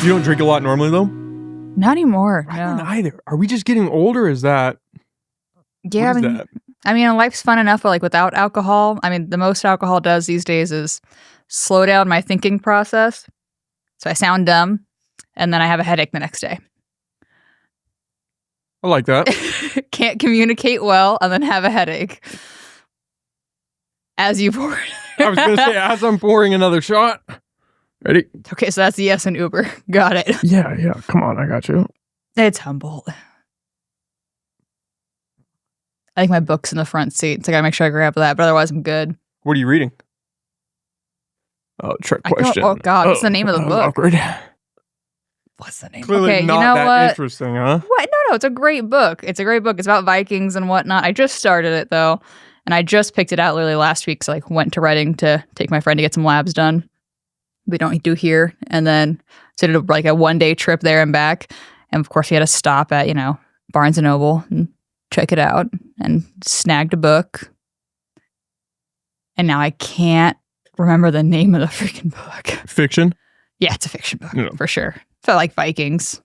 You don't drink a lot normally, though? Not anymore. I No. don't either. Are we just getting older? Is that... Yeah, what is that? I mean, life's fun enough, but like without alcohol. I mean, the most alcohol does these days is slow down my thinking process. So I sound dumb, and then I have a headache the next day. I like that. Can't communicate well, and then have a headache. As you pour. I was going to say, as I'm pouring another shot. Ready? Okay, so that's the yes and Uber. Got it. Yeah. Come on, I got you. It's Humboldt. I think my book's in the front seat, so I gotta make sure I grab that, but otherwise I'm good. What are you reading? Oh, trick question. Oh God, what's the name of the book? Awkward. What's the name? Clearly okay, not you know that what? interesting, huh? What? No, it's a great book. It's a great book. It's about Vikings and whatnot. I just started it though, and I just picked it out literally last week. So I went to Reading to take my friend to get some labs done. We don't do here, and then so did like a 1-day trip there and back. And of course, we had to stop at Barnes and Noble and check it out, and snagged a book. And now I can't remember the name of the freaking book. Fiction? Yeah, it's a fiction book for sure. So like Vikings.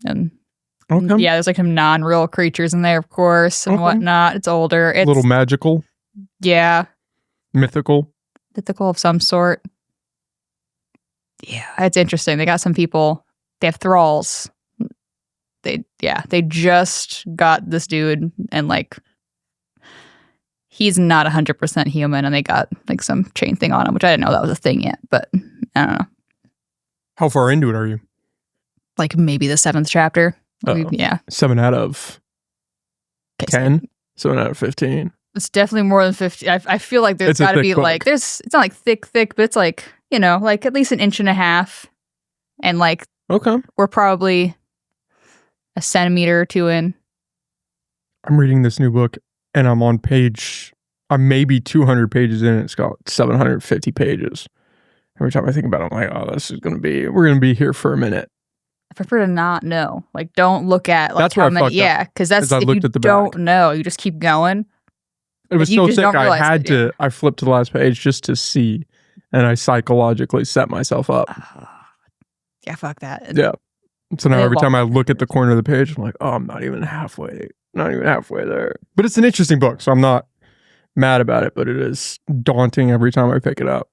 And Okay. yeah, there's like some non-real creatures in there, of course, and whatnot. It's older. It's a little magical? Yeah. Mythical? Mythical of some sort. Yeah, it's interesting. They got some people, they have thralls. They just got this dude, and like he's not 100% human, and they got like some chain thing on him, which I didn't know that was a thing yet, but I don't know. How far into it are you? Like maybe the 7th chapter. Yeah. 7 out of 10? 7 out of 15. It's definitely more than 50. I feel like there's got to be book. like, it's not like thick, but it's like, like at least 1.5 inches. And like, we're probably a centimeter or 2 in. I'm reading this new book, and I'm on I'm maybe 200 pages in. It's got 750 pages. Every time I think about it, I'm like, oh, we're going to be here for a minute. I prefer to not know. Like, don't look at like that's how where many. I Yeah, because that's I if looked you at the don't back. know, you just keep going. It was so thick, I I flipped to the last page just to see, and I psychologically set myself up. Yeah, fuck that. Yeah. So now every time I look at the corner of the page, I'm like, oh, I'm not even halfway there. But it's an interesting book, so I'm not mad about it, but it is daunting every time I pick it up.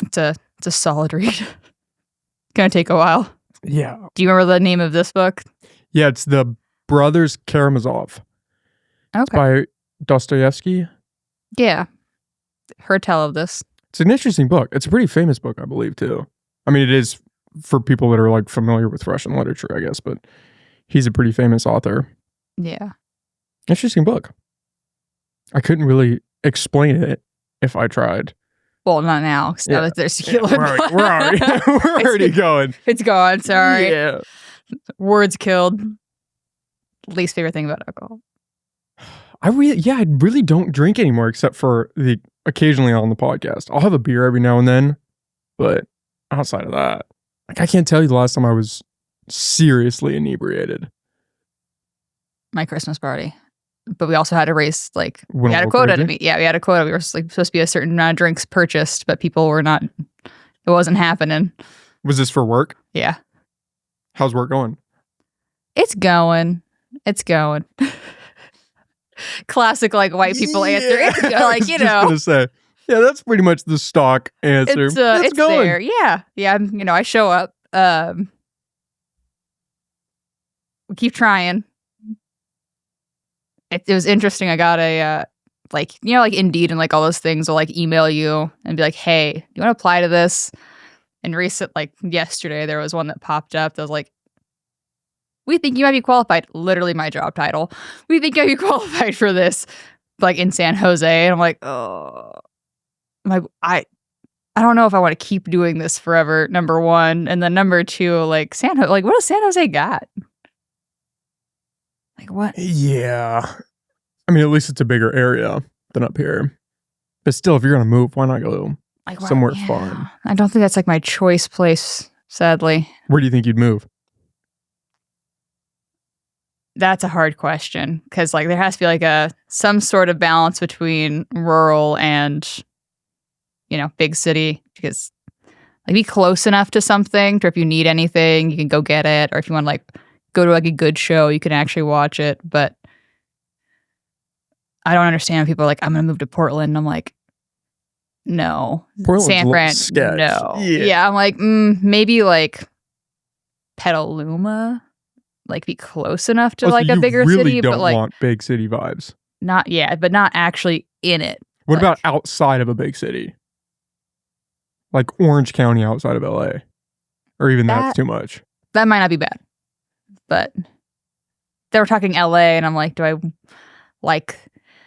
It's a solid read. Gonna take a while. Yeah. Do you remember the name of this book? Yeah, it's The Brothers Karamazov. Okay. It's by Dostoevsky. Yeah. Heard tell of this. It's an interesting book. It's a pretty famous book, I believe, too. I mean, it is for people that are like familiar with Russian literature, I guess, but he's a pretty famous author. Yeah. Interesting book. I couldn't really explain it if I tried. Well, not now. Now that there's tequila. We're already going. It's gone. Sorry. Yeah. Words killed. Least favorite thing about alcohol. I really don't drink anymore, except for occasionally on the podcast. I'll have a beer every now and then, but outside of that, like I can't tell you the last time I was seriously inebriated. My Christmas party. But we also had to raise, like, we had a Crazy? quota to meet. Yeah, we had a quota. We were like, supposed to be a certain amount of drinks purchased, but people were not, it wasn't happening. Was this for work? Yeah. How's work going? It's going. Classic, like, white people answer. It's like, I was just gonna say, yeah, that's pretty much the stock answer. It's going. there. Yeah. Yeah. I show up. We keep trying. It was interesting. I got a, like Indeed and like all those things will like email you and be like, hey, do you want to apply to this? And yesterday, there was one that popped up that was like, we think you might be qualified. Literally my job title. We think you might be qualified for this, like in San Jose. And I'm like, oh, I don't know if I want to keep doing this forever, number one. And then number two, like what does San Jose got? Like what? Yeah. I mean, at least it's a bigger area than up here. But still, if you're going to move, why not go somewhere fun? I don't think that's like my choice place, sadly. Where do you think you'd move? That's a hard question because like there has to be like some sort of balance between rural and, big city because like be close enough to something to if you need anything, you can go get it. Or if you want to like go to like a good show, you can actually watch it. But I don't understand when people are like, I'm going to move to Portland. I'm like, no. Portland's San Fran, sketch. no. Yeah. Yeah, I'm like, maybe like Petaluma, like be close enough to like so a you bigger really city, don't but like want big city vibes. not yet, but not actually in it. What Like, about outside of a big city? Like Orange County outside of LA? Or even that's too much. that might not be bad. But they were talking LA and I'm like, do I like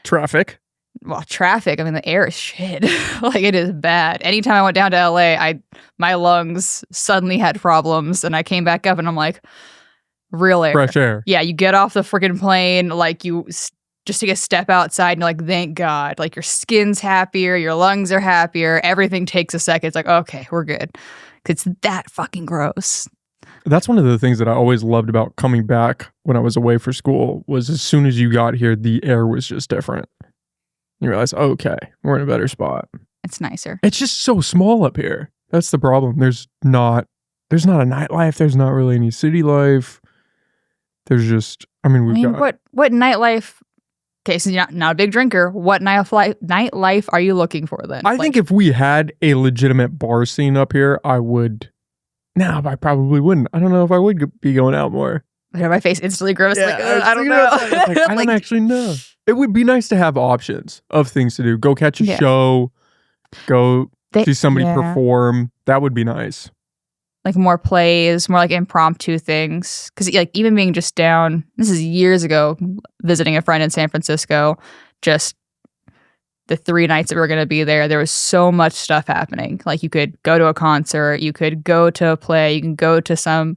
Traffic? well, traffic? I mean, the air is shit. Like it is bad. Anytime I went down to LA, my lungs suddenly had problems and I came back up and I'm like, real air. Fresh air. Yeah, you get off the freaking plane, like you just take a step outside and you're like, thank God. Like your skin's happier, your lungs are happier, everything takes a second. It's like, okay, we're good. 'Cause it's that fucking gross. That's one of the things that I always loved about coming back when I was away for school was as soon as you got here, the air was just different. You realize, okay, we're in a better spot. It's nicer. It's just so small up here. That's the problem. There's not a nightlife. There's not really any city life. There's just, we've got... What nightlife... Okay, so you're not a big drinker. What nightlife are you looking for then? I think if we had a legitimate bar scene up here, I would... No, I probably wouldn't. I don't know if I would be going out more. My face instantly grows. Yeah, like, I don't know. I don't actually know. It would be nice to have options of things to do. Go catch a show. Go see somebody perform. That would be nice. Like more plays, more like impromptu things. Because like even being just down, this is years ago, visiting a friend in San Francisco, just the 3 nights that we were going to be there was so much stuff happening. Like you could go to a concert, you could go to a play, you can go to some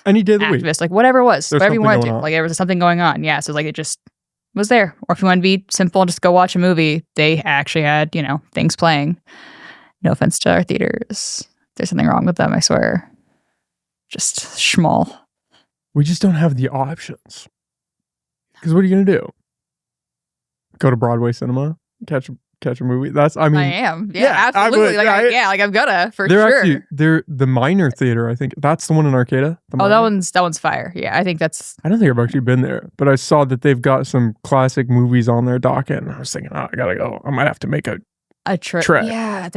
any day of the activist, week. like whatever it was, There's whatever you wanted to. on. Like there was something going on. Yeah, so like it just was there. Or if you want to be simple and just go watch a movie, they actually had, things playing. No offense to our theaters. There's something wrong with them, I swear. Just schmall. We just don't have the options. Because what are you going to do? Go to Broadway cinema? Catch a movie? I am. Yeah, absolutely. I'm gonna, for sure. They're the Minor Theater, I think. That's the one in Arcata? That one's fire. Yeah, I think that's... I don't think I've actually been there, but I saw that they've got some classic movies on their docket, and I was thinking, I gotta go. I might have to make a trip. Yeah,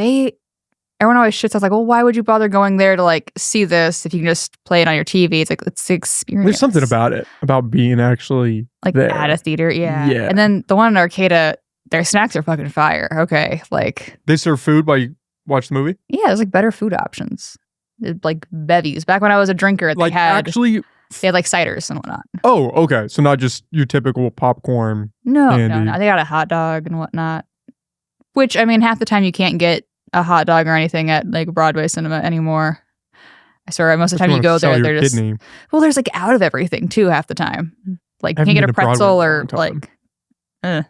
everyone always shits. I was like, well, why would you bother going there to like see this if you can just play it on your TV? It's like, it's the experience. There's something about it, about being actually like there. At a theater. Yeah. Yeah. And then the one in Arcata, their snacks are fucking fire. Okay. Like they serve food while you watch the movie? Yeah, there's like better food options. Like bevies. Back when I was a drinker, they had like ciders and whatnot. Oh, okay. So not just your typical popcorn. No. They got a hot dog and whatnot. Which, half the time you can't get a hot dog or anything at like Broadway cinema anymore. I swear, most of the time you go there, they're just kidney. Well, there's like out of everything too half the time. Like you can't get a pretzel or like. I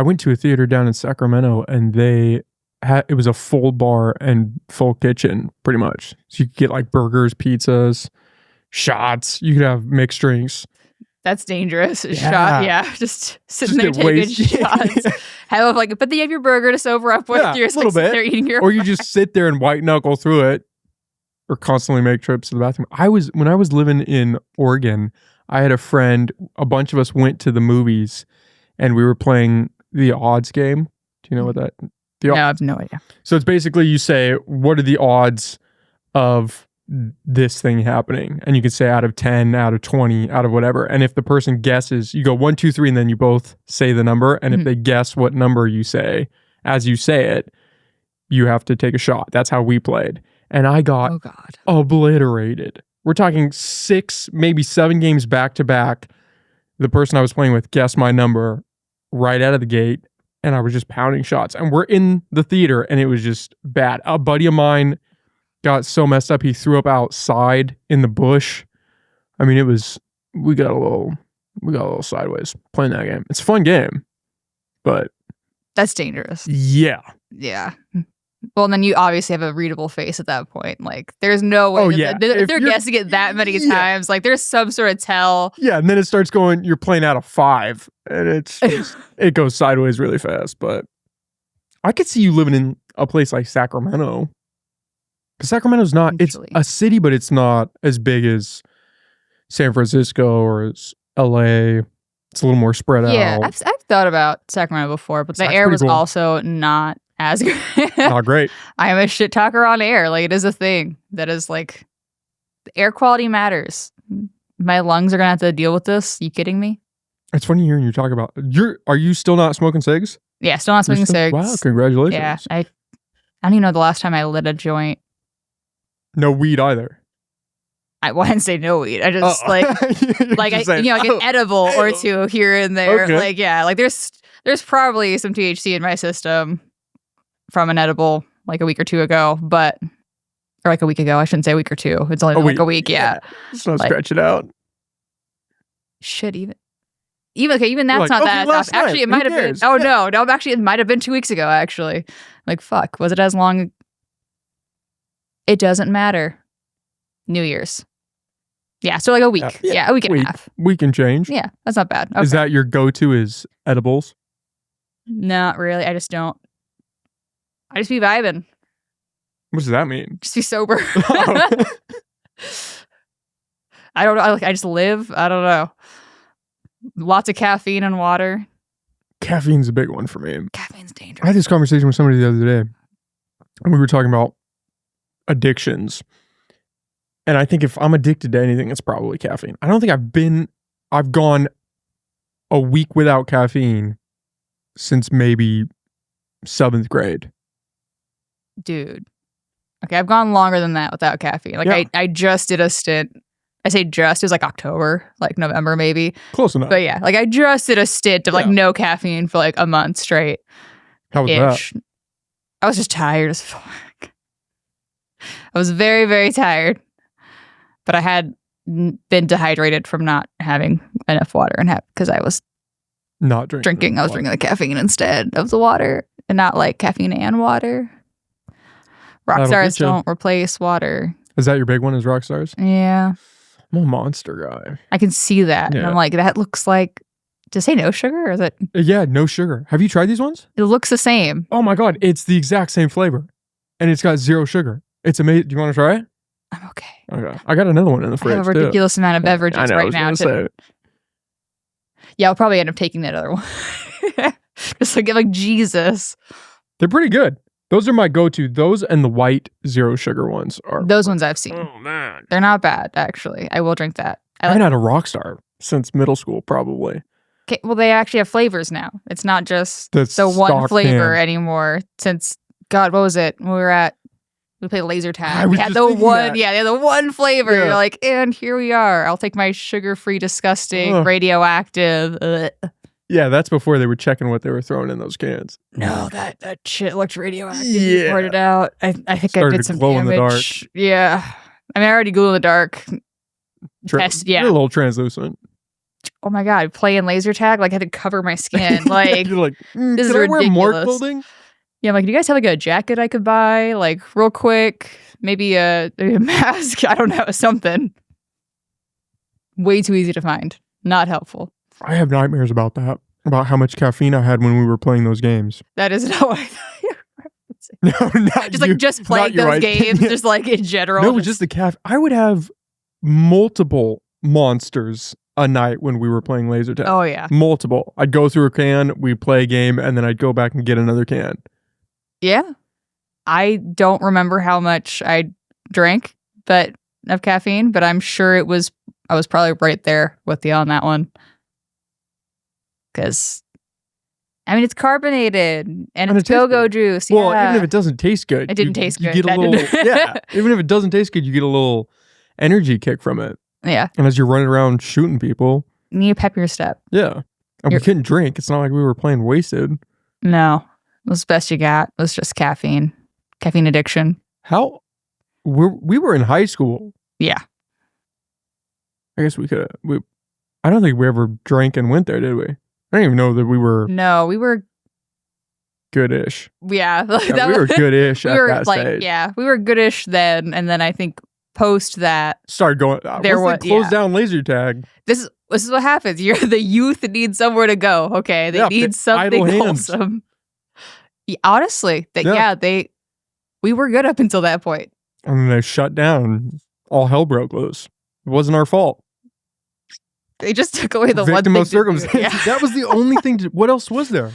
went to a theater down in Sacramento, and it was a full bar and full kitchen, pretty much. So you could get like burgers, pizzas, shots. You could have mixed drinks. That's dangerous. Just sitting there taking shots. But then you have your burger to sober up with. You're just a little bit. There eating your or you just sit there and white knuckle through it, or constantly make trips to the bathroom. When I was living in Oregon, I had a friend. A bunch of us went to the movies, and we were playing the odds game. Do you know what that? No, I have no idea. So it's basically you say, what are the odds of this thing happening? And you can say out of 10, out of 20, out of whatever. And if the person guesses, you go 1, 2, 3, and then you both say the number. And if they guess what number you say, as you say it, you have to take a shot. That's how we played. And I got obliterated. We're talking 6, maybe 7 games back to back. The person I was playing with guessed my number right out of the gate, and I was just pounding shots. And we're in the theater, and it was just bad. A buddy of mine got so messed up, he threw up outside in the bush. We got a little sideways playing that game. It's a fun game, but that's dangerous. Yeah. Well, and then you obviously have a readable face at that point. Like, there's no way if they're guessing it that many times. Like, there's some sort of tell. Yeah, and then it starts going. You're playing out of 5, and it goes sideways really fast. But I could see you living in a place like Sacramento. Because Sacramento's not, Usually. it's a city, but it's not as big as San Francisco or as LA. It's a little more spread Yeah, out. I've thought about Sacramento before, but the Sac's air pretty was cool. also not as good. Not great. I am a shit talker on air. Like, it is a thing that is like, the air quality matters. My lungs are gonna have to deal with this. You kidding me? It's funny hearing you talk about, are you still not smoking cigs? Yeah, still not smoking cigs. Wow, congratulations. Yeah, I don't even know the last time I lit a joint. No weed either. I didn't say no weed. I just like an edible or two here and there. Okay. Like, yeah, like there's probably some THC in my system from an edible like a week or two ago, or like a week ago. I shouldn't say a week or two. It's only been like a week. Yeah. Let's not Like- stretch it out. Shit, even that's like, not okay, that. last Actually, it night, might who have been. cares? Oh no, actually, it might have been 2 weeks ago. Actually, like fuck, was it as long? It doesn't matter. New Year's. Yeah, so like a week. Yeah, a week and a half. We can change. Yeah, that's not bad. Okay. Is that your go-to is edibles? Not really. I just don't. I just be vibing. What does that mean? Just be sober. Oh. I don't know. I just live. I don't know. Lots of caffeine and water. Caffeine's a big one for me. Caffeine's I dangerous. had this conversation with somebody the other day, and we were talking about addictions. And I think if I'm addicted to anything, it's probably caffeine. I don't think I've gone a week without caffeine since maybe 7th grade. Dude. Okay, I've gone longer than that without caffeine. Like Yeah. I just did a stint. I say just, it was like October, like November maybe. Close enough. But yeah, like I just did a stint of like Yeah. no caffeine for like a month straight. How was Ish. I was just tired as fuck. I was very, very tired. But I had been dehydrated from not having enough water and because I was that? Not drinking. I was drinking the caffeine instead of the water and not like caffeine and water. That'll Rockstars get ya. don't replace water. Is that your big one? Is Rockstars? Yeah. I'm a Monster guy. I can see that. And Yeah. I'm like, that looks like, does it say no sugar or is it? Yeah, no sugar. Have you tried these ones? It looks the same. Oh my God, it's the exact same flavor. And it's got 0 sugar. It's amazing. Do you want to try it? I'm okay. Okay. I got another one in the I fridge. have a too. ridiculous amount of beverages I know, I right was now. gonna say. Yeah, I'll probably end up taking that other one. Just like Jesus. They're pretty good. Those are my go-to. Those and the white 0 sugar ones are. Those ones I've seen. Oh man. They're not bad, actually. I will drink that. I haven't had a Rockstar since middle school, probably. Okay, well, they actually have flavors now. It's not just That's the one stock flavor can. anymore. Since God, what was it? When we played laser I tag. was We had just the thinking one, that. yeah, they had the one flavor. Yeah. You're like, and here we are. I'll take my sugar-free, disgusting, Ugh. radioactive. Yeah, that's before they were checking what they were throwing in those cans. No, that shit looked radioactive. Yeah. You poured it out. I think I Started did to some glow in the damage. Yeah. I mean, I already glow in the dark. Test, yeah. You're a little translucent. Oh my God, playing laser tag? Like, I had to cover my skin. Like, You're like, this is can I wear more ridiculous. clothing? yeah, I'm like, do you guys have like a jacket I could buy? Like, real quick. Maybe a mask. I don't know. Something. Way too easy to find. Not helpful. I have nightmares about that. About how much caffeine I had when we were playing those games. That is not what I thought you were referencing. No, not Just you. like, just playing Not you, those right? games. Yeah. Just like in general. No, it was just the caffeine. I would have multiple monsters a night when we were playing laser tag. Oh, yeah. Multiple. I'd go through a can, we'd play a game, and then I'd go back and get another can. Yeah. I don't remember how much I drank of caffeine, but I'm sure I was probably right there with you on that one. Because, I mean, it's carbonated and And it's it tastes go-go good. juice. Well, yeah. even if it doesnesn't taste good. It didn't taste You good. get a That little, didn't- yeah. Even if it doesn't taste good, you get a little energy kick from it. Yeah. And as you're running around shooting people, You need to pep your step. yeah. And we You're- couldn't drink. It's not like we were playing wasted. No. It was the best you got. It was just caffeine. Caffeine addiction. How? We were in high school. Yeah. I guess we could. I don't think we ever drank and went there, did we? I don't even know that we were No, we were, good-ish. yeah. Yeah, we were good-ish we at were that like, stage. yeah, we were goodish then. And then I think post that, Started going. There Once was- they closed yeah. down laser tag. this is what happens. The youth need somewhere to go. Okay, they Yeah, need idle something hands. wholesome. Yeah, honestly, Yeah. we were good up until that point. And then they shut down. All hell broke loose. It wasn't our fault. They just took away the Victim one of thing. circumstances. Yeah. That was the only thing. What else was there?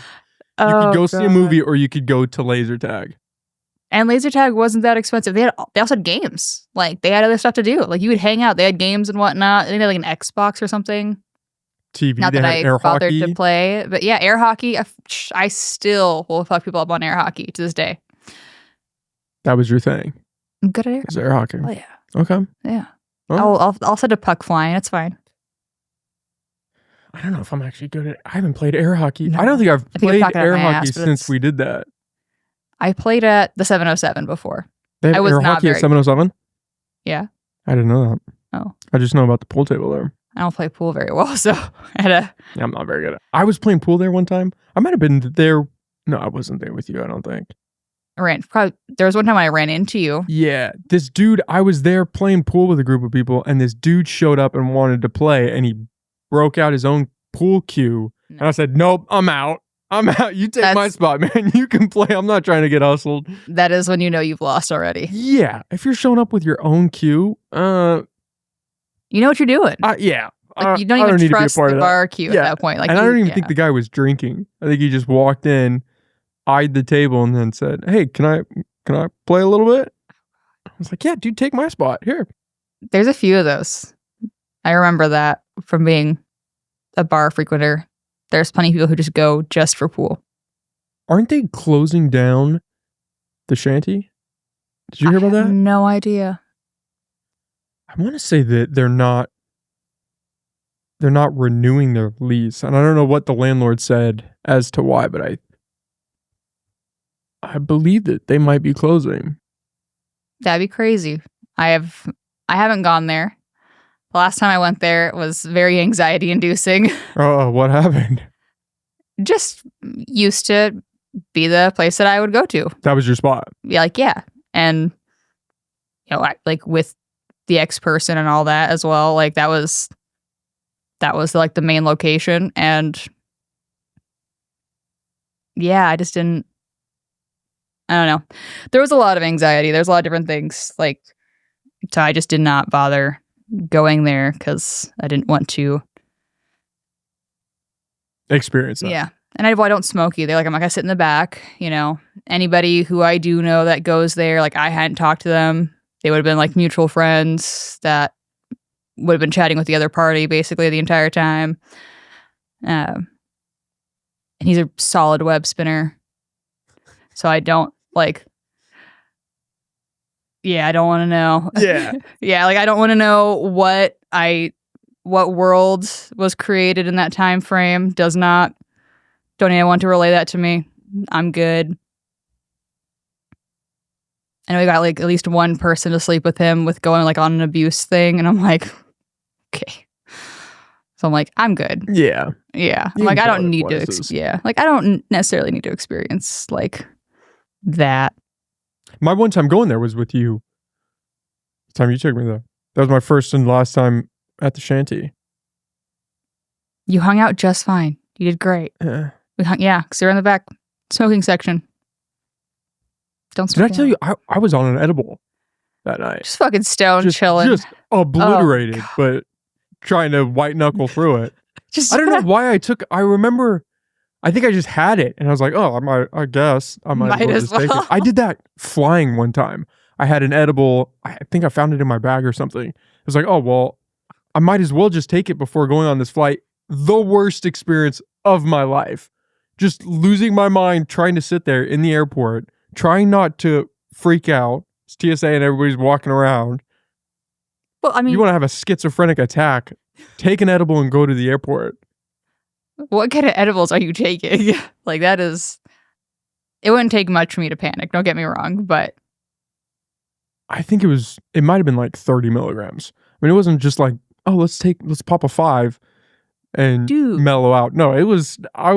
You could go see a movie, or you could go to laser tag. And laser tag wasn't that expensive. They also had games. Like, they had other stuff to do. Like, you would hang out. They had games and whatnot. They had like an Xbox or something. TV. Not they that had I air bothered hockey. to play, but yeah, air hockey. I still will fuck people up on air hockey to this day. That was your thing. I'm good at air. It was air hockey. Oh yeah, Okay. yeah. Well, I'll set a puck flying. It's fine. I don't know if I'm actually good at. I haven't played air hockey. No. I don't think I've I think I'm played talking out air my hockey ass, but since it's- we did that. I played at the 707 before. They have I was air not hockey at very- 707? Yeah. I didn't know that. Oh. I just know about the pool table there. I don't play pool very well, so I had a. Yeah, I'm not very good at it. I was playing pool there one time. I might have been there. No, I wasn't there with you, I don't think. There was one time I ran into you. Yeah, this dude, I was there playing pool with a group of people, and this dude showed up and wanted to play, and he broke out his own pool cue. No. And I said, nope, I'm out. I'm out. You take my That's- spot, man. You can play. I'm not trying to get hustled. That is when you know you've lost already. Yeah, if you're showing up with your own cue, You know what you're doing. yeah. Like, you don't I even need to be a trust part the of that. bar queue Yeah. at that point. Like, And I don't even yeah. think the guy was drinking. I think he just walked in, eyed the table, and then said, "Hey, can I play a little bit?" I was like, "Yeah, dude, take my spot here." There's a few of those. I remember that from being a bar frequenter. There's plenty of people who just go just for pool. Aren't they closing down the shanty? Did you hear about I have that? no idea. I want to say that they're not renewing their lease, and I don't know what the landlord said as to why, but I believe that they might be closing. That'd be crazy. I haven't gone there. The last time I went there, it was very anxiety inducing. Oh, what happened? Just used to be the place that I would go to. That was your spot. Yeah. And like with the ex person and all that as well. Like that was like the main location. And yeah, I just didn't. I don't know. There was a lot of anxiety. There's a lot of different things. Like, so I just did not bother going there because I didn't want to. Experience that. Yeah. And I don't smoke either. Like, I'm not gonna sit in the back, Anybody who I do know that goes there, like, I hadn't talked to them. They would have been like mutual friends that would have been chatting with the other party basically the entire time. And he's a solid web spinner. So I don't I don't want to know. Yeah. Yeah, like I don't want to know what world was created in that time frame. Don't even want to relay that to me. I'm good. I know we got like at least one person to sleep with him with going like on an abuse thing, and I'm like, okay. So I'm like, I'm good. Yeah. Yeah. I'm You like, I can don't go need other to. places. Like, I don't necessarily need to experience like that. My one time going there was with you. The time you took me there. That was my first and last time at the shanty. You hung out just fine. You did great. Yeah, because you're in the back smoking section. Don't Did I smoke. tell you I was on an edible that night? Just fucking stone chilling. Just obliterated, God. but trying to white knuckle through it. Just I don't know why I remember, I think I just had it and I was like, oh, I guess I might Might as as well just take well. it. I did that flying one time. I had an edible. I think I found it in my bag or something. It was like, oh, well, I might as well just take it before going on this flight. The worst experience of my life. Just losing my mind trying to sit there in the airport, trying not to freak out. It's TSA and everybody's walking around. Well, I mean, You want to have a schizophrenic attack, take an edible and go to the airport. what kind of edibles are you taking? Like that is. It wouldn't take much for me to panic. Don't get me wrong, but I think it might have been like 30 milligrams. I mean, it wasn't just like, oh, let's pop a 5 and Dude. mellow out. No, I was, I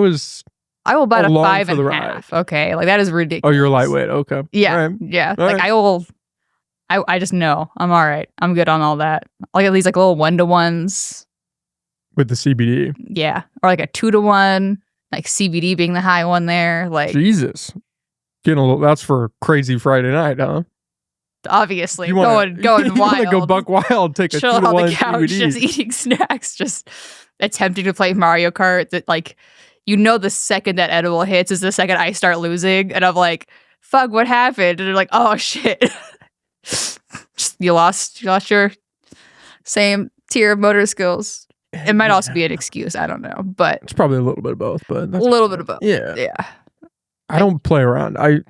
will bet a Along 5 for and the a ride. half. Okay, like that is ridiculous. oh, you're lightweight. Okay. Yeah, All right. yeah. All Like right. I will. I just know I'm all right. I'm good on all that. Like at least like little 1-to-1s. With the CBD. Yeah, or like a 2-to-1. Like CBD being the high one there. Like Jesus. Getting a little, that's for crazy Friday night, huh? obviously You wanna, going you wild. wanna go buck wild, take a Chilling on 2-to-1 the couch, CBD. just eating snacks, just attempting to play Mario Kart. That like, the second that edible hits is the second I start losing, and I'm like, "Fuck, what happened?" And they're like, "Oh shit, you lost your same tier of motor skills." It might also be an excuse. I don't know, but It's probably a little bit of both, but a little bit of both. Yeah. Yeah. I don't play around. I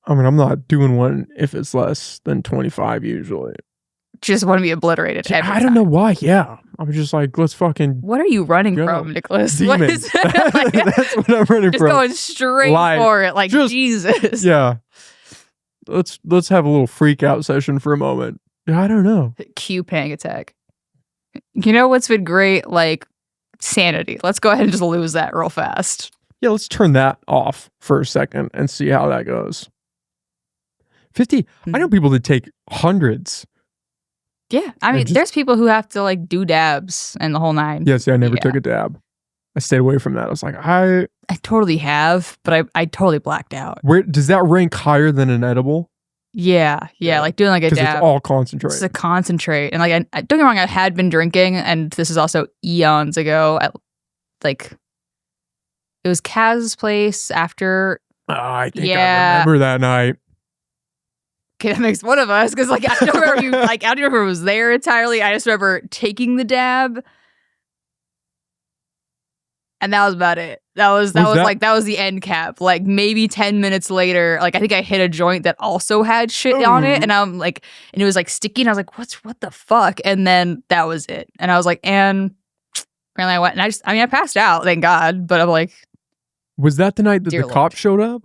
mean, I'm not doing one if it's less than 25 usually. Just want to be obliterated. Every I don't know why. Yeah. I was just like, let's fucking What are you running go. from, Nicholas? What Demons. is like, That's what I'm running just from. going straight Live. for it, like Just- Jesus. Yeah. Let's have a little freak out session for a moment. Yeah, I don't know. Cue panic attack. You know what's been great? Like sanity. Let's go ahead and just lose that real fast. Yeah, let's turn that off for a second and see how that goes. 50. I know people that take hundreds. Yeah. I mean, there's people who have to like do dabs and the whole nine. Yeah, see, I never took a dab. I stayed away from that. I was like, I totally have, but I totally blacked out. Where does that rank higher than an edible? Yeah. Like doing like a Because dab. it's all concentrate. It's a concentrate. And like, don't get me wrong, I had been drinking, and this is also eons ago. Like, it was Kaz's place after. I think I remember that night. Okay, that makes one of us, because like I don't remember I don't remember it was there entirely. I just remember taking the dab, and that was about it. That was the end cap. Like maybe 10 minutes later, like I think I hit a joint that also had shit on it, and I'm like, and it was like sticky, and I was like, what the fuck? And then that was it. And I was like, and apparently I went, and I passed out, thank God. But I'm like, was that the night that Dear the Lord. cops showed up?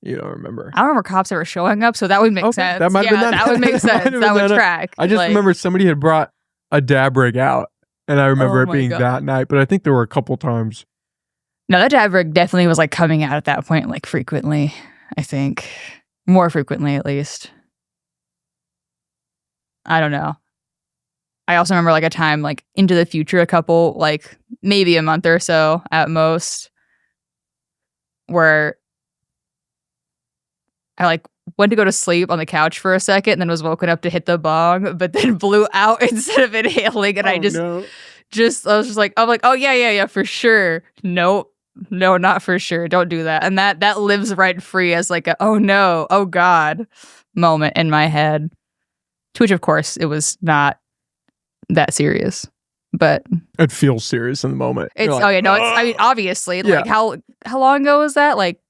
You don't remember. I don't remember cops ever showing up, so that would make sense. That might have been that would make sense. That would track. I just remember somebody had brought a dab rig out, and I remember it my being God. that night, but I think there were a couple times. No, that dab rig definitely was like coming out at that point, like frequently. I think more frequently, at least. I don't know. I also remember like a time like into the future, a couple like maybe a month or so at most, where I like went to go to sleep on the couch for a second, and then was woken up to hit the bong, but then blew out instead of inhaling, and I was just like, I'm like, oh yeah, for sure. Nope. No, not for sure. Don't do that. And that lives rent free as like a oh no, oh God moment in my head. To which of course it was not that serious. But it feels serious in the moment. It's like, I mean obviously, Yeah. like how long ago was that? Like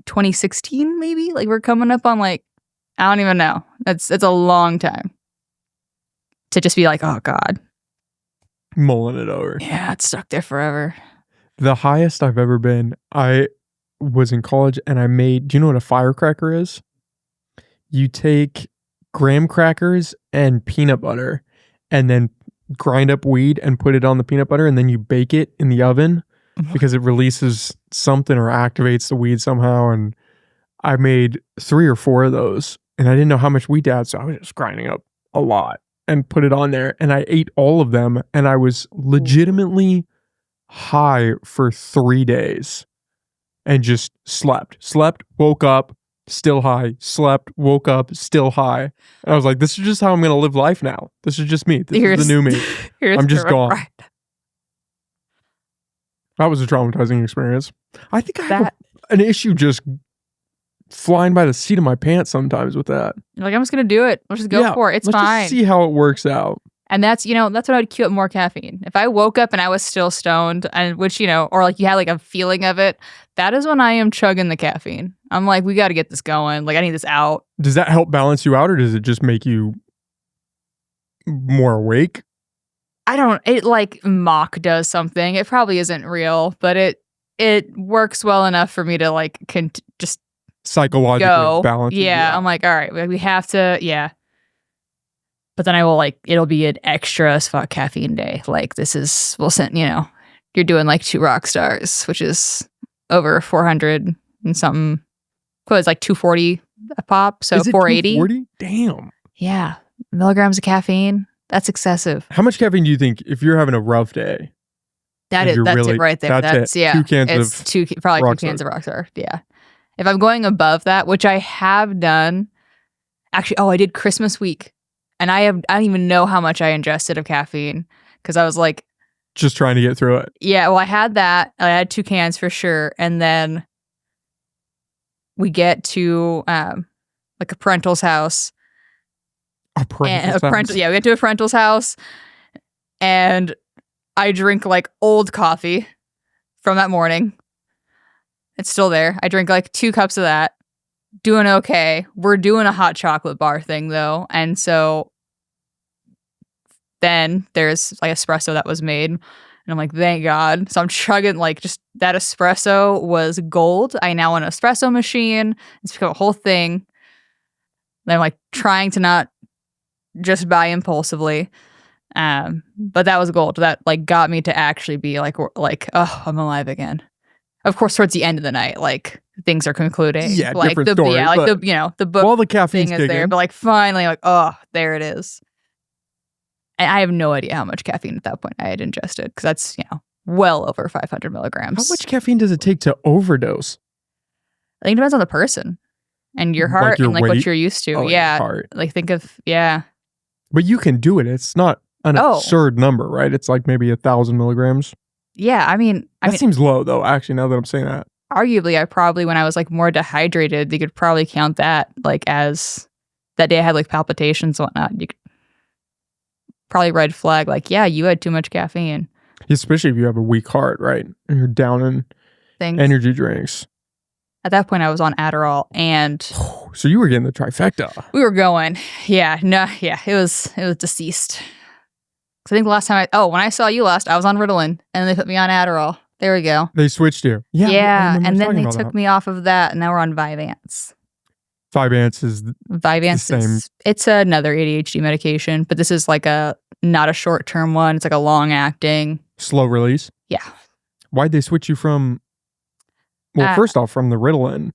2016 maybe? Like we're coming up on like I don't even know. It's a long time. To just be like, oh God. mulling it over. Yeah, it's stuck there forever. The highest I've ever been, I was in college and I made, do you know what a firecracker is? You take graham crackers and peanut butter and then grind up weed and put it on the peanut butter, and then you bake it in the oven because it releases something or activates the weed somehow. And I made 3 or 4 of those, and I didn't know how much weed to add, so I was just grinding up a lot and put it on there, and I ate all of them, and I was legitimately high for 3 days and just slept, woke up, still high, slept, woke up, still high. And I was like, this is just how I'm going to live life now. This is just me. This is the new me. I'm just gone. Right. That was a traumatizing experience. I think I have an issue just flying by the seat of my pants sometimes with that. You're like, I'm just going to do it. Let's just go for it. It's let's fine. Just see how it works out. And that's when I would cue up more caffeine. If I woke up and I was still stoned, and which, or like you had like a feeling of it, that is when I am chugging the caffeine. I'm like, we got to get this going. Like, I need this out. Does that help balance you out, or does it just make you more awake? It like mock does something. It probably isn't real, but it works well enough for me to like just psychologically balance. Yeah, I'm like, all right, we have to, yeah. But then I will it'll be an extra as fuck caffeine day. Like we'll send, you're doing like 2 rock stars, which is over 400 and something. It's like 240 a pop. So 480. 240? Damn. Yeah. Milligrams of caffeine. That's excessive. How much caffeine do you think if you're having a rough day? That's it right there. That's 2 cans it's of probably 2 cans Rockstar. of Rockstar. Yeah. If I'm going above that, which I have done, actually, I did Christmas week, and I don't even know how much I ingested of caffeine because I was like, just trying to get through it. Yeah, well, I had that. I had 2 cans for sure, and then we get to like a parental's house. A parental's house? Yeah, we get to a parental's house, and I drink like old coffee from that morning. It's still there. I drink like 2 cups of that. Doing okay. We're doing a hot chocolate bar thing though, and so then there's like espresso that was made, and I'm like, thank God. So I'm chugging like just that espresso was gold. I now want an espresso machine. It's become a whole thing. And I'm like trying to not just buy impulsively. But that was gold. That like got me to actually be like, oh, I'm alive again. Of course, towards the end of the night, like things are concluding. Yeah, like different story. Yeah, like the book. Well, the caffeine's thing is there, but like finally, like there it is. And I have no idea how much caffeine at that point I had ingested because that's well over 500 milligrams. How much caffeine does it take to overdose? I think it depends on the person and your heart like your and like weight? what you're used to. Oh, yeah, heart. like think of But you can do it. It's not an absurd number, right? It's like maybe 1,000 milligrams. Yeah, I mean, seems low though. Actually, now that I'm saying that, arguably, I probably when I was like more dehydrated, they could probably count that like as that day I had like palpitations and whatnot. You could probably red flag like, yeah, you had too much caffeine. Especially if you have a weak heart, right? And you're down in energy drinks. At that point, I was on Adderall, and so you were getting the trifecta. We were going, it was deceased. I think the last time when I saw you last, I was on Ritalin, and they put me on Adderall. There we go. They switched you. Yeah, and then they took me off of that, and now we're on Vyvanse. Vyvanse is the same. It's another ADHD medication, but this is like not a short-term one. It's like a long-acting. Slow release? Yeah. Why'd they switch you from, first off, from the Ritalin?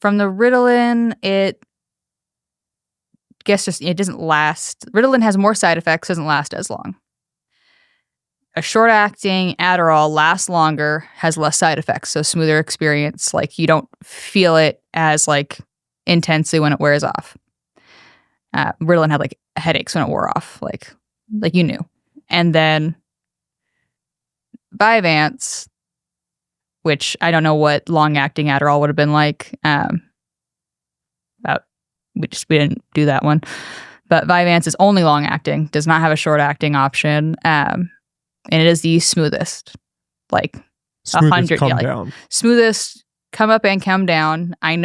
From the Ritalin, it doesn't last. Ritalin has more side effects, doesn't last as long. A short-acting Adderall lasts longer, has less side effects, so smoother experience. Like you don't feel it as like intensely when it wears off. Ritalin had like headaches when it wore off, like you knew. And then Vyvanse, which I don't know what long-acting Adderall would have been like. We didn't do that one. But Vyvanse is only long-acting, does not have a short-acting option. And it is the smoothest, like 100. Down. Smoothest, come up and come down. I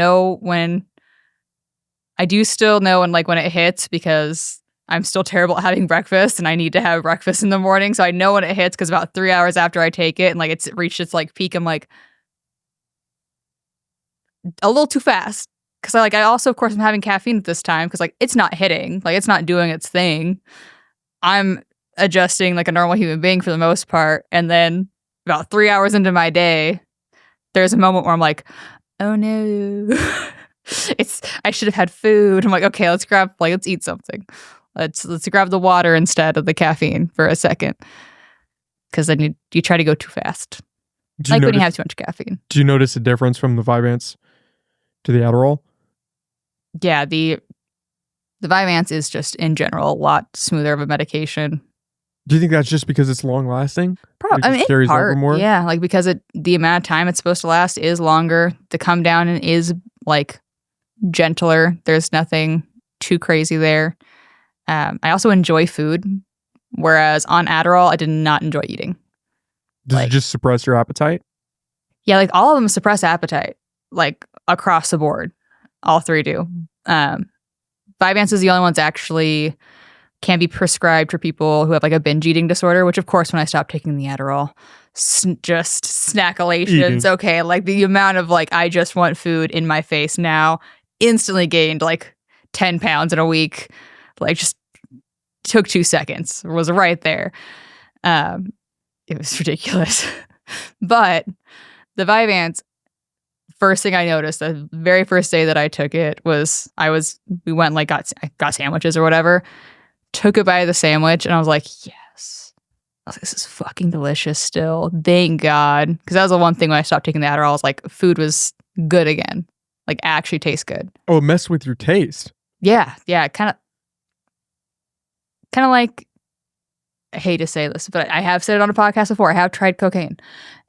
do still know when it hits because I'm still terrible at having breakfast and I need to have breakfast in the morning. So I know when it hits because about 3 hours after I take it and like it's reached its like peak, I'm like a little too fast. Because I also, of course, I'm having caffeine at this time because like it's not hitting, like it's not doing its thing. I'm adjusting like a normal human being for the most part. And then about 3 hours into my day, there's a moment where I'm like, oh no, I should have had food. I'm like, okay, let's eat something. Let's grab the water instead of the caffeine for a second. Because then you try to go too fast. When you have too much caffeine. Do you notice a difference from the Vyvanse to the Adderall? Yeah, the Vyvanse is just in general a lot smoother of a medication. Do you think that's just because it's long lasting? Probably. It carries over more? Yeah, like because the amount of time it's supposed to last is longer. The come down is like gentler. There's nothing too crazy there. I also enjoy food, whereas on Adderall, I did not enjoy eating. Does it just suppress your appetite? Yeah, like all of them suppress appetite, like across the board. All 3 do. Vyvanse is the only one that's actually can be prescribed for people who have like a binge eating disorder, which of course, when I stopped taking the Adderall, just snackalations. Okay, like the amount of like, I just want food in my face now, instantly gained like 10 pounds in a week. Like just took 2 seconds, was right there. It was ridiculous. But the Vyvanse, first thing I noticed, the very first day that I took it was we went like got sandwiches or whatever, took a bite of the sandwich and I was like, yes. I was like, this is fucking delicious still. Thank God. Because that was the one thing when I stopped taking the Adderall, I was like, food was good again. Like actually tastes good. Oh, it messed with your taste. Yeah. Kind of like, I hate to say this, but I have said it on a podcast before. I have tried cocaine.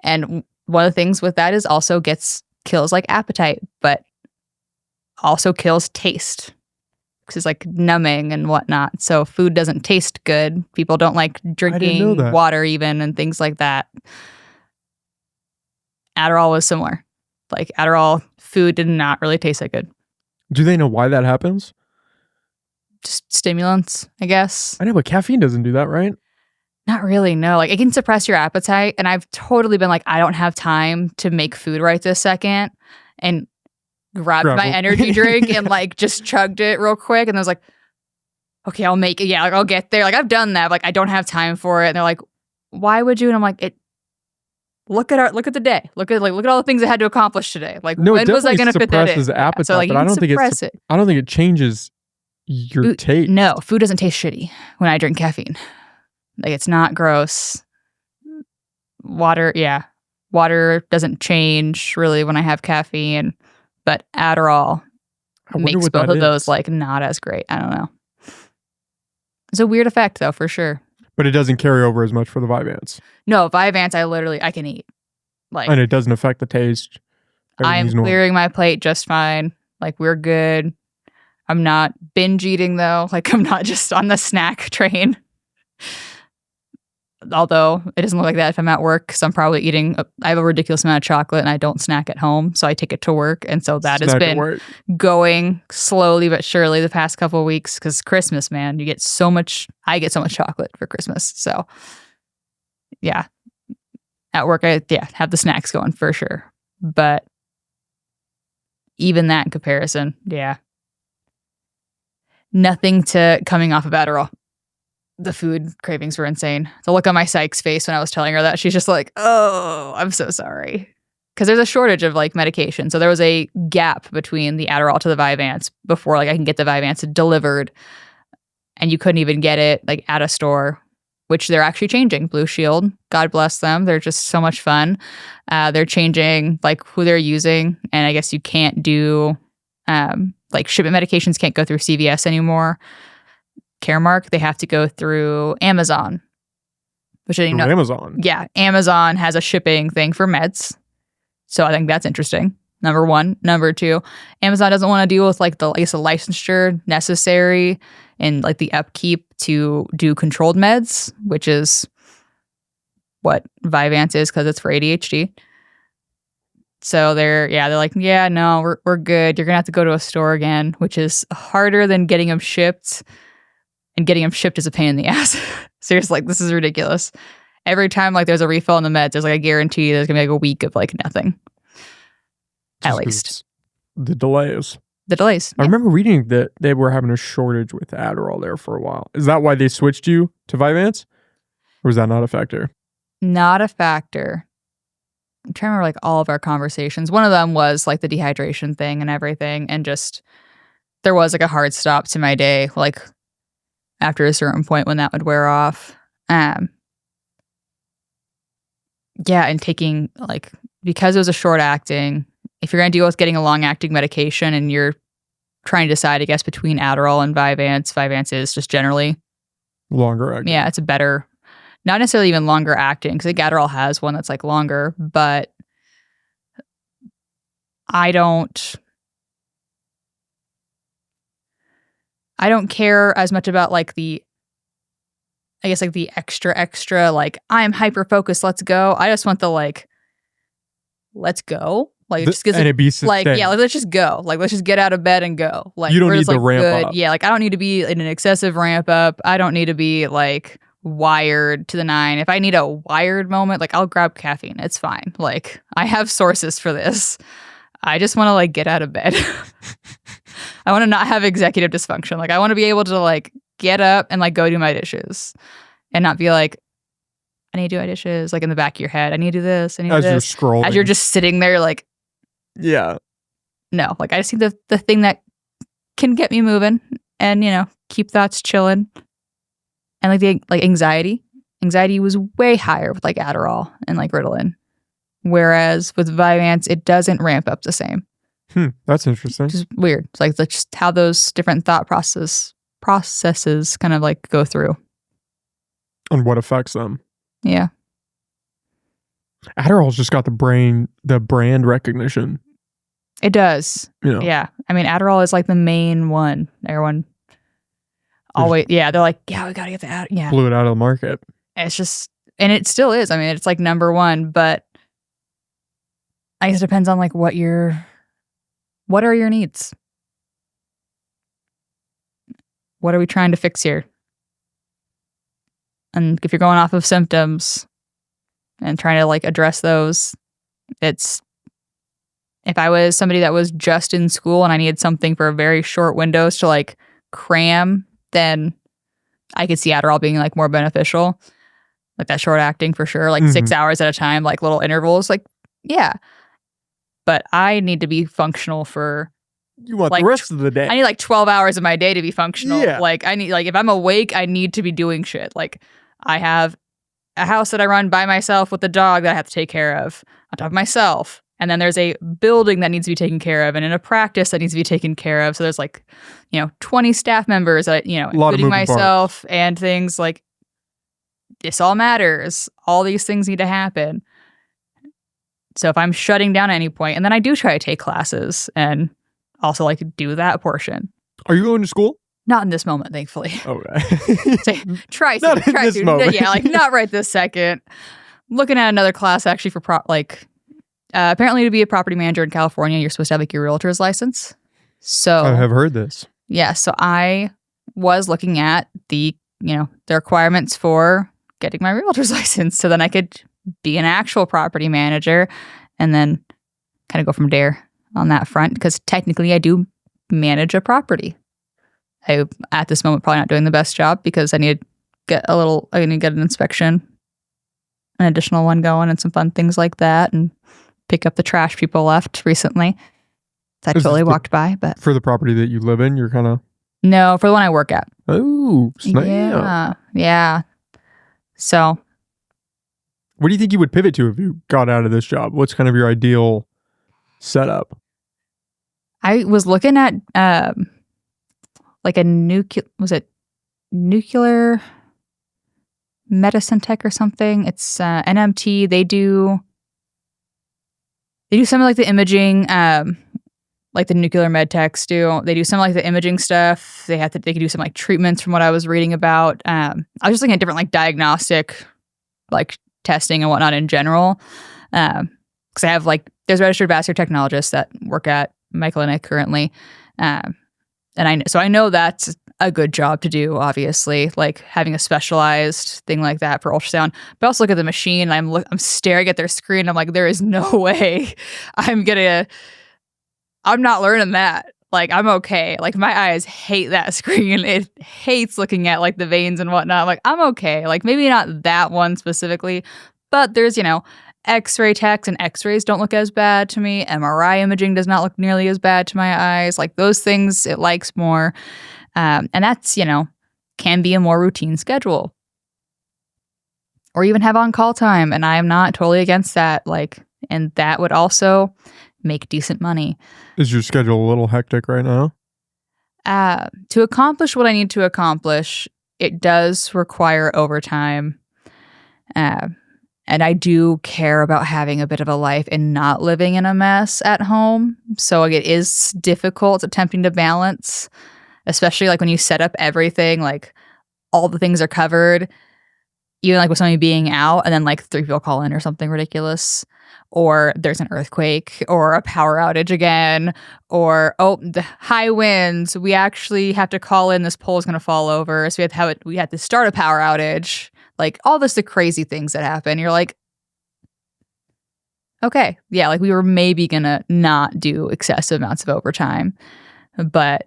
And one of the things with that is also kills like appetite, but also kills taste. Because it's like numbing and whatnot. So food doesn't taste good. People don't like drinking water even and things like that. Adderall was similar. Like Adderall, food did not really taste that good. Do they know why that happens? Just stimulants, I guess. I know, but caffeine doesn't do that, right? Not really, no. Like it can suppress your appetite. And I've totally been like, I don't have time to make food right this second. And grabbed my energy drink and like just chugged it real quick. And I was like, okay, I'll make it. Yeah, like I'll get there. Like I've done that. Like I don't have time for it. And they're like, why would you? And I'm like, look at the day. Look at all the things I had to accomplish today. Like no, when was I going to fit that in? It appetite, so like but I don't think it changes your taste. No, food doesn't taste shitty when I drink caffeine. Like it's not gross. Water doesn't change really when I have caffeine, but Adderall makes both of those like not as great. I don't know. It's a weird effect though, for sure. But it doesn't carry over as much for the Vyvanse. No, Vyvanse I can eat. Like, and it doesn't affect the taste. I'm clearing my plate just fine. Like we're good. I'm not binge eating though. Like I'm not just on the snack train. Although it doesn't look like that if I'm at work, because I'm probably eating. I have a ridiculous amount of chocolate, and I don't snack at home, so I take it to work, and so that has been going slowly but surely the past couple of weeks. Because Christmas, man, I get so much chocolate for Christmas. So, yeah, at work, I have the snacks going for sure. But even that in comparison, nothing to coming off of Adderall. The food cravings were insane. The look on my psych's face when I was telling her that, she's just like, oh, I'm so sorry. Because there's a shortage of like medication. So there was a gap between the Adderall to the Vyvanse before like I can get the Vyvanse delivered. And you couldn't even get it like at a store, which they're actually changing. Blue Shield, God bless them. They're just so much fun. They're changing like who they're using. And I guess you can't do like shipment medications can't go through CVS anymore. Caremark, they have to go through Amazon, which I know. Amazon. Yeah, Amazon has a shipping thing for meds, so I think that's interesting. Number one, number two, Amazon doesn't want to deal with like the licensure necessary and like the upkeep to do controlled meds, which is what Vyvanse is because it's for ADHD. So they're like, yeah, no, we're good. You're gonna have to go to a store again, which is harder than getting them shipped. And getting them shipped is a pain in the ass. Seriously, like, this is ridiculous. Every time like there's a refill on the meds, there's like a guarantee there's gonna be like a week of like nothing. At least. The delays. I remember reading that they were having a shortage with Adderall there for a while. Is that why they switched you to Vyvanse? Or was that not a factor? Not a factor. I'm trying to remember like all of our conversations. One of them was like the dehydration thing and everything. And just there was like a hard stop to my day. Like after a certain point when that would wear off. And taking like, because it was a short acting, if you're going to deal with getting a long acting medication and you're trying to decide, I guess, between Adderall and Vyvanse is just generally longer acting. Yeah, it's a better, not necessarily even longer acting, because I think Adderall has one that's like longer, but I don't care as much about like the extra, like I'm hyper focused, let's go. I just want the like, let's go. Like just and it be like, yeah, like, let's just go. Like, let's just get out of bed and go. Like you don't need the ramp up. Yeah, like I don't need to be in an excessive ramp up. I don't need to be like wired to the 9. If I need a wired moment, like I'll grab caffeine. It's fine. Like I have sources for this. I just want to like get out of bed. I want to not have executive dysfunction. Like I want to be able to like get up and like go do my dishes and not be like, I need to do my dishes, like in the back of your head. I need to do this. I need to do this. As you're scrolling. As you're just sitting there like, yeah. No, like I just need the thing that can get me moving and, you know, keep thoughts chilling. And like the anxiety was way higher with like Adderall and like Ritalin. Whereas with Vyvanse, it doesn't ramp up the same. That's interesting. Which is weird. It's like that's just how those different thought processes kind of like go through. And what affects them. Yeah. Adderall's just got the brand recognition. It does. You know? Yeah. I mean, Adderall is like the main one. Everyone always, they're like, yeah, we got to get the Adderall. Yeah. Blew it out of the market. It's just, and it still is. I mean, it's like number one, but I guess it depends on like what are your needs? What are we trying to fix here? And if you're going off of symptoms and trying to like address those, if I was somebody that was just in school and I needed something for very short windows to like cram, then I could see Adderall being like more beneficial. Like that short acting for sure, like 6 hours at a time, like little intervals, like, yeah. But I need to be functional for... You want like, the rest of the day. I need like 12 hours of my day to be functional. Yeah. Like I need, like if I'm awake, I need to be doing shit. Like I have a house that I run by myself with a dog that I have to take care of on top of myself. And then there's a building that needs to be taken care of and in a practice that needs to be taken care of. So there's like, 20 staff members that, including myself and things like this all matters. All these things need to happen. So if I'm shutting down at any point, and then I do try to take classes and also like do that portion. Are you going to school? Not in this moment, thankfully. Okay. Try to. Not in this moment. Yeah, like not right this second. Looking at another class actually for apparently to be a property manager in California, you're supposed to have like your realtor's license. So I have heard this. Yeah, so I was looking at the requirements for getting my realtor's license so then I could be an actual property manager and then kind of go from there on that front because technically I do manage a property. I, at this moment, probably not doing the best job because I need to get an inspection, an additional one going and some fun things like that and pick up the trash people left recently. That totally walked by, but... For the property that you live in, you're kind of... No, for the one I work at. Oh, snap. Yeah. So... What do you think you would pivot to if you got out of this job? What's kind of your ideal setup? I was looking at like a nuclear medicine tech or something. It's NMT. They do some of like the imaging, like the nuclear med techs do. They do some like the imaging stuff. They could do some like treatments from what I was reading about. I was just looking at different like diagnostic like testing and whatnot in general. Because I have like, there's registered vascular technologists that work at my clinic currently. And I know that's a good job to do, obviously, like having a specialized thing like that for ultrasound. But also look at the machine. I'm staring at their screen. I'm like, there is no way I'm not learning that. Like, I'm okay. Like, my eyes hate that screen. It hates looking at, like, the veins and whatnot. I'm like, I'm okay. Like, maybe not that one specifically, but there's, X-ray techs and X-rays don't look as bad to me. MRI imaging does not look nearly as bad to my eyes. Like, those things it likes more. And that's, can be a more routine schedule. Or even have on-call time. And I am not totally against that. Like, and that would also make decent money. Is your schedule a little hectic right now? To accomplish what I need to accomplish, it does require overtime. And I do care about having a bit of a life and not living in a mess at home. So it is difficult attempting to balance, especially like when you set up everything, like all the things are covered, even like with somebody being out and then like 3 people call in or something ridiculous. Or there's an earthquake or a power outage again, or, the high winds, we actually have to call in, this pole is going to fall over. So we had to start a power outage. Like all the crazy things that happen. You're like, okay, yeah, like we were maybe going to not do excessive amounts of overtime. But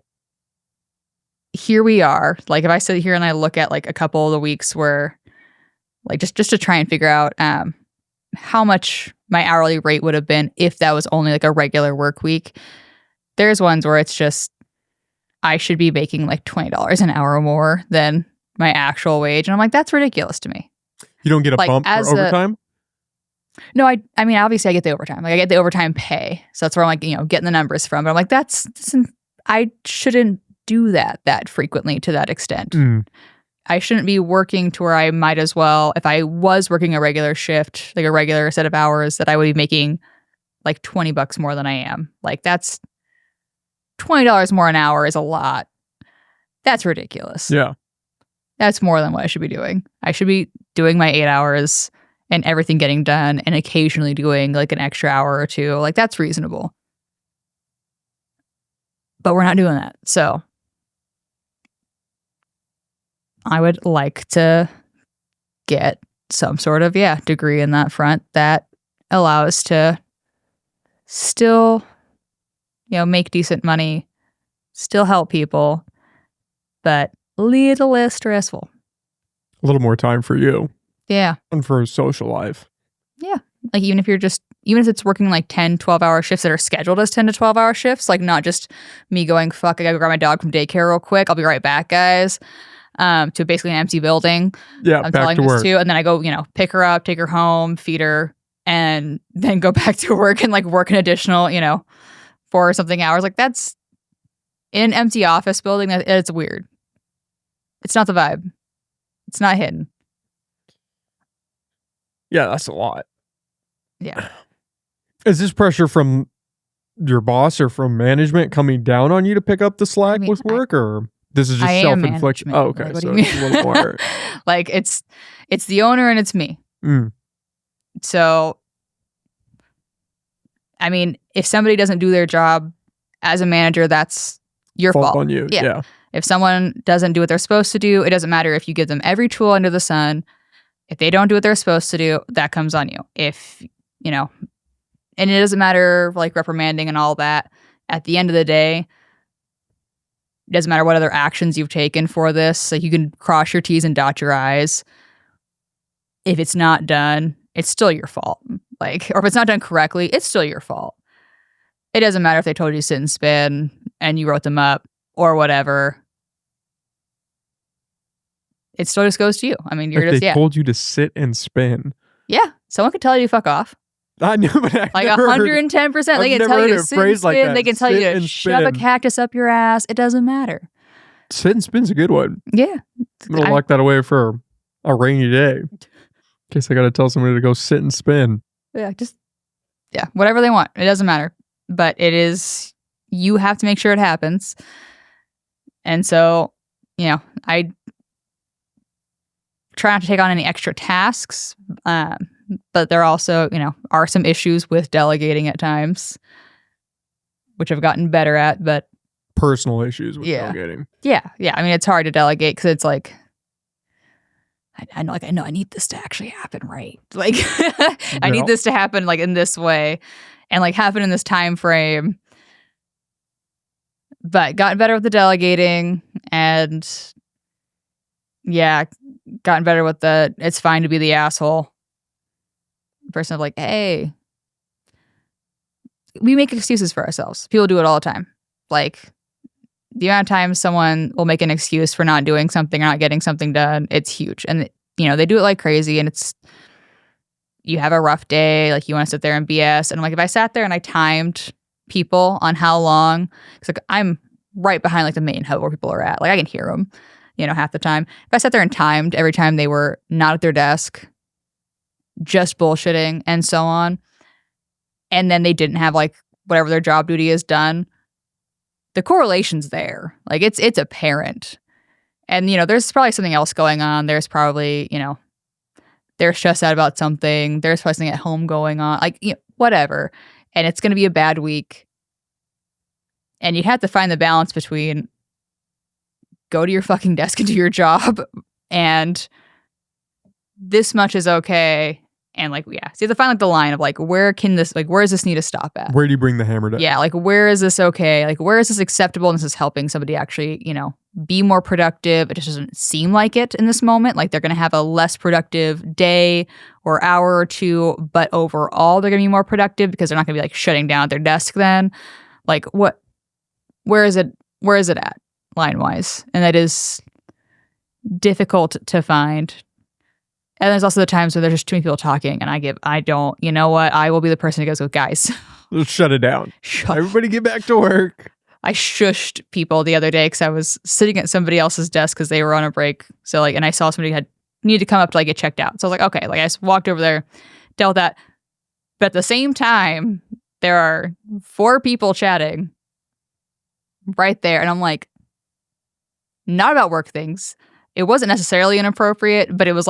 here we are. Like if I sit here and I look at like a couple of the weeks where like just to try and figure out how much my hourly rate would have been if that was only like a regular work week. There's ones where it's just, I should be making like $20 an hour more than my actual wage. And I'm like, that's ridiculous to me. You don't get a like, bump for overtime? No, I mean, obviously I get the overtime. Like I get the overtime pay. So that's where I'm like, getting the numbers from. But I'm like, I shouldn't do that frequently to that extent. I shouldn't be working to where I might as well, if I was working a regular shift, like a regular set of hours, that I would be making like $20 more than I am. Like that's $20 more an hour is a lot. That's ridiculous. Yeah. That's more than what I should be doing. I should be doing my 8 hours and everything getting done and occasionally doing like an extra hour or two. Like that's reasonable. But we're not doing that. So I would like to get some sort of, degree in that front that allows to still, make decent money, still help people, but a little less stressful. A little more time for you. Yeah. And for a social life. Yeah. Like even if it's working like 10, 12-hour shifts that are scheduled as 10 to 12-hour shifts, like not just me going, fuck, I gotta grab my dog from daycare real quick. I'll be right back, guys. To basically an empty building. Yeah, I'm back telling to this work. to, and then I go, pick her up, take her home, feed her, and then go back to work and like work an additional, 4 or something hours. Like that's in an empty office building. It's weird. It's not the vibe. It's not hidden. Yeah, that's a lot. Yeah. Is this pressure from your boss or from management coming down on you to pick up the slack with work, or this is just self-inflicted? Oh, okay. Like, So it's a little more. Like it's the owner and it's me. So, I mean, if somebody doesn't do their job as a manager, that's your fault. On you. Yeah. If someone doesn't do what they're supposed to do, it doesn't matter if you give them every tool under the sun. If they don't do what they're supposed to do, that comes on you. And it doesn't matter like reprimanding and all that. At the end of the day, it doesn't matter what other actions you've taken for this. Like you can cross your T's and dot your I's. If it's not done, it's still your fault. Like, or if it's not done correctly, it's still your fault. It doesn't matter if they told you to sit and spin and you wrote them up or whatever. It still just goes to you. I mean, you're they told you to sit and spin. Yeah. Someone could tell you to fuck off. I knew, but I like 110%. They can tell you to sit and spin. They can tell you to shove a cactus up your ass. It doesn't matter. Sit and spin's a good one. Yeah. I'm going to lock that away for a rainy day. In case I got to tell somebody to go sit and spin. Yeah. Whatever they want. It doesn't matter. But you have to make sure it happens. And so, I try not to take on any extra tasks. But there also, are some issues with delegating at times, which I've gotten better at, but personal issues with delegating. Yeah. I mean, it's hard to delegate because it's like, I know I need this to actually happen, right? Like, I need this to happen like in this way and like happen in this time frame. But gotten better with the delegating and gotten better with it's fine to be the asshole. Person of like, hey, we make excuses for ourselves. People do it all the time. Like the amount of times someone will make an excuse for not doing something or not getting something done, it's huge. And they do it like crazy. And you have a rough day, like you want to sit there and BS. And I'm like, if I sat there and I timed people on how long, it's like I'm right behind like the main hub where people are at. Like I can hear them, half the time. If I sat there and timed every time they were not at their desk, just bullshitting and so on, and then they didn't have like whatever their job duty is done, the correlation's there. Like it's apparent. And there's probably something else going on. There's probably they're stressed out about something. There's probably something at home going on, like whatever, and it's going to be a bad week. And you have to find the balance between go to your fucking desk and do your job and this much is okay. And like, so you have to find like the line of like, where does this need to stop at? Where do you bring the hammer down? Yeah. Like, where is this okay? Like, where is this acceptable? And this is helping somebody actually, be more productive. It just doesn't seem like it in this moment. Like they're going to have a less productive day or hour or two, but overall they're going to be more productive because they're not going to be like shutting down at their desk then. Like where is it at line wise? And that is difficult to find. And there's also the times where there's just too many people talking, and you know what? I will be the person who goes, guys. Let's shut it down. Everybody get back to work. I shushed people the other day because I was sitting at somebody else's desk because they were on a break. So and I saw somebody had needed to come up to get checked out. So I was like, okay, I just walked over there, dealt with that. But at the same time, there are 4 people chatting right there. And I'm like, not about work things. It wasn't necessarily inappropriate, but it was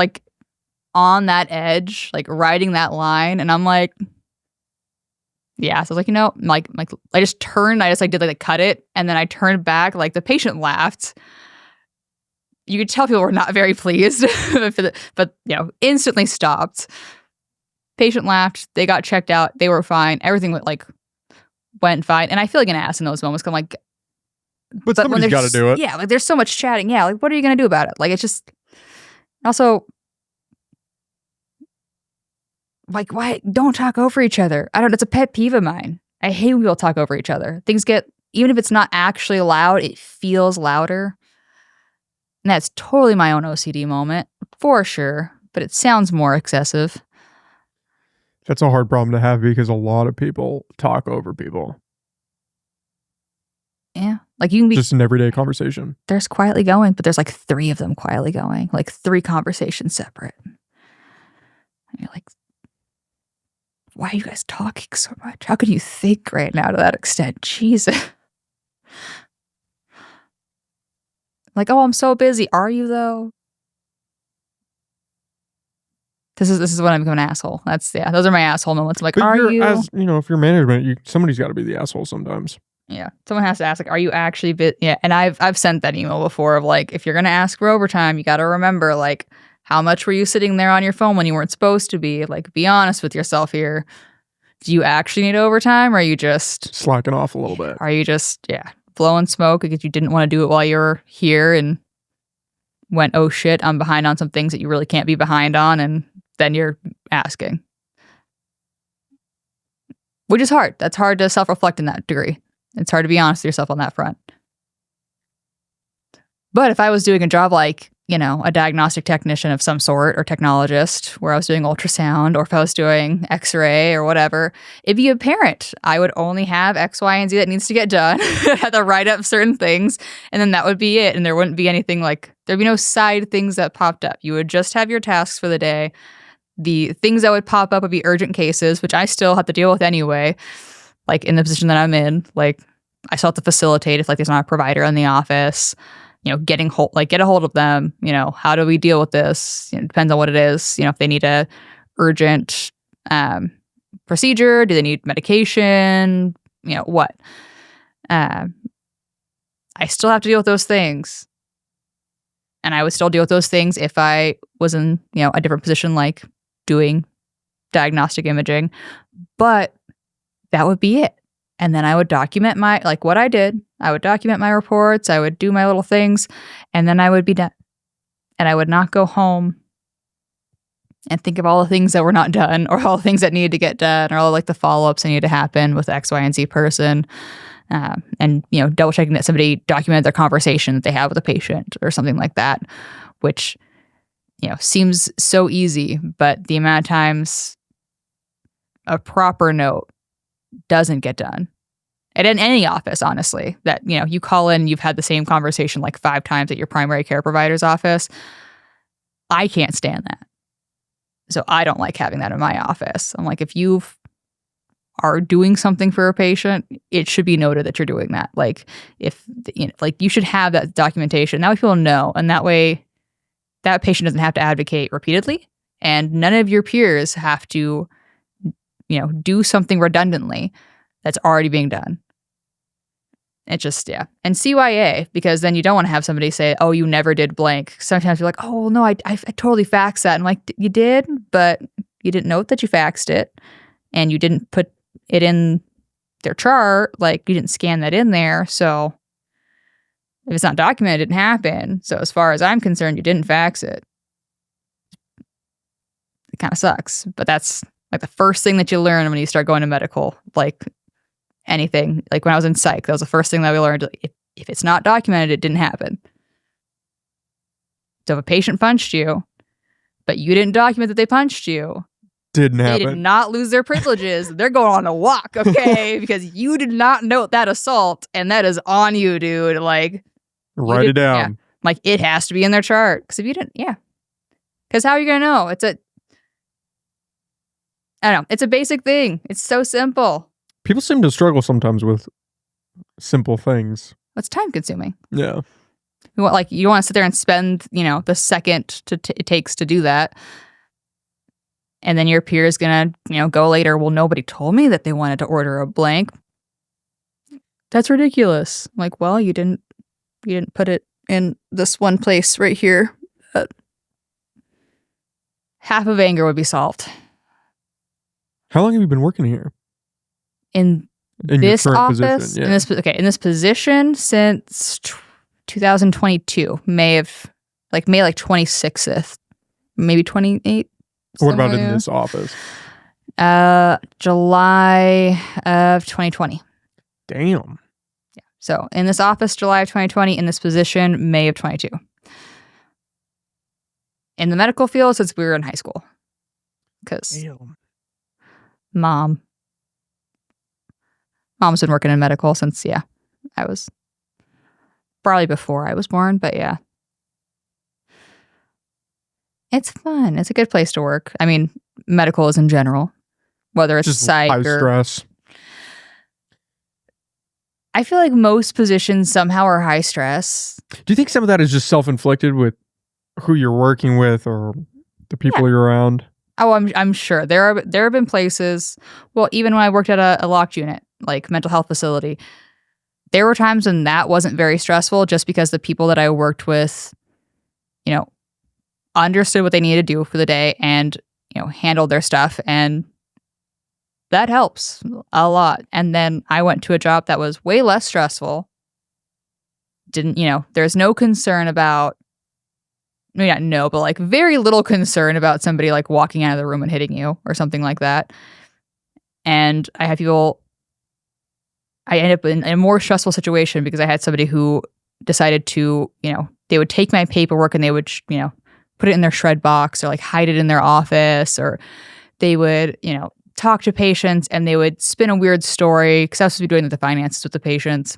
on that edge, riding that line. And I'm like, yeah. So I was like, I just turned, did cut it. And then I turned back, the patient laughed. You could tell people were not very pleased, but instantly stopped. Patient laughed. They got checked out. They were fine. Everything went fine. And I feel like an ass in those moments. I'm like, but somebody's got to do it. Yeah. There's so much chatting. Yeah. What are you going to do about it? It's just also why don't talk over each other? It's a pet peeve of mine. I hate when people talk over each other. Even if it's not actually loud, it feels louder. And that's totally my own OCD moment, for sure. But it sounds more excessive. That's a hard problem to have because a lot of people talk over people. Yeah. You can be just an everyday conversation. There's quietly going, but there's 3 of them quietly going. 3 conversations separate. And you're like, why are you guys talking so much? How could you think right now to that extent? Jesus. Oh, I'm so busy. Are you though? This is when I become an asshole. Those are my asshole moments. I'm like, are you? If you're management, somebody's got to be the asshole sometimes. Yeah, someone has to ask, are you actually yeah, and I've sent that email before of if you're gonna ask for overtime, you got to remember how much were you sitting there on your phone when you weren't supposed to be? Be honest with yourself here. Do you actually need overtime, or are you just slacking off a little bit? Are you just blowing smoke because you didn't want to do it while you were here and went, oh shit, I'm behind on some things that you really can't be behind on, and then you're asking. Which is hard. That's hard to self-reflect in that degree. It's hard to be honest with yourself on that front. But if I was doing a job a diagnostic technician of some sort or technologist where I was doing ultrasound, or if I was doing x-ray or whatever, it'd be apparent. I would only have X, Y, and Z that needs to get done. I had to write up certain things, and then that would be it. And there wouldn't be anything there'd be no side things that popped up. You would just have your tasks for the day. The things that would pop up would be urgent cases, which I still have to deal with anyway. In the position that I'm in, I still have to facilitate if there's not a provider in the office. Get a hold of them. How do we deal with this? It depends on what it is. If they need a urgent procedure, do they need medication? What? I still have to deal with those things. And I would still deal with those things if I was in, a different position, doing diagnostic imaging. But that would be it. And then I would document my, what I did. I would document my reports. I would do my little things. And then I would be done. And I would not go home and think of all the things that were not done, or all the things that needed to get done, or all the follow-ups that needed to happen with X, Y, and Z person. And, double checking that somebody documented their conversation that they had with a patient or something like that, which, seems so easy, but the amount of times a proper note doesn't get done. And in any office, honestly, that, you call in, you've had the same conversation 5 times at your primary care provider's office. I can't stand that. So I don't like having that in my office. I'm if you are doing something for a patient, it should be noted that you're doing that. If, you should have that documentation. That way people know. And that way that patient doesn't have to advocate repeatedly. And none of your peers have to, do something redundantly that's already being done. It just, yeah. And CYA, because then you don't want to have somebody say, oh, you never did blank. Sometimes you're like, oh, no, I totally faxed that. And you did, but you didn't note that you faxed it. And you didn't put it in their chart. You didn't scan that in there. So if it's not documented, it didn't happen. So as far as I'm concerned, you didn't fax it. It kind of sucks. But that's the first thing that you learn when you start going to medical. Anything. When I was in psych, that was the first thing that we learned. If it's not documented, it didn't happen. So if a patient punched you, but you didn't document that they punched you. Didn't They happen. did not lose their privileges. They're going on a walk, okay? Because you did not note that assault, and that is on you, dude. Like, Write it down. Yeah. Like, it has to be in their chart. Because if you didn't, Because how are you going to know? I don't know. It's a basic thing. It's so simple. People seem to struggle sometimes with simple things. It's time consuming. Yeah. You want to sit there and spend, the second it takes to do that. And then your peer is going to, go later. Well, nobody told me that they wanted to order a blank. That's ridiculous. Like, well, you didn't put it in this one place right here. Half of anger would be solved. How long have you been working here? In this office? Position, yeah. In this position since 2022, May 26th, maybe 28th. What about in this office? July of 2020. Damn. Yeah. So in this office, July of 2020. In this position, May of 22. In the medical field, since we were in high school. Because mom's been working in medical since, I was probably before I was born, but yeah. It's fun. It's a good place to work. I mean, medical is in general, whether it's just psych high or stress. I feel like most positions somehow are high stress. Do you think some of that is just self-inflicted with who you're working with or the people you're around? Oh, I'm sure there have been places. Well, even when I worked at a locked unit, like mental health facility, there were times when that wasn't very stressful, just because the people that I worked with, understood what they needed to do for the day and, handled their stuff. And that helps a lot. And then I went to a job that was way less stressful. There's no concern about, maybe not no, but like very little concern about somebody like walking out of the room and hitting you or something like that. And I had people, I ended up in a more stressful situation because I had somebody who decided to, they would take my paperwork and they would, put it in their shred box or like hide it in their office, or they would, talk to patients and they would spin a weird story, because I was supposed to be doing the finances with the patients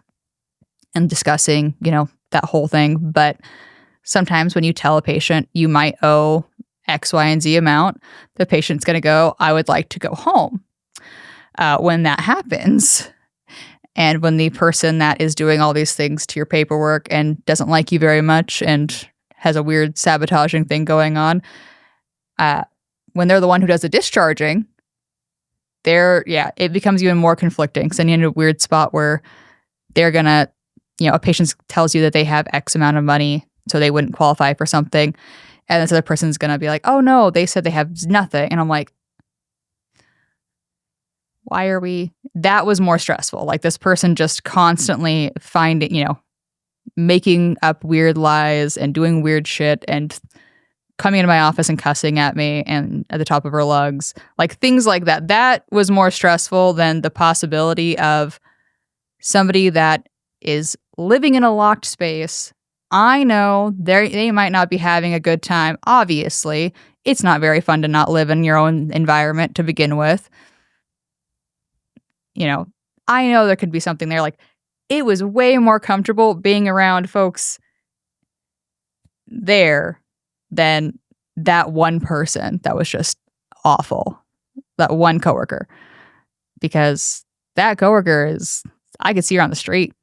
and discussing, that whole thing. But sometimes when you tell a patient you might owe X, Y, and Z amount, the patient's going to go, I would like to go home. When that happens, and when the person that is doing all these things to your paperwork and doesn't like you very much and has a weird sabotaging thing going on, when they're the one who does the discharging, it becomes even more conflicting. Because then you're in a weird spot where they're gonna, a patient tells you that they have X amount of money, so they wouldn't qualify for something, and this other person's gonna be like, oh no, they said they have nothing, and I'm like, why are we? That was more stressful. Like, this person just constantly making up weird lies and doing weird shit and coming into my office and cussing at me and at the top of her lungs. Like, things like that. That was more stressful than the possibility of somebody that is living in a locked space. I know they might not be having a good time. Obviously, it's not very fun to not live in your own environment to begin with. I know there could be something there. Like, it was way more comfortable being around folks there than that one person that was just awful. That one coworker. Because that coworker I could see her on the street.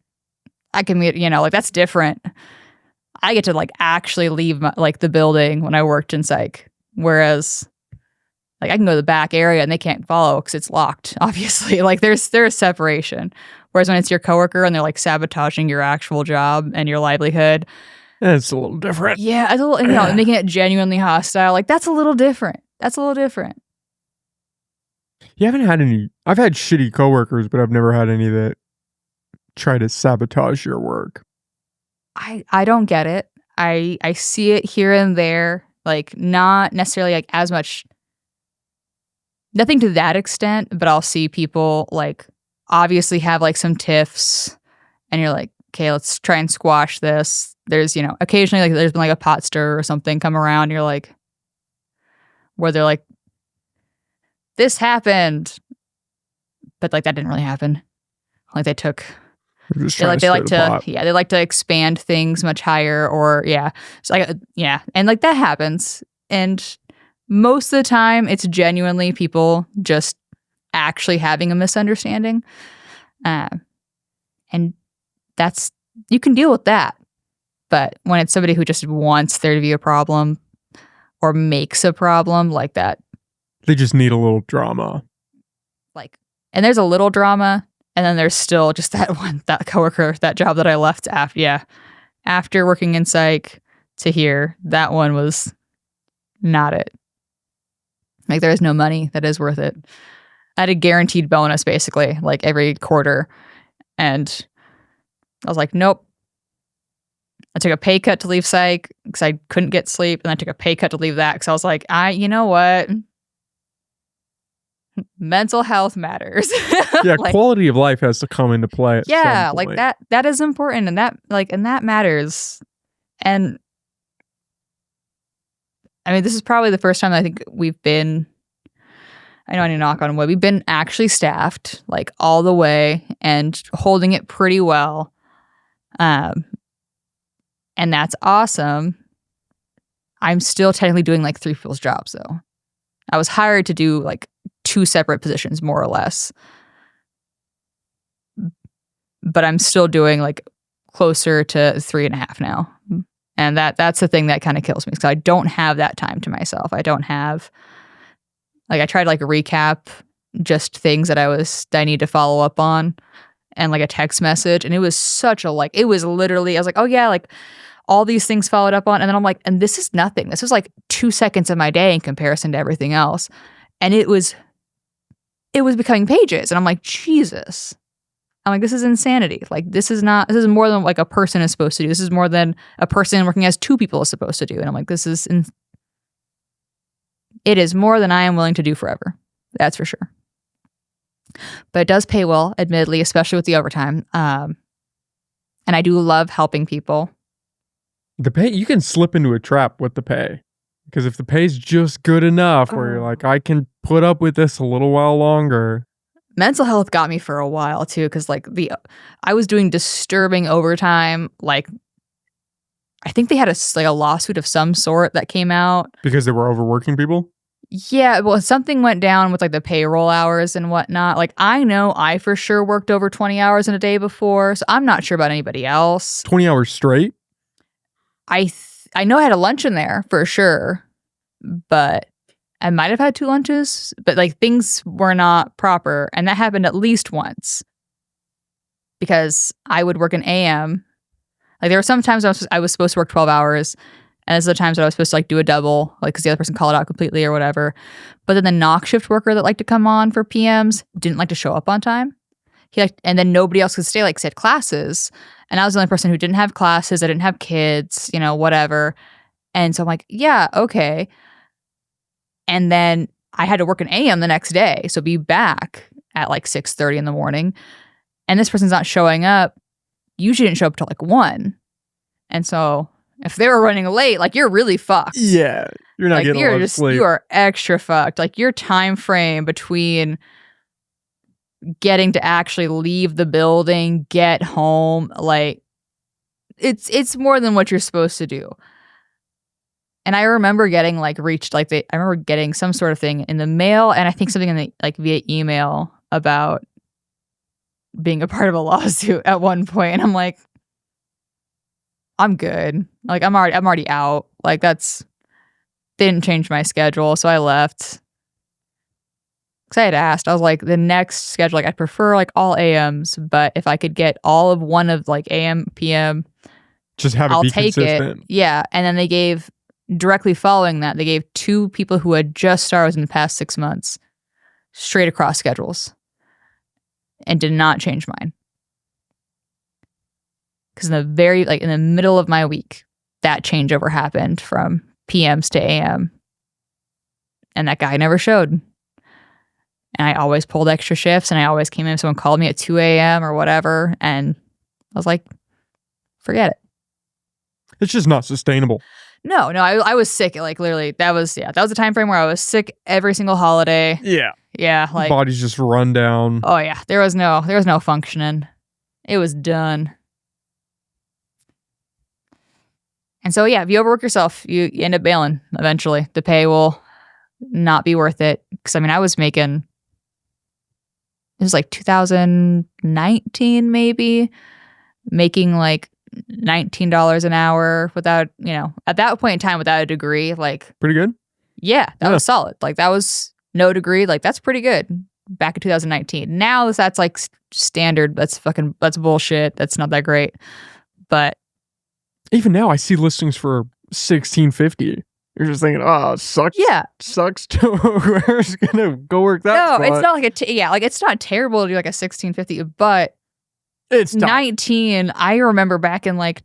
I can meet, that's different. I get to actually leave the building when I worked in psych. Whereas I can go to the back area and they can't follow because it's locked, obviously. There's separation. Whereas when it's your coworker and they're sabotaging your actual job and your livelihood, it's a little different. Yeah, it's a little, making it genuinely hostile. That's a little different. You haven't had any. I've had shitty coworkers, but I've never had any that try to sabotage your work. I don't get it. I see it here and there, not necessarily as much. Nothing to that extent, but I'll see people obviously have some tiffs, and you're like, okay, let's try and squash this. There's, occasionally there's been a pot stir or something come around. And you're like, where they're like, this happened, but like that didn't really happen. Like they took, they like to expand things much higher, or so and like that happens, and most of the time it's genuinely people just actually having a misunderstanding, and that's, you can deal with that. But when it's somebody who just wants there to be a problem or makes a problem like that, they just need a little drama. Like, and there's a little drama, and then there's still just that coworker, that job that I left after working in psych to here, that one was not it. Like, there is no money that is worth it. I had a guaranteed bonus basically, like every quarter, and I was like, nope. I took a pay cut to leave psych because I couldn't get sleep, and I took a pay cut to leave that because I was like, you know what? Mental health matters. Yeah, like, quality of life has to come into play. Yeah, like that is important, and that matters. And I mean, this is probably the first time I think we've been, I know I need to knock on wood, we've been actually staffed like all the way and holding it pretty well. And that's awesome. I'm still technically doing like 3 people's jobs though. I was hired to do like 2 separate positions, more or less. But I'm still doing like closer to 3.5 now. And that's the thing that kind of kills me, because I don't have that time to myself. I don't have, like, I tried to like recap just things that I need to follow up on, and like a text message, and it was such a it was literally, I was like, oh yeah, like all these things followed up on, and then I'm like, and this is nothing. This was like 2 seconds of my day in comparison to everything else. And it was becoming pages, and I'm like, Jesus. I'm like, this is insanity. Like, this is more than like a person is supposed to do. This is more than a person working as 2 people is supposed to do. And I'm like, it is more than I am willing to do forever. That's for sure. But it does pay well, admittedly, especially with the overtime. And I do love helping people. The pay, you can slip into a trap with the pay. Because if the pay's just good enough, where you're like, I can put up with this a little while longer. Mental health got me for a while too, because like I was doing disturbing overtime. Like, I think they had a lawsuit of some sort that came out because they were overworking people. Yeah, well, something went down with like the payroll hours and whatnot. Like, I know I for sure worked over 20 hours in a day before, so I'm not sure about anybody else. 20 hours straight? I know I had a lunch in there for sure, but I might have had 2 lunches, but like things were not proper. And that happened at least once, because I would work an AM. Like, there were some times I was supposed to work 12 hours. And there's the times that I was supposed to like do a double, like, because the other person called out completely or whatever. But then the knock shift worker that liked to come on for PMs didn't like to show up on time. And then nobody else could stay, like, said classes. And I was the only person who didn't have classes. I didn't have kids, whatever. And so I'm like, yeah, okay. And then I had to work an AM the next day. So be back at like 6:30 in the morning. And this person's not showing up. Usually didn't show up till like 1. And so if they were running late, like, you're really fucked. Yeah. You're not getting a lot of sleep. You are extra fucked. Like, your time frame between getting to actually leave the building, get home, like, it's more than what you're supposed to do. And I remember getting like I remember getting some sort of thing in the mail, and I think something in the like via email about being a part of a lawsuit at one point. And I'm like, I'm good. Like, I'm already out. Like, they didn't change my schedule, so I left. Because I had asked, I was like, the next schedule, like, I'd prefer like all AMs, but if I could get all of one of like AM, PM, just have it be consistent. It. Yeah. And then they gave, directly following that, they gave 2 people who had just started in the past 6 months straight across schedules, and did not change mine. Because in the middle of my week, that changeover happened from PMs to AM. And that guy never showed. And I always pulled extra shifts, and I always came in if someone called me at 2 a.m. or whatever. And I was like, forget it. It's just not sustainable. No, I was sick. Like literally, that was a time frame where I was sick every single holiday. Yeah. Yeah, like body's just run down. Oh yeah, there was no functioning. It was done. And so yeah, if you overwork yourself, you end up bailing eventually. The pay will not be worth it. Because I mean, I was making, it was like 2019 maybe, making like $19 an hour without, at that point in time without a degree, like pretty good. Yeah, that was solid. Like that was no degree. Like that's pretty good back in 2019. Now that's like standard. That's bullshit. That's not that great. But even now I see listings for $16.50. You're just thinking, oh, sucks. Yeah. Sucks to whoever's gonna go work that spot. No, it's not like like it's not terrible to do like a $16.50, but it's tough. 19. I remember back in like,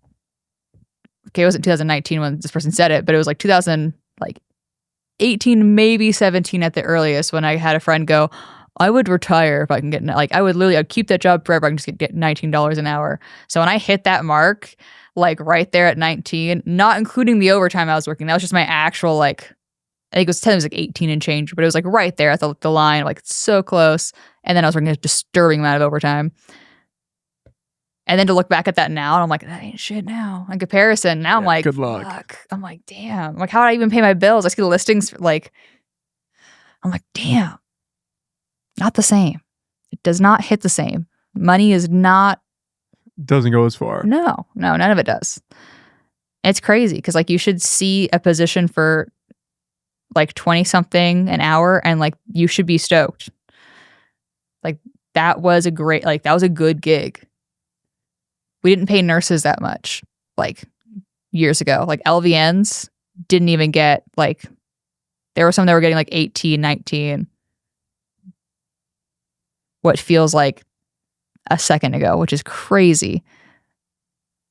okay, it wasn't 2019 when this person said it, but it was like 2018, maybe 17 at the earliest, when I had a friend go, I would retire if I can get, like, I'd keep that job forever. I can just get $19 an hour. So when I hit that mark, like right there at 19, not including the overtime I was working, that was just my actual, like, I think it was 10, it was like 18 and change, but it was like right there at the line, like so close. And then I was working a disturbing amount of overtime. And then to look back at that now, and I'm like, that ain't shit now. In comparison, now I'm like, good luck. Fuck. I'm like, damn. Like, how would I even pay my bills? I see the listings, like, I'm like, damn. Not the same. It does not hit the same. Money is not. Doesn't go as far. No, none of it does. It's crazy because, like, you should see a position for like 20 something an hour and like you should be stoked. Like, that was a good gig. We didn't pay nurses that much, like, years ago. Like, LVNs didn't even get, like, there were some that were getting, like, 18, 19. What feels like a second ago, which is crazy.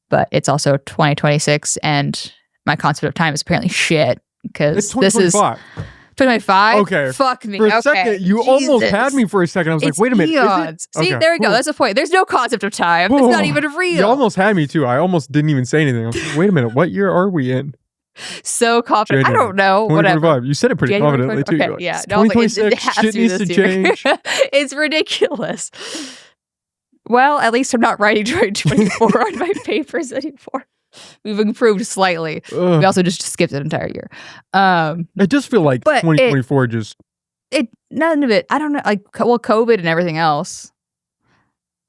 But it's also 2026, and my concept of time is apparently shit, because this is 2025. Okay. Fuck me. For a second, you almost had me for a second. I was like, wait a minute. Eons. See, there we go. That's the point. There's no concept of time. It's not even real. You almost had me too. I almost didn't even say anything. I was like, wait a minute. What year are we in? So confident. January. I don't know. Whatever. You said it pretty confidently too. Okay, like, yeah. 2026, shit needs to change. It's ridiculous. Well, at least I'm not writing 2024 on my papers anymore. We've improved slightly. We also just skipped an entire year. It just feel like 2024 none of it. I don't know. Like, well, COVID and everything else.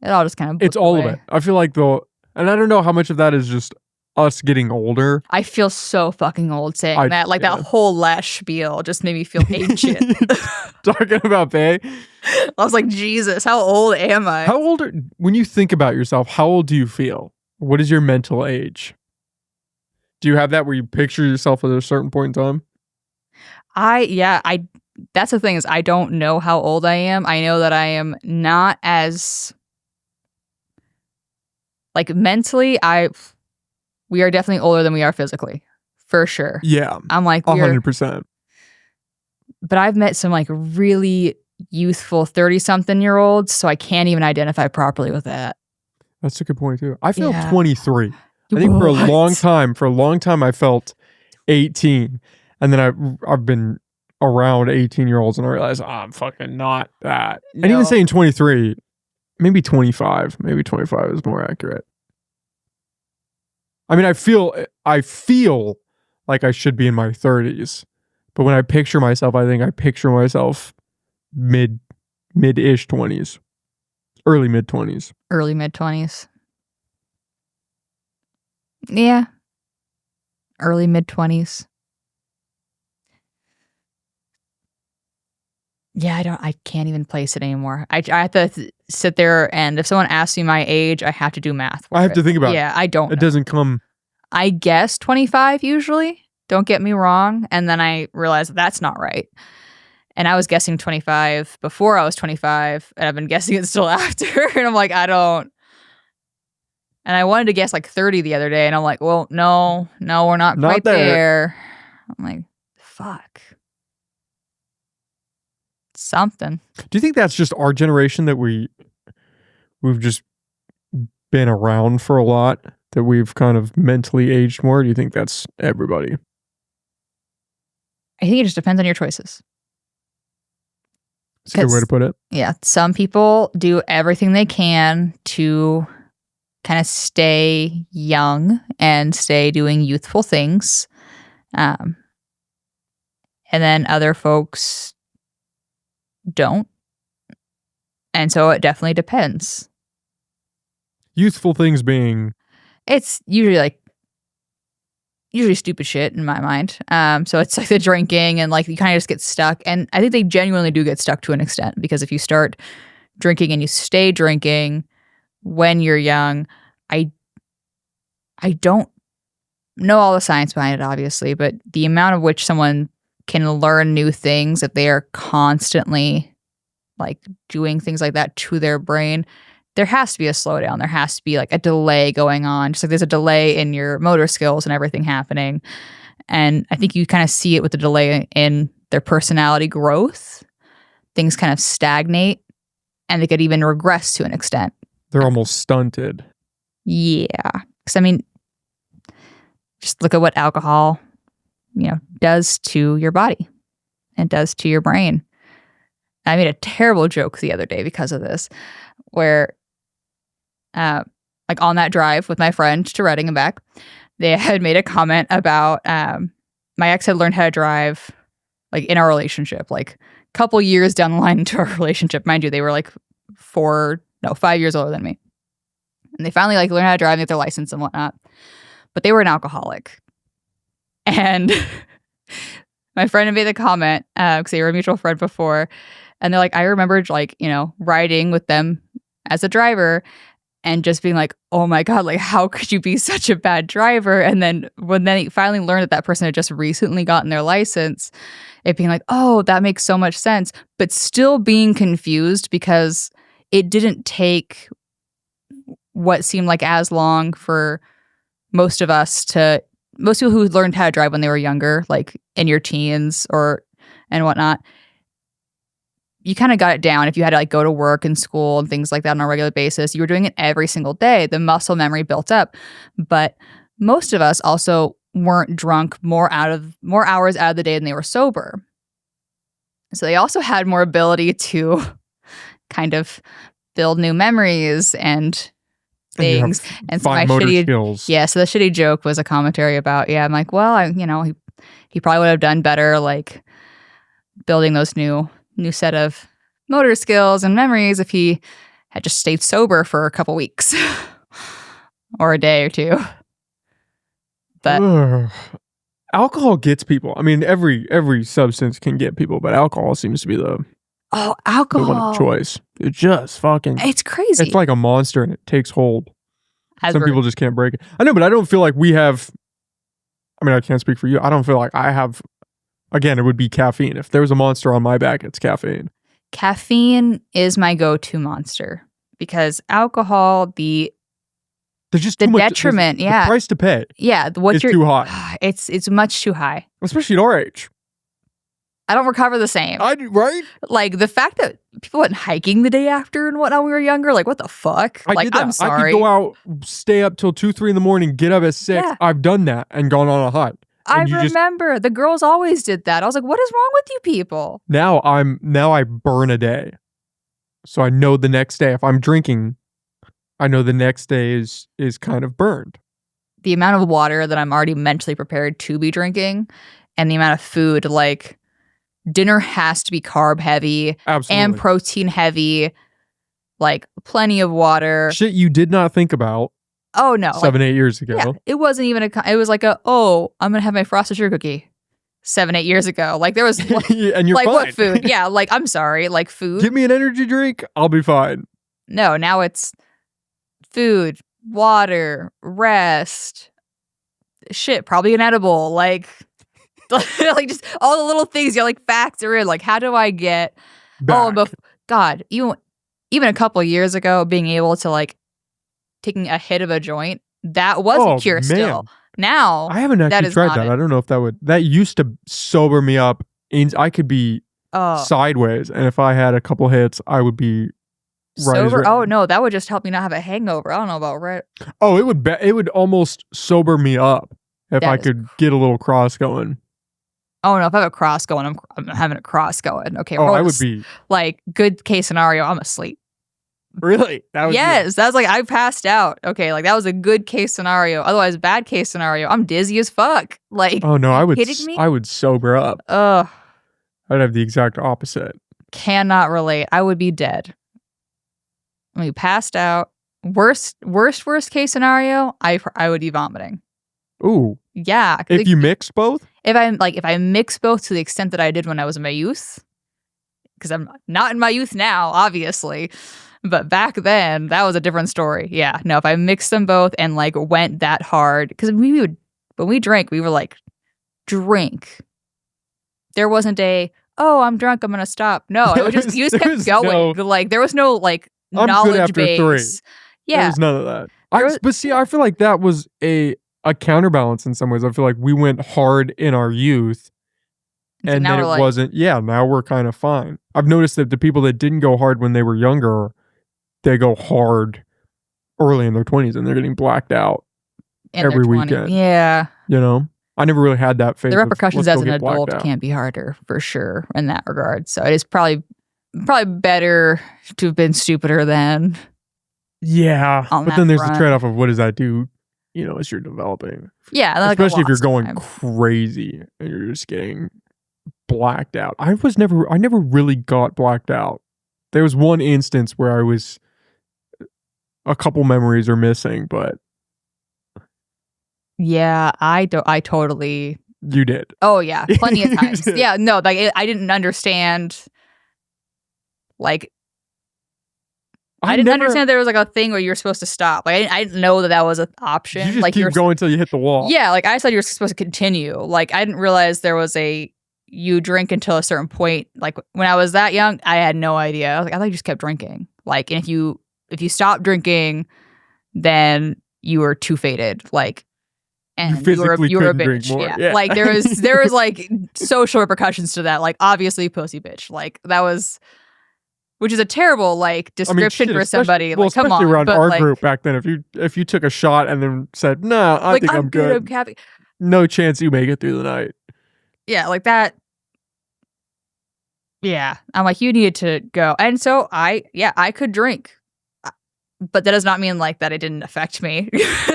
It all just kind of. It's all of it. I feel like and I don't know how much of that is just us getting older. I feel so fucking old saying that. Like, that whole last spiel just made me feel ancient. Talking about pay. I was like, Jesus, how old am I? How old when you think about yourself, how old do you feel? What is your mental age? Do you have that where you picture yourself at a certain point in time? That's the thing, is I don't know how old I am. I know that I am not as, like, mentally, we are definitely older than we are physically, for sure. Yeah. I'm like 100%. But I've met some like really youthful 30-something-year-olds, so I can't even identify properly with that. That's a good point too. I felt 23. I think for a long time I felt 18. And then I've been around 18-year-olds and I realized, I'm fucking not that. No. And even saying 23, maybe 25. Maybe 25 is more accurate. I mean, I feel like I should be in my 30s. But when I picture myself, I think I picture myself mid-ish 20s. Early mid-20s. Early mid-20s. Yeah. Early mid-20s. Yeah, I can't even place it anymore. I have to sit there, and if someone asks me my age, I have to do math. I have to think about it. Yeah, I don't know. It doesn't come. I guess 25 usually. Don't get me wrong. And then I realized that's not right. And I was guessing 25 before I was 25, and I've been guessing it still after. And I'm like, I don't. And I wanted to guess like 30 the other day, and I'm like, well, no, we're not quite there. I'm like, fuck. Something. Do you think that's just our generation, that we've just been around for a lot, that we've kind of mentally aged more? Do you think that's everybody? I think it just depends on your choices. That's a good way to put it. Yeah, some people do everything they can to kind of stay young and stay doing youthful things. And then other folks don't. And so it definitely depends. Youthful things being? It's usually stupid shit in my mind. So it's like the drinking and like you kind of just get stuck. And I think they genuinely do get stuck to an extent, because if you start drinking and you stay drinking when you're young, I don't know all the science behind it, obviously, but the amount of which someone can learn new things if they are constantly like doing things like that to their brain, there has to be a slowdown. There has to be like a delay going on. Just like there's a delay in your motor skills and everything happening. And I think you kind of see it with the delay in their personality growth. Things kind of stagnate and they could even regress to an extent. They're almost stunted. Yeah. Because I mean, just look at what alcohol, does to your body and does to your brain. I made a terrible joke the other day because of this, where like on that drive with my friend to Reading and back, they had made a comment about my ex had learned how to drive like in our relationship, like a couple years down the line into our relationship. Mind you, they were like 5 years older than me. And they finally like learned how to drive and get their license and whatnot. But they were an alcoholic. And my friend had made the comment, because they were a mutual friend before. And they're like, I remembered like, riding with them as a driver and just being like, oh my God, like how could you be such a bad driver? And then when they finally learned that person had just recently gotten their license, it being like, oh, that makes so much sense. But still being confused because it didn't take what seemed like as long for most people who learned how to drive when they were younger, like in your teens and whatnot, you kind of got it down. If you had to like go to work and school and things like that on a regular basis, you were doing it every single day. The muscle memory built up. But most of us also weren't drunk more hours out of the day than they were sober. So they also had more ability to kind of build new memories and things. And so my shitty skills. Yeah, so the shitty joke was a commentary about, I'm like, well, he probably would have done better like building those new set of motor skills and memories if he had just stayed sober for a couple weeks or a day or two. But alcohol gets people. I mean, every substance can get people, but alcohol seems to be the alcohol one of choice. It just it's crazy. It's like a monster and it takes hold. Some people just can't break it. I know, but I don't feel like we have. I mean, I can't speak for you. I don't feel like I have. Again, it would be caffeine. If there was a monster on my back, it's caffeine. Caffeine is my go-to monster because alcohol, there's just the detriment. The price to pay. Yeah, is too high. It's much too high, especially at our age. I don't recover the same. Right? Like the fact that people went hiking the day after and whatnot when we were younger, like what the fuck? I'm sorry. I could go out, stay up till 2-3 in the morning, get up at 6. Yeah. I've done that and gone on a hike. I remember the girls always did that. I was like, what is wrong with you people? Now I burn a day. So I know the next day if I'm drinking, I know the next day is kind of burned. The amount of water that I'm already mentally prepared to be drinking and the amount of food, like dinner has to be carb heavy. Absolutely. And protein heavy, like plenty of water. Shit you did not think about. Oh no. 7-8 years ago. Yeah, it wasn't even it was like I'm gonna have my frosted sugar cookie 7-8 years ago. Like there was and you're like fine. What food? Yeah, like I'm sorry, like food. Give me an energy drink, I'll be fine. No, now it's food, water, rest, shit, probably an edible, like just all the little things you like factor in. Like, how do I get back? God, even a couple of years ago, being able to like taking a hit of a joint, that was a cure. Man. Still, now I haven't actually tried that. I don't know if that used to sober me up. I could be sideways, and if I had a couple hits, I would be sober. Oh no, that would just help me not have a hangover. I don't know about right. Oh, it would almost sober me up if I could get a little cross going. Oh no, if I have a cross going, I'm having a cross going. Okay, Oh, roll I would this. be Like, good case scenario, I'm asleep. really. That was Yes, that was like I passed out. Okay, like that was a good case scenario. Otherwise, bad case scenario, I'm dizzy as fuck. Like, Oh no, are I you would. kidding me? I would sober up. Ugh, I'd have the exact opposite. cannot relate. I would be dead. I mean, passed out. Worst case scenario, I would be vomiting. Ooh, Yeah, if you mix both. if I mix both to the extent that I did when I was in my youth, because I'm not in my youth now, obviously, but back then that was a different story. Yeah, no, if I mixed them both and like went that hard, because when we drank, we were like drink. There wasn't oh, I'm drunk, I'm gonna stop. No, it was just you just kept going. Like there was no like I'm good knowledge after base. 3. Yeah, There was none of that. But see, I feel like that was a counterbalance in some ways. I feel like we went hard in our youth, So and now then it we're like- wasn't. Yeah, now we're kind of fine. I've noticed that the people that didn't go hard when they were younger, they go hard early in their 20s, and they're getting blacked out in their every 20s. weekend. Yeah, You know, I never really had that phase. the repercussions of, let's as go an get blacked adult out. can be harder for sure in that regard. So it is probably better to have been stupider then. Yeah, on but that then there's front. the trade-off of what does that do, as you're developing. Yeah, like Especially if you're lost going time. crazy and you're just getting blacked out. I never really got blacked out. There was one instance where I was, a couple memories are missing, but Yeah, I totally. you did. Oh yeah, plenty of times. Yeah, no, like I didn't understand. Like I didn't understand there was like a thing where you're supposed to stop. Like I didn't know that was an option. You just like keep going until you hit the wall. Yeah, like I said, you were supposed to continue. Like I didn't realize there was you drink until a certain point. Like when I was that young, I had no idea. I was like, I thought you just kept drinking. Like, and if you stopped drinking, then you were too faded. Like, and you were a bitch. Yeah. Like there was like social repercussions to that. Like obviously pussy bitch. Like that was, which is a terrible like description for somebody. Well, like come especially on, around but, our like, group back then. If you took a shot and then said, "No, I like, think I'm good," I'm happy. No chance you make it through the night. Yeah, like that. Yeah, I'm like, you needed to go. And so I could drink, but that does not mean like that it didn't affect me.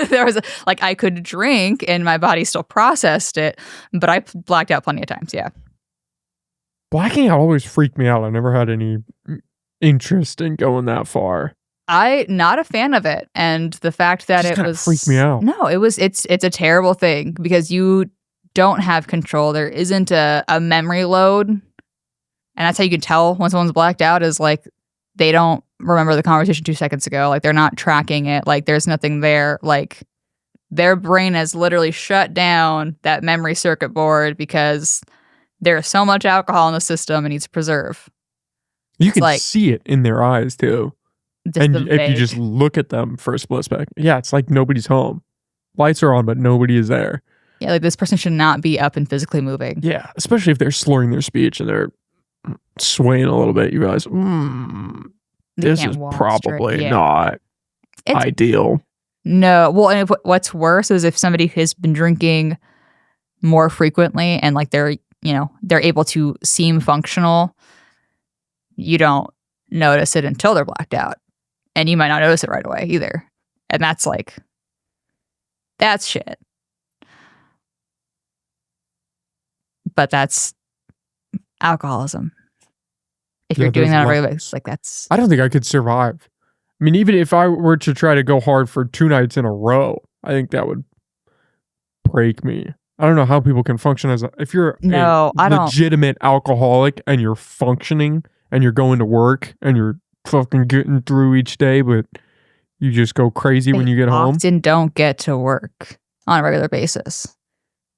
There was I could drink and my body still processed it, but I blacked out plenty of times. Yeah. Blacking out always freaked me out. I never had any interest in going that far. Not a fan of it. And the fact that it was freaked me out. No, it's a terrible thing because you don't have control. There isn't a memory load. And that's how you can tell when someone's blacked out is like they don't remember the conversation 2 seconds ago. Like they're not tracking it. Like there's nothing there. Like their brain has literally shut down that memory circuit board because there's so much alcohol in the system it needs to preserve. You can see it in their eyes too. And if you just look at them for a split second, yeah, it's like nobody's home. Lights are on, but nobody is there. Yeah, like this person should not be up and physically moving. Yeah, especially if they're slurring their speech and they're swaying a little bit. You realize, this is probably not ideal. No, well, and what's worse is if somebody has been drinking more frequently and like they're able to seem functional, you don't notice it until they're blacked out. And you might not notice it right away either. And that's shit. But that's alcoholism. If you're doing that on a regular basis, that's... I don't think I could survive. I mean, even if I were to try to go hard for 2 nights in a row, I think that would break me. I don't know how people can function if you're a legitimate alcoholic and you're functioning and you're going to work and you're fucking getting through each day, but you just go crazy when you get home. Often don't get to work on a regular basis.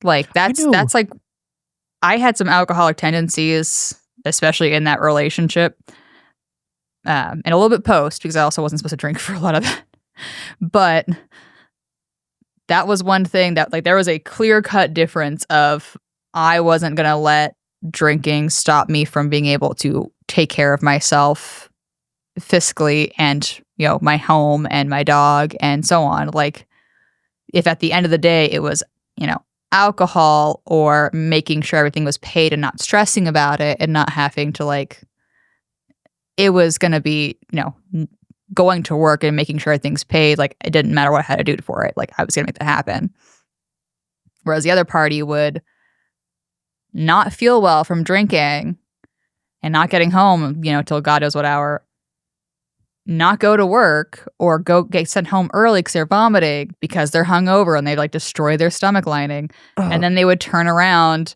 Like that's like, I had some alcoholic tendencies, especially in that relationship, and a little bit post because I also wasn't supposed to drink for a lot of that. But that was one thing that like there was a clear-cut difference of I wasn't gonna let drinking stop me from being able to take care of myself fiscally and my home and my dog and so on. Like if at the end of the day it was alcohol or making sure everything was paid and not stressing about it and not having to like, it was going to be, going to work and making sure everything's paid. Like it didn't matter what I had to do for it. Like I was going to make that happen. Whereas the other party would not feel well from drinking and not getting home, till God knows what hour, not go to work or get sent home early because they're vomiting because they're hungover and they like destroy their stomach lining. And then they would turn around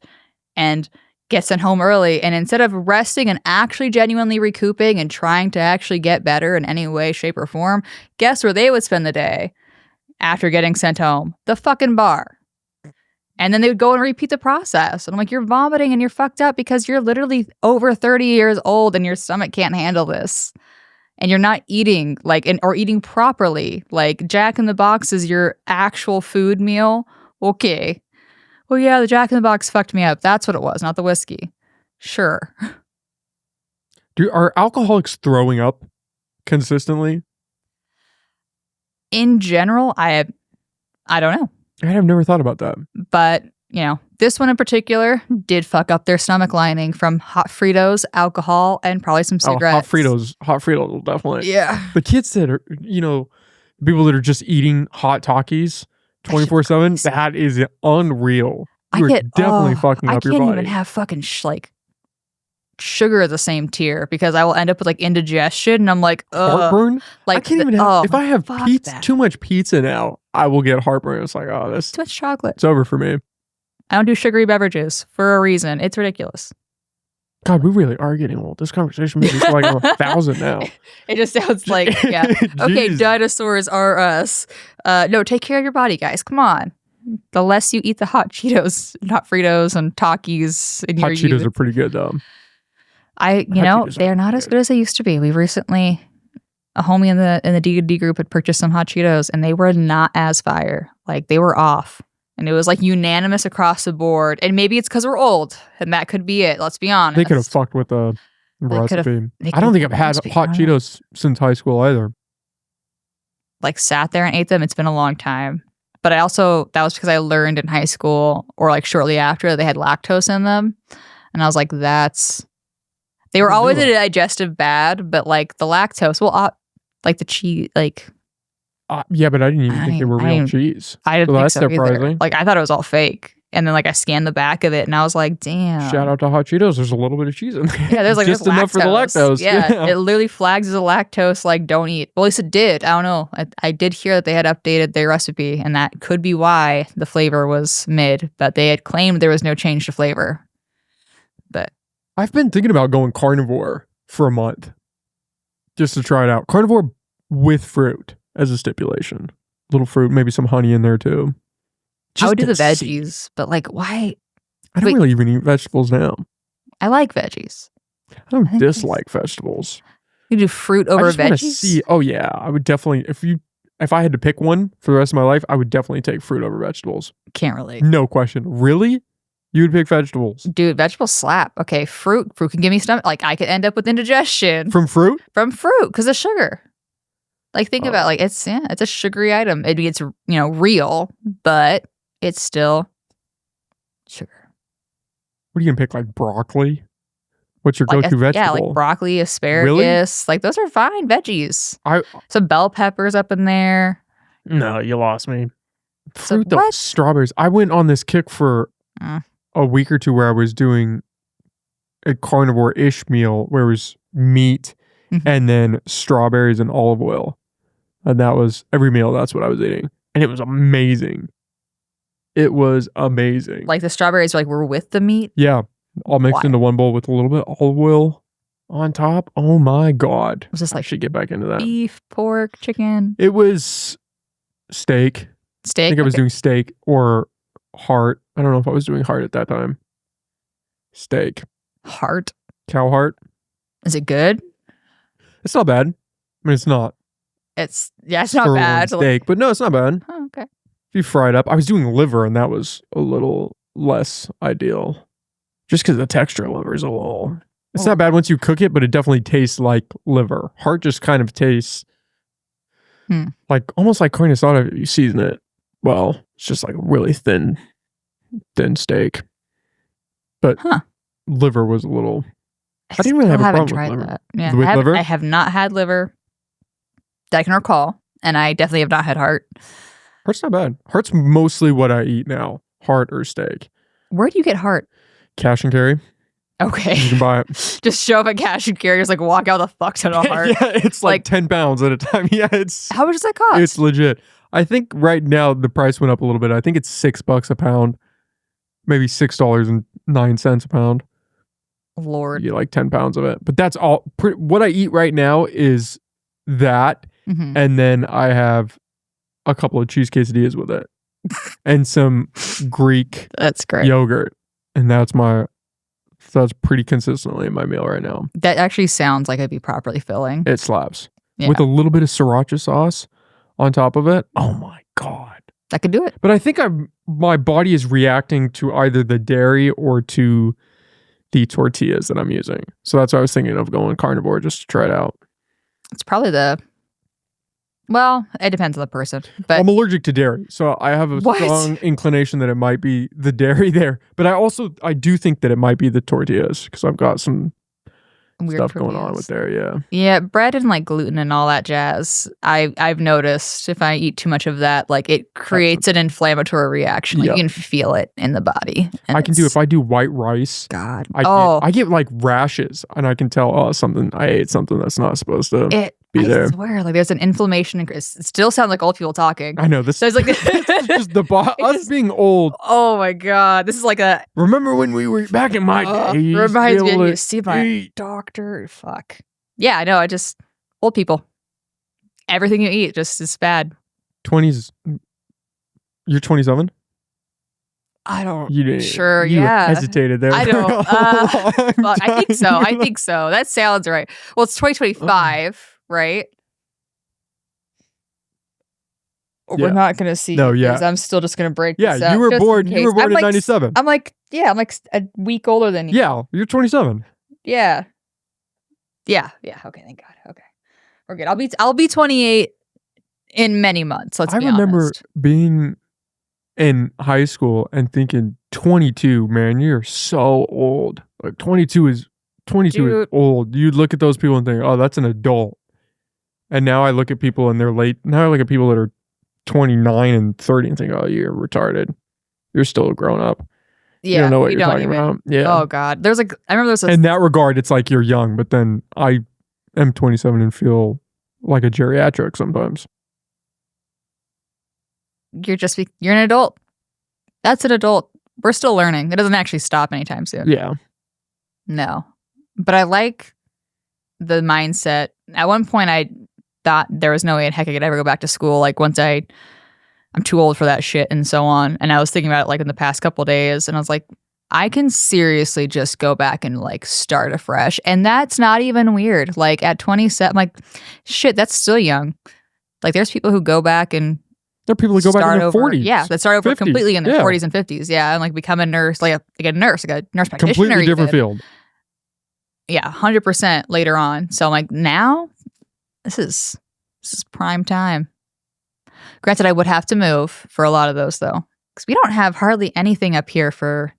and get sent home early. And instead of resting and actually genuinely recouping and trying to actually get better in any way, shape, or form, guess where they would spend the day after getting sent home? The fucking bar. And then they would go and repeat the process. And I'm like, you're vomiting and you're fucked up because you're literally over 30 years old and your stomach can't handle this. And you're not eating or eating properly. Like Jack in the Box is your actual food meal. Okay. Well, yeah, the Jack in the Box fucked me up. That's what it was, not the whiskey. Sure. Are alcoholics throwing up consistently? In general, I don't know. I've never thought about that. But, this one in particular did fuck up their stomach lining from hot Fritos, alcohol, and probably some cigarettes. Hot Fritos will definitely. Yeah. The kids that are, people that are just eating hot Takis 24/7, that is unreal. You're definitely fucking up your body. I can't even have fucking sugar the same tier because I will end up with indigestion and I'm like, heartburn? I can't even have, if I have too much pizza now, I will get heartburn. It's like, this too much chocolate. It's over for me. I don't do sugary beverages for a reason. It's ridiculous. God, we really are getting old. This conversation maybe is like 1,000 now. It just sounds like, yeah. Okay, dinosaurs are us. No, take care of your body, guys. Come on. The less you eat the hot Cheetos, hot Fritos, and Takis. Hot Cheetos are pretty good, though. They're not as good as they used to be. We recently, a homie in the D&D group had purchased some hot Cheetos, and they were not as fire. Like, they were off. And it was unanimous across the board. And maybe it's because we're old, and that could be it. Let's be honest. They could have fucked with the recipe. I don't think I've had hot Cheetos since high school either. Sat there and ate them. It's been a long time. But that was because I learned in high school or shortly after they had lactose in them. And I was like, they were always a digestive bad, but the lactose, the cheese, yeah, but I didn't even think they were real cheese. I didn't think that's so surprising. Either. I thought it was all fake. And then I scanned the back of it and I was like, damn. Shout out to hot Cheetos. There's a little bit of cheese in there. Yeah, there's just enough for the lactose. Yeah, it literally flags as a lactose, don't eat. Well, at least it did. I don't know. I did hear that they had updated their recipe and that could be why the flavor was mid, but they had claimed there was no change to flavor. But I've been thinking about going carnivore for a month just to try it out. Carnivore with fruit as a stipulation. Little fruit, maybe some honey in there too. I would do the veggies, but why? I don't really even eat vegetables now. I like veggies. I don't dislike vegetables. You do fruit over veggies? Oh yeah, I would definitely. If I had to pick one for the rest of my life, I would definitely take fruit over vegetables. Can't relate. No question. Really? You would pick vegetables? Dude, vegetables slap. Okay, fruit can give me stomach. I could end up with indigestion from fruit. From fruit because of sugar. Think about it's a sugary item. Maybe it's real, but it's still sugar. What are you gonna pick? Broccoli? What's your go-to vegetable? Yeah, broccoli, asparagus. Really? Those are fine veggies. Some bell peppers up in there. No, you lost me. Fruit though, strawberries. I went on this kick for a week or two where I was doing a carnivore-ish meal where it was meat and then strawberries and olive oil. And that was every meal. That's what I was eating. And it was amazing. It was amazing. The strawberries were with the meat? Yeah. All mixed into one bowl with a little bit of olive oil on top. Oh my God. Was this I should get back into that. Beef, pork, chicken? It was steak. Steak? I think I was doing steak or heart. I don't know if I was doing heart at that time. Steak. Heart? Cow heart. Is it good? It's not bad. I mean, it's not. It's not bad. Steak, but no, it's not bad. Oh, okay. If you fry it up, I was doing liver, and that was a little less ideal, just because the texture of liver is a little. It's not bad once you cook it, but it definitely tastes like liver. Heart just kind of tastes almost like carne asada if you season it well. It's just really thin than steak. But liver was a little. I didn't really still have a haven't problem with tried liver. that. Yeah, With liver? I have not had liver that I can recall, and I definitely have not had heart. Heart's not bad. Heart's mostly what I eat now. Heart or steak. Where do you get heart? Cash and carry. Okay. You can buy it. Just show up at cash and carry, just like walk out with a fuck ton of heart. Yeah, it's like 10 pounds at a time. Yeah, it's. How much does that cost? It's legit. I think right now the price went up a little bit. I think it's $6 a pound. Maybe $6.09 a pound. Lord. You get like 10 pounds of it. But that's all. What I eat right now is that. Mm-hmm. And then I have a couple of cheese quesadillas with it. And some Greek That's great. yogurt. And that's pretty consistently my meal right now. That actually sounds like it'd be properly filling. It slaps. Yeah. With a little bit of sriracha sauce on top of it. Oh my God. That could do it. But I think my body is reacting to either the dairy or to the tortillas that I'm using. So that's why I was thinking of going carnivore just to try it out. It's probably well, it depends on the person. But I'm allergic to dairy. So I have a strong inclination that it might be the dairy there. But I do think that it might be the tortillas because I've got some weird stuff going on with there. Yeah. Yeah, bread and like gluten and all that jazz. I've noticed if I eat too much of that, like it creates an inflammatory reaction. Like you can feel it in the body. I can do if I do white rice. God. I get like rashes, and I can tell I ate something that's not supposed to be there. I swear, like there's an inflammation. It still sounds like old people talking. I know this. So it's like just us being old. Oh my God, this is like a. Remember when we were back in my day? Reminds me of you see my doctor. Fuck. Yeah, I know. Old people. Everything you eat just is bad. 20s. You're 27. I don't. You didn't. Sure. You yeah. hesitated there. I don't. Fuck, I think so. That sounds right. Well, it's 2025. Right? Yeah. We're not gonna see. No, yeah. I'm still just gonna break. Yeah, this out you were just born. in You were case. born in '97. I'm like a week older than you. Yeah, you're 27. Yeah. Okay, thank God. Okay, we're good. I'll be 28 in many months. Let's be remember honest. Being in high school and thinking 22. Man, you're so old. Like 22 is old. You'd look at those people and think, oh, that's an adult. And now I look at people and they're late. Now I look at people that are 29 and 30 and think, oh, you're retarded. You're still a grown up. Yeah, you don't know what you're talking about. Yeah. Oh God. I remember there's in that regard, it's like you're young, but then I am 27 and feel like a geriatric sometimes. You're an adult. That's an adult. We're still learning. It doesn't actually stop anytime soon. Yeah. No. But I like the mindset. At one point I thought there was no way in heck I could ever go back to school. Like once I'm too old for that shit and so on. And I was thinking about it like in the past couple days and I was like, I can seriously just go back and like start afresh. And that's not even weird. Like at 27, I'm like, shit, that's still young. Like there's people who go back and there are people who go back in their 40s. Yeah, that start over 50s. completely in their 40s and 50s. Yeah, and like become a nurse, like a nurse practitioner. Completely different field. Yeah, 100% later on. So I'm like, now this is prime time. Granted, I would have to move for a lot of those though, because we don't have hardly anything up here for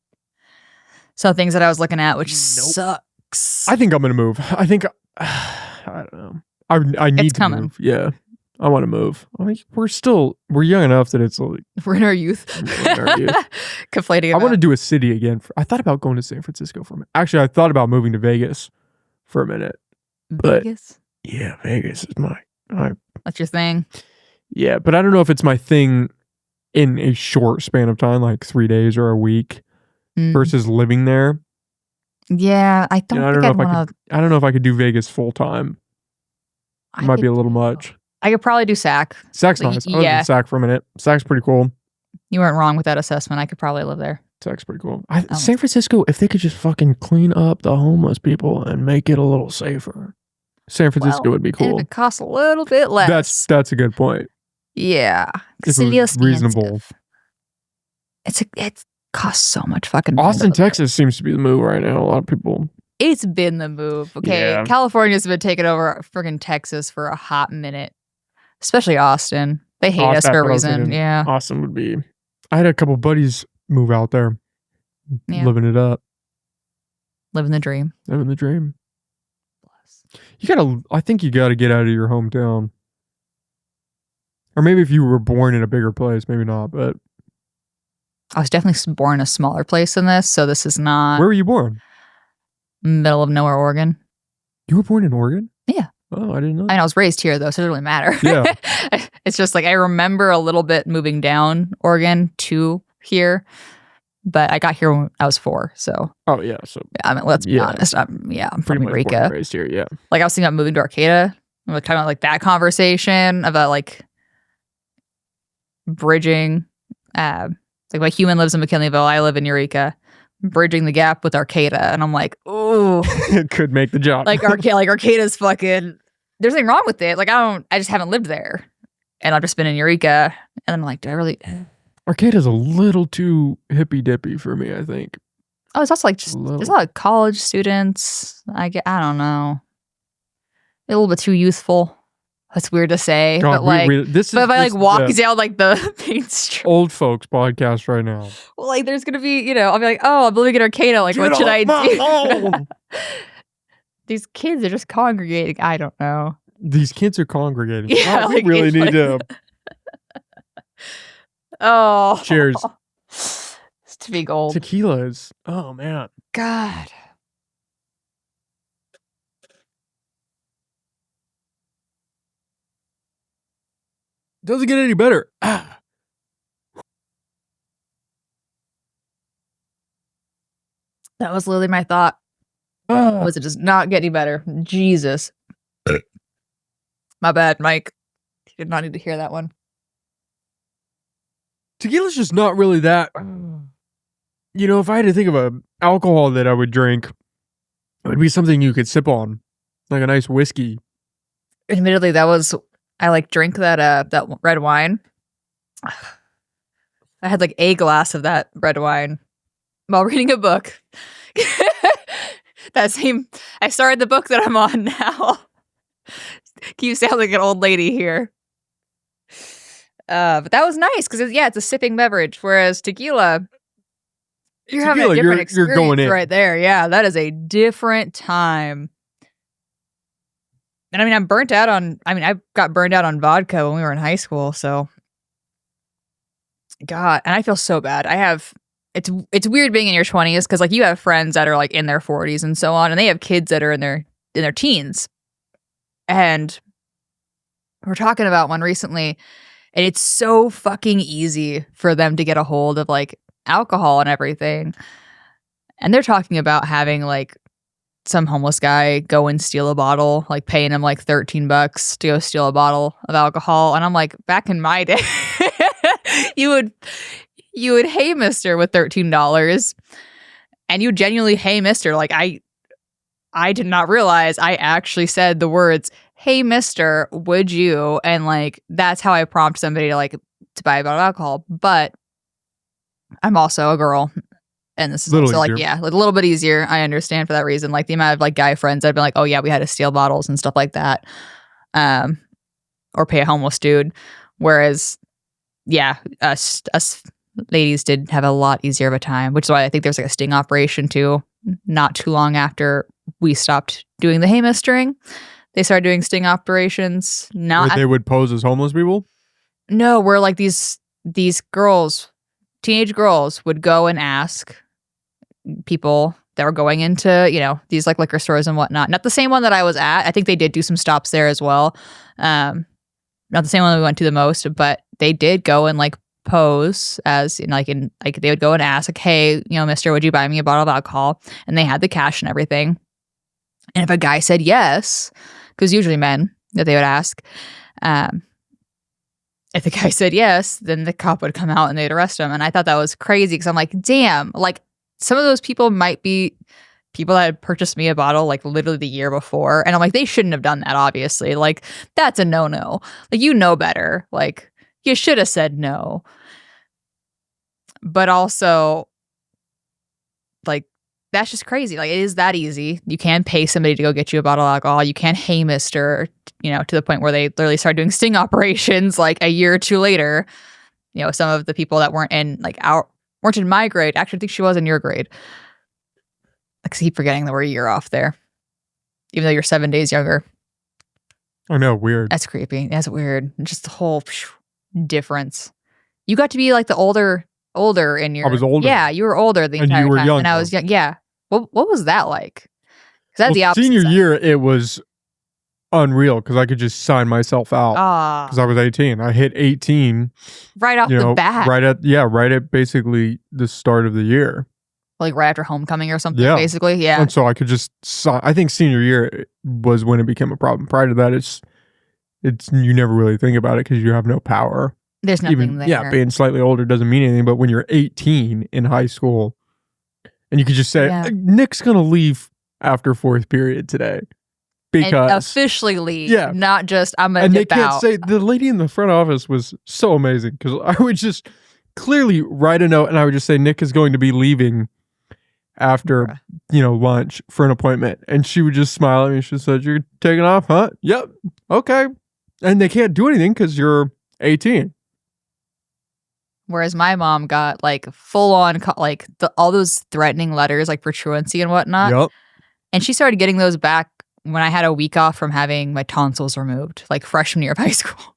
some things that I was looking at, which sucks. I think I'm gonna move. I think I don't know. I need to move. Yeah. I want to move. I mean, we're young enough that it's like we're in our youth. Conflating. I want to do a city again. I thought about going to San Francisco for a minute. Actually, I thought about moving to Vegas for a minute. Vegas? Yeah, Vegas is my. That's your thing. Yeah, but I don't know if it's my thing in a short span of time, like 3 days or a week, versus living there. Yeah, I don't know if I could do Vegas full time. It might be a little much. I could probably do SAC. SAC's nice. I was in SAC for a minute. SAC's pretty cool. You weren't wrong with that assessment. I could probably live there. SAC's pretty cool. San Francisco, if they could just fucking clean up the homeless people and make it a little safer, San Francisco would be cool. And it costs a little bit less. That's a good point. Yeah. If it was reasonable. It costs so much fucking. Austin, Texas seems to be the move right now. A lot of people. It's been the move. Okay. Yeah. California's been taking over friggin' Texas for a hot minute. Especially Austin. They hate us for a reason. Yeah. Austin would be. I had a couple buddies move out there. Yeah. Living it up. Living the dream. Living the dream. I think you gotta get out of your hometown. Or maybe if you were born in a bigger place, maybe not, but. I was definitely born in a smaller place than this, so this is not. Where were you born? Middle of nowhere, Oregon. You were born in Oregon? Yeah. Oh, I didn't know. I mean, I was raised here, though, so it doesn't really matter. Yeah. It's just like I remember a little bit moving down Oregon to here, but I got here when I was 4, so. Oh, yeah. So. I mean, let's be honest. I'm from Pretty much born Eureka. and raised here, yeah. Like, I was thinking about moving to Arcata. I'm like, talking about like that conversation about like bridging. Like my human lives in McKinleyville. I live in Eureka. Bridging the gap with Arcata. And I'm like, ooh. It could make the job. Like Arcata's fucking, there's nothing wrong with it. Like I just haven't lived there. And I've just been in Eureka. And I'm like, do I really? Arcata's a little too hippy dippy for me, I think. Oh, it's also like just, there's a lot of college students. I don't know. A little bit too youthful. That's weird to say. God, but like, if I like walk down like the main street. Old folks podcast right now. Well, like there's going to be, I'll be like, oh, I'm living in Arcata. Like, what should I do? These kids are just congregating. I don't know. These kids are congregating. Yeah, wow, we really need to. Oh. Cheers. It's to be gold. Tequilas. Oh, man. God. Doesn't get any better. Ah. That was literally my thought. Was it just not get any better? Jesus. My bad, Mike. You did not need to hear that one. Tequila's just not really that. If I had to think of a alcohol that I would drink, it would be something you could sip on, like a nice whiskey. Admittedly, I like drink that red wine. I had like a glass of that red wine while reading a book. I started the book that I'm on now. You sound like an old lady here. But that was nice because it's a sipping beverage, whereas tequila, you're having a different experience you're going in. Right there. Yeah, that is a different time. And I mean, I got burned out on vodka when we were in high school. So, God, and I feel so bad. It's weird being in your 20s because like you have friends that are like in their 40s and so on, and they have kids that are in their teens. And we're talking about one recently, and it's so fucking easy for them to get a hold of like alcohol and everything. And they're talking about having like some homeless guy go and steal a bottle, like paying him like $13 to go steal a bottle of alcohol. And I'm like, back in my day, you would, hey, mister, with $13. And you genuinely, hey, mister. Like I did not realize I actually said the words, hey, mister, would you? And like, that's how I prompt somebody to buy a bottle of alcohol. But I'm also a girl. And this is also like, a little bit easier. I understand for that reason. Like the amount of like guy friends I've been like, oh yeah, we had to steal bottles and stuff like that. Or pay a homeless dude. Whereas, yeah, us ladies did have a lot easier of a time, which is why I think there's like a sting operation too. Not too long after we stopped doing the haymistering, they started doing sting operations. Where they would pose as homeless people? No, where like these girls, teenage girls, would go and ask people that were going into, these like liquor stores and whatnot. Not the same one that I was at. I think they did do some stops there as well. Not the same one we went to the most, but they did go and like pose as they would go and ask like, hey, mister, would you buy me a bottle of alcohol? And they had the cash and everything. And if a guy said yes, because usually men that they would ask, if the guy said yes, then the cop would come out and they'd arrest him. And I thought that was crazy because I'm like, damn, like some of those people might be people that had purchased me a bottle like literally the year before. And I'm like, they shouldn't have done that, obviously. Like, that's a no-no. Like, you know better. Like, you should have said no. But also, like, that's just crazy. Like, it is that easy. You can pay somebody to go get you a bottle of alcohol. You can, hey, mister, to the point where they literally started doing sting operations like a year or two later. Some of the people that weren't in like weren't in my grade. Actually, I think she was in your grade. I keep forgetting that we're a year off there, even though you're 7 days younger. I know, weird. That's creepy. That's weird. Just the whole difference. You got to be like the older in your. I was older. Yeah, you were older the And entire you were time, younger. and I was young. Yeah. What was that like? Because that's the opposite. Senior side. year, it was unreal because I could just sign myself out because I was 18. I hit 18 right off the bat. Right at basically the start of the year. Like right after homecoming or something, Yeah. basically. Yeah. And so I could just sign. I think senior year was when it became a problem. Prior to that, it's you never really think about it because you have no power. There's nothing there. Yeah, being slightly older doesn't mean anything. But when you're 18 in high school, and you could just say, Nick's going to leave after fourth period today. Because and officially leave, not just I'm going to dip out. And they can't say, the lady in the front office was so amazing because I would just clearly write a note and I would just say, Nick is going to be leaving after, lunch for an appointment. And she would just smile at me. She said, you're taking off, huh? Yep. Okay. And they can't do anything because you're 18. Whereas my mom got like full on, like all those threatening letters, like for truancy and whatnot. Yep. And she started getting those back when I had a week off from having my tonsils removed, like freshman year of high school.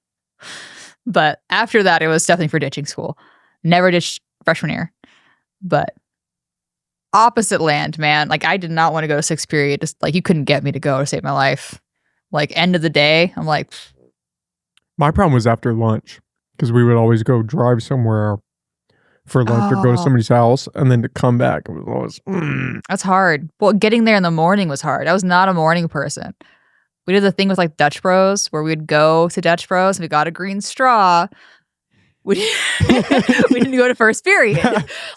But after that, it was definitely for ditching school. Never ditched freshman year. But opposite land, man. Like I did not want to go to sixth period. Just like you couldn't get me to go to save my life. Like end of the day, I'm like. My problem was after lunch because we would always go drive somewhere for lunch or go to somebody's house and then to come back. It was always, That's hard. Well, getting there in the morning was hard. I was not a morning person. We did the thing with like Dutch Bros where we'd go to Dutch Bros and we got a green straw. We didn't go to first period.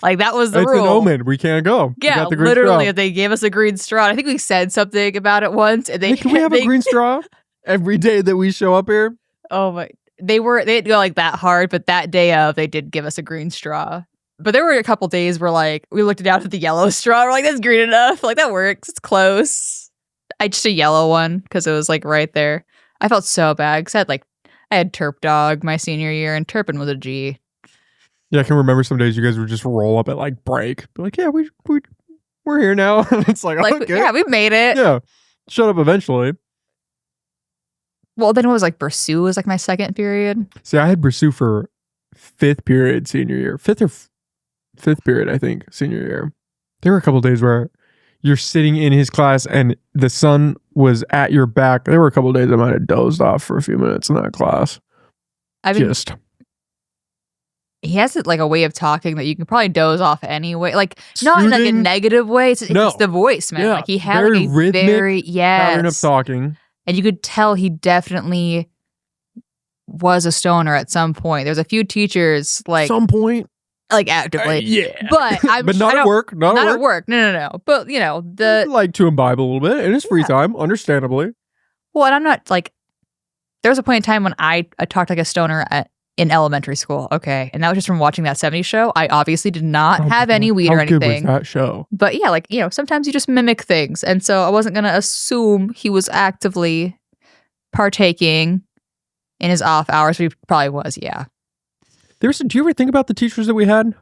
Like that was the rule. It's an omen. We can't go. Yeah, literally. If they gave us a green straw, I think we said something about it once. And can we have a green straw every day that we show up here? Oh my! They didn't go like that hard, but that day of, they did give us a green straw. But there were a couple days where like we looked down at the yellow straw. We're like, that's green enough. Like that works. It's close. I just a yellow one because it was like right there. I felt so bad because I had Terp Dog my senior year, and Turpin was a G. Yeah, I can remember some days you guys would just roll up at like break. Be like, yeah, we're here now. And it's like okay. Yeah, we made it. Yeah. Shut up eventually. Well, then it was like Pursue was like my second period. See, I had Pursue for fifth period senior year. Fifth period, I think, senior year. There were a couple days where you're sitting in his class and the sun was at your back. There were a couple days I might have dozed off for a few minutes in that class. He has like a way of talking that you can probably doze off anyway. Like not in like a negative way. It's just the voice, man. Yeah, like he had very like a rhythmic pattern of talking. And you could tell he definitely was a stoner at some point. There's a few teachers like some point, like actively, but not at work. Not at work. No. But He'd like to imbibe a little bit in his free time, understandably. Well, and I'm not like. There was a point in time when I talked like a stoner in elementary school. Okay, and that was just from watching that '70s show. I obviously did not have any weed or anything. Good was that show? But yeah, like sometimes you just mimic things, and so I wasn't gonna assume he was actively partaking in his off hours. But he probably was. Yeah. Do you ever think about the teachers that we had?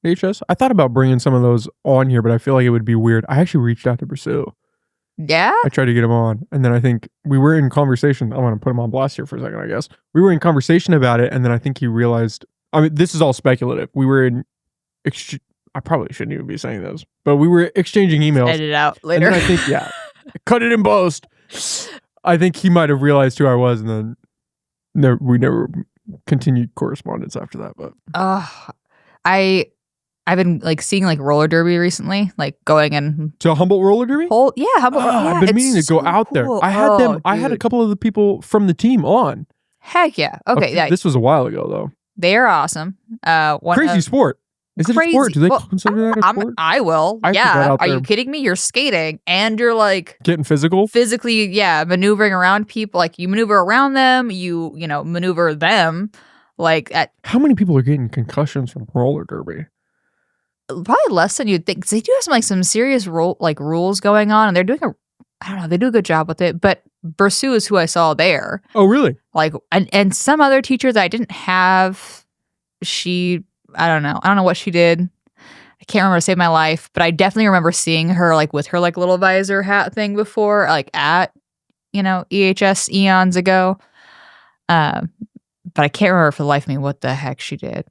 HS? I thought about bringing some of those on here, but I feel like it would be weird. I actually reached out to Pursue. Yeah? I tried to get him on, and then I think we were in conversation. I want to put him on blast here for a second, I guess. We were in conversation about it, and then I think he realized, I mean, this is all speculative. We were in, I probably shouldn't even be saying this, but we were exchanging emails. Edit it out later. And then I think, cut it in post. I think he might have realized who I was, and then we never continued correspondence after that. But I've been like seeing like roller derby recently, like going in to Humboldt roller derby. Humboldt. I've been meaning to go out there. I had them. I had a couple of the people from the team on. Heck yeah. Okay. This was a while ago though. They are awesome. Crazy sport. Is it a sport? Do they consider that a sport? I will. Are you kidding me? You're skating and you're like getting physical. Physically, maneuvering around people. Like you maneuver around them. You maneuver them. Like how many people are getting concussions from roller derby? Probably less than you'd think. 'Cause they do have some serious rules going on, and they're doing they do a good job with it. But Pursue is who I saw there. Oh, really? Like, and some other teacher that I didn't have, she I don't know. I don't know what she did. I can't remember to save my life, but I definitely remember seeing her like with her like little visor hat thing before, like at, EHS eons ago. But I can't remember for the life of me what the heck she did,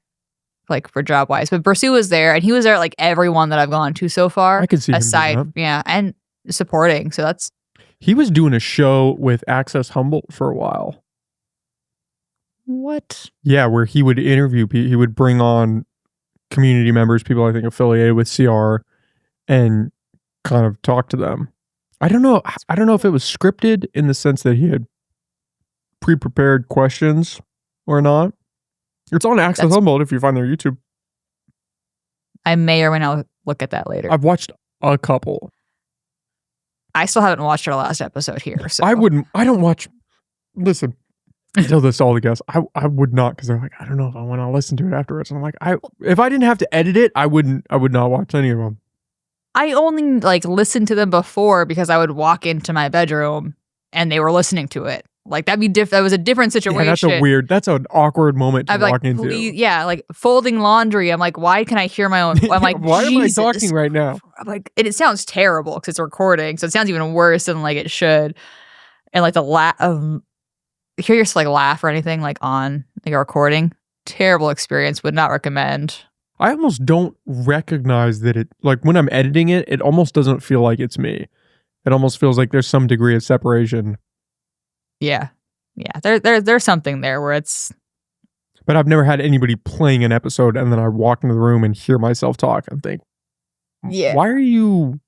like for job wise. But Bursu was there, and he was there at like everyone that I've gone to so far. I could see aside, him doing that. and supporting. So that's. He was doing a show with Access Humboldt for a while. What? Yeah, where he would interview people. He would bring on community members, people I think affiliated with CR, and kind of talk to them. I don't know if it was scripted in the sense that he had pre-prepared questions or not. It's on Access Humboldt if you find their YouTube. I may or may not look at that later. I've watched a couple. I still haven't watched our last episode here. So I don't watch. Listen, I tell this to all the guests. I would not, because they're like, I don't know if I want to listen to it afterwards. And I'm like, if I didn't have to edit it, I would not watch any of them. I only like listened to them before because I would walk into my bedroom and they were listening to it. Like that was a different situation. Yeah, that's an awkward moment to walk into. Yeah, like folding laundry. I'm like, why can I hear my own? I'm like, why am I talking right now? I'm like, and it sounds terrible because it's recording, so it sounds even worse than like it should. And like the hear yourself like laugh or anything like on like a recording. Terrible experience. Would not recommend. I almost don't recognize that it, like when I'm editing it, it almost doesn't feel like it's me. It almost feels like there's some degree of separation. Yeah. There's something there where it's. But I've never had anybody playing an episode and then I walk into the room and hear myself talk and think, yeah, why are you?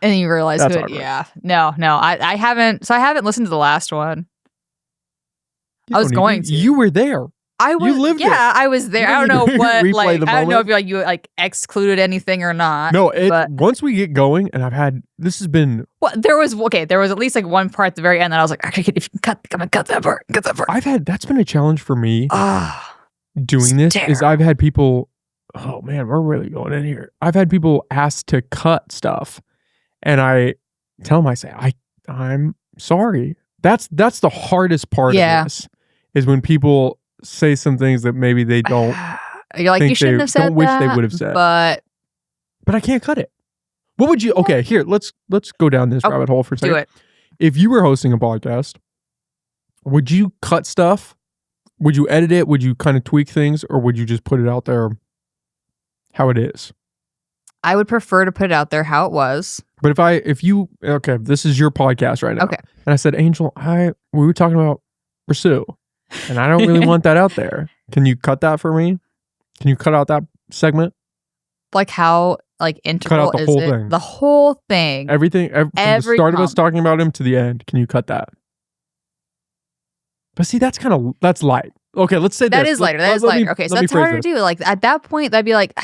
And you realize who it. Yeah. No, I haven't. So I haven't listened to the last one. I was going to. You were there. You lived it. I was there. I don't know what, like, I don't know if you like excluded anything or not. No, once we get going, and this has been. Well, there was at least like one part at the very end that I was like, if you can I'm gonna cut that part. That's been a challenge for me. Doing this is I've had people. Oh man, we're really going in here. I've had people ask to cut stuff, and I tell them, I say, I'm sorry. That's the hardest part of this is when people say some things that maybe they don't. You're like, you shouldn't have said that. Wish they would have said, but I can't cut it. What would you? Okay, here let's go down this rabbit hole for a second. Do it. If you were hosting a podcast, would you cut stuff? Would you edit it? Would you kind of tweak things, or would you just put it out there how it is? I would prefer to put it out there how it was. But this is your podcast right now. Okay. And I said, Angel, we were talking about Pursue. And I don't really want that out there. Can you cut that for me? Can you cut out that segment? Like how integral cut out the is whole it? thing. The whole thing. Everything. From the start of us talking about him to the end. Can you cut that? But see, that's light. Okay, let's say that is lighter. That is lighter. Okay, so that's harder to do. Like at that point, that'd be like,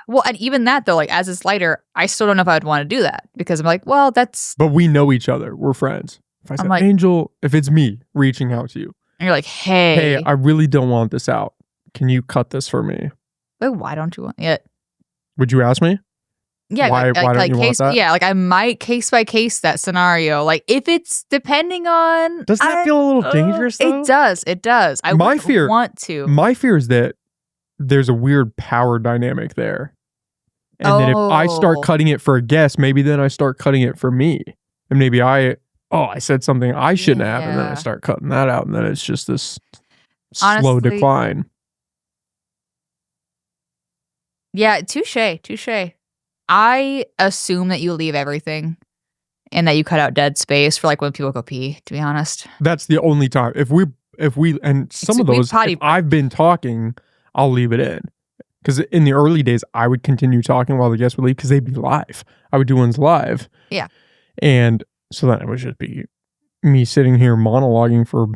well, and even that though, like as it's lighter, I still don't know if I would want to do that because I'm like, well, that's. But we know each other. We're friends. If I said, like, Angel, if it's me reaching out to you. And you're like, hey, I really don't want this out. Can you cut this for me? Like, why don't you want it? Would you ask me? Yeah, why don't you want that? Yeah, like I might case by case that scenario. Like if it's depending on. Doesn't that feel a little dangerous though? It does. I wouldn't want to. My fear is that there's a weird power dynamic there. And then if I start cutting it for a guest, maybe then I start cutting it for me. And maybe I said something I shouldn't have, and then I start cutting that out, and then it's just this slow decline. Yeah, touche. I assume that you leave everything and that you cut out dead space for like when people go pee, to be honest. That's the only time. If I've been talking, I'll leave it in. Because in the early days, I would continue talking while the guests would leave because they'd be live. I would do ones live. Yeah. And so then it would just be me sitting here monologuing for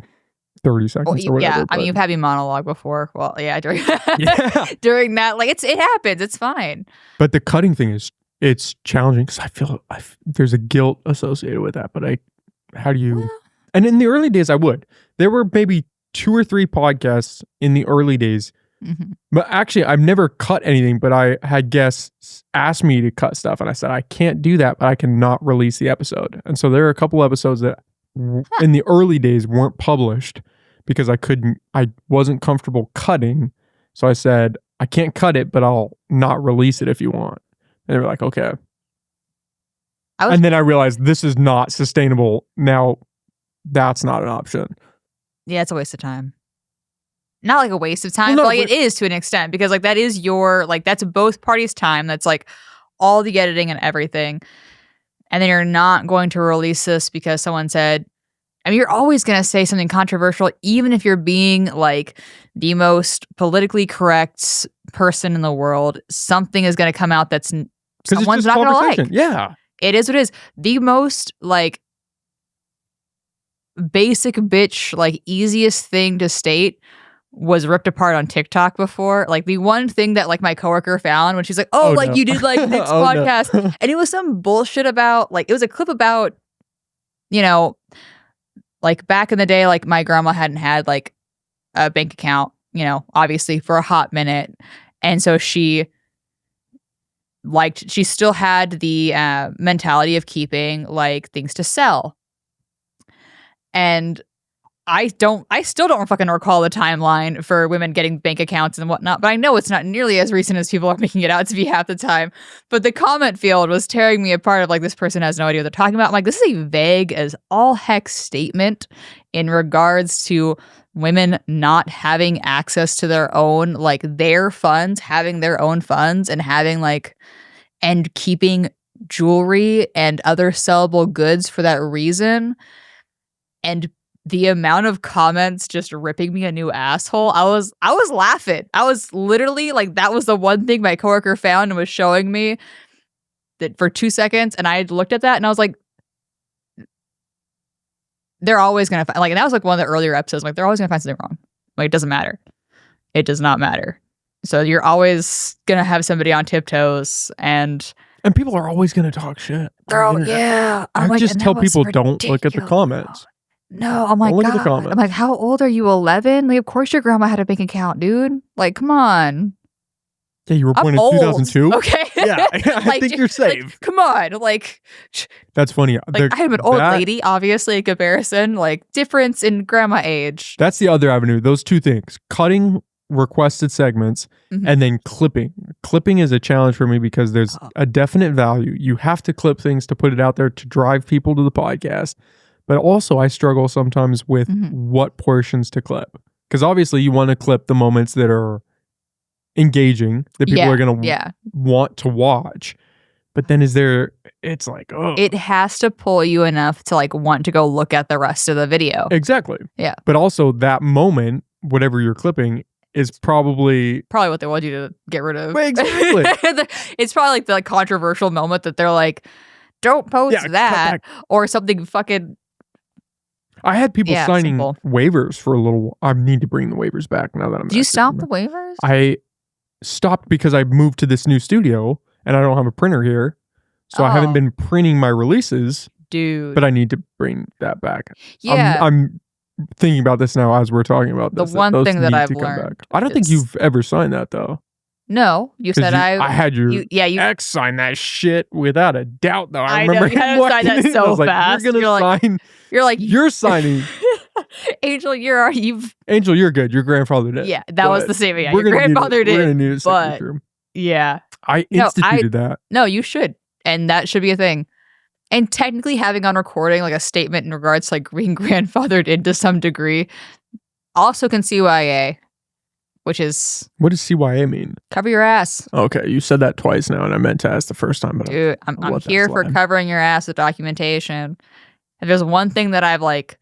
30 seconds or whatever. Yeah, I mean, you've had me monologue before. Well, yeah, during that, like it happens. It's fine. But the cutting thing it's challenging because I feel there's a guilt associated with that. But how do you? And in the early days, I would. There were maybe 2 or 3 podcasts in the early days. Mm-hmm. But actually, I've never cut anything. But I had guests ask me to cut stuff, and I said I can't do that, but I cannot release the episode. And so there are a couple episodes that in the early days weren't published because I wasn't comfortable cutting. So I said, I can't cut it, but I'll not release it if you want. And they were like, okay. And then I realized this is not sustainable. Now, that's not an option. Yeah, it's a waste of time. Not like a waste of time, but like it is to an extent, because like that is your, like that's both parties' time. That's like all the editing and everything. And then you're not going to release this because someone said, I mean, you're always going to say something controversial, even if you're being like the most politically correct person in the world. Something is going to come out that's someone's not going to like. Yeah. It is what it is. The most like basic bitch, like easiest thing to state was ripped apart on TikTok before. Like the one thing that like my coworker found when she's like, oh like no. You did like Nick's podcast. No. And it was some bullshit about like, it was a clip about, you know, like back in the day, like my grandma hadn't had like a bank account, you know, obviously for a hot minute. And so she still had the mentality of keeping like things to sell. And I still don't fucking recall the timeline for women getting bank accounts and whatnot, but I know it's not nearly as recent as people are making it out to be half the time. But the comment field was tearing me apart of like, this person has no idea what they're talking about. I'm like, this is a vague as all heck statement in regards to women not having access to their own, like their funds, having their own funds and having like, and keeping jewelry and other sellable goods for that reason. And the amount of comments just ripping me a new asshole, I was laughing. I was literally like, that was the one thing my coworker found and was showing me that for 2 seconds. And I looked at that and I was like, they're always going to find, like, and that was like one of the earlier episodes. Like, they're always going to find something wrong. Like, it doesn't matter. It does not matter. So you're always going to have somebody on tiptoes and people are always going to talk shit. Yeah. I like, just tell people don't look at the comments. No, I'm like, God. I'm like, how old are you? 11? Like, of course your grandma had a bank account, dude. Like, come on. Yeah, you were born in 2002. Okay. Yeah, I think you're safe. Like, come on. Like, that's funny. Like, I am an old lady, obviously, in comparison. Like, difference in grandma age. That's the other avenue. Those two things. Cutting requested segments and then clipping. Clipping is a challenge for me because there's a definite value. You have to clip things to put it out there to drive people to the podcast. But also, I struggle sometimes with what portions to clip. Because obviously, you want to clip the moments that are engaging, that people are going to want to watch. But then it's like, oh. It has to pull you enough to like want to go look at the rest of the video. Exactly. Yeah. But also, that moment, whatever you're clipping, is probably what they want you to get rid of. Exactly. It's probably like the controversial moment that they're like, don't post that. Or something fucking... I had people signing waivers for a little. I need to bring the waivers back now that I'm. Did you stop the waivers? I stopped because I moved to this new studio and I don't have a printer here, so I haven't been printing my releases, dude. But I need to bring that back. Yeah, I'm thinking about this now as we're talking about this. The one thing that I've learned. I don't think you've ever signed that though. No, you said I had your ex sign that shit without a doubt though. I remember him sign that so fast. You're signing. Angel, you're good. Your grandfather did. Yeah, that was the same. Yeah, your grandfather did. We're gonna need a signature. Yeah, I instituted that. No, you should, and that should be a thing. And technically, having on recording like a statement in regards to like being grandfathered in to some degree, also can CYA. Which is... What does CYA mean? Cover your ass. Okay, you said that twice now, and I meant to ask the first time. But dude, I'm here for covering your ass with documentation. And there's one thing that I've like...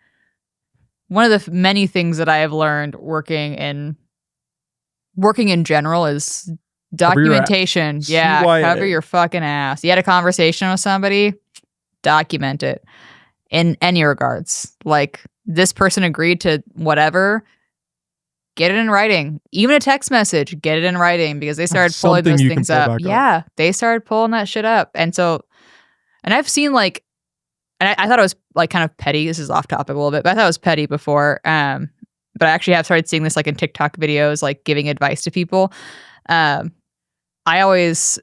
One of the many things that I have learned working in general is documentation. Cover your fucking ass. You had a conversation with somebody, document it. In any regards. Like, this person agreed to whatever... Get it in writing. Even a text message, get it in writing because they started pulling those things up. Yeah, they started pulling that shit up. And I've seen like, and I thought it was like kind of petty. This is off topic a little bit, but I thought it was petty before. But I actually have started seeing this like in TikTok videos, like giving advice to people. I always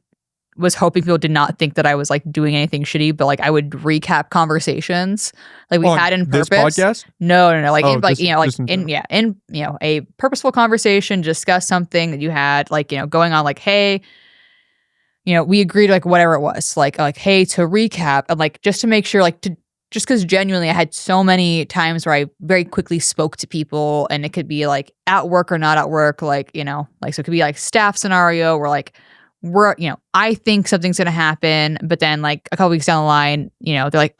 was hoping people did not think that I was like doing anything shitty, but like I would recap conversations like we had in purpose. This podcast? No. Like in like, just- you know, like just in in you know, a purposeful conversation, discuss something that you had like, you know, going on like, hey, you know, we agreed like whatever it was, like, hey, to recap, and like just to make sure like to just because genuinely I had so many times where I very quickly spoke to people, and it could be like at work or not at work, like, you know, like, so it could be like staff scenario where like we're, you know, I think something's going to happen, but then like a couple weeks down the line, you know, they're like,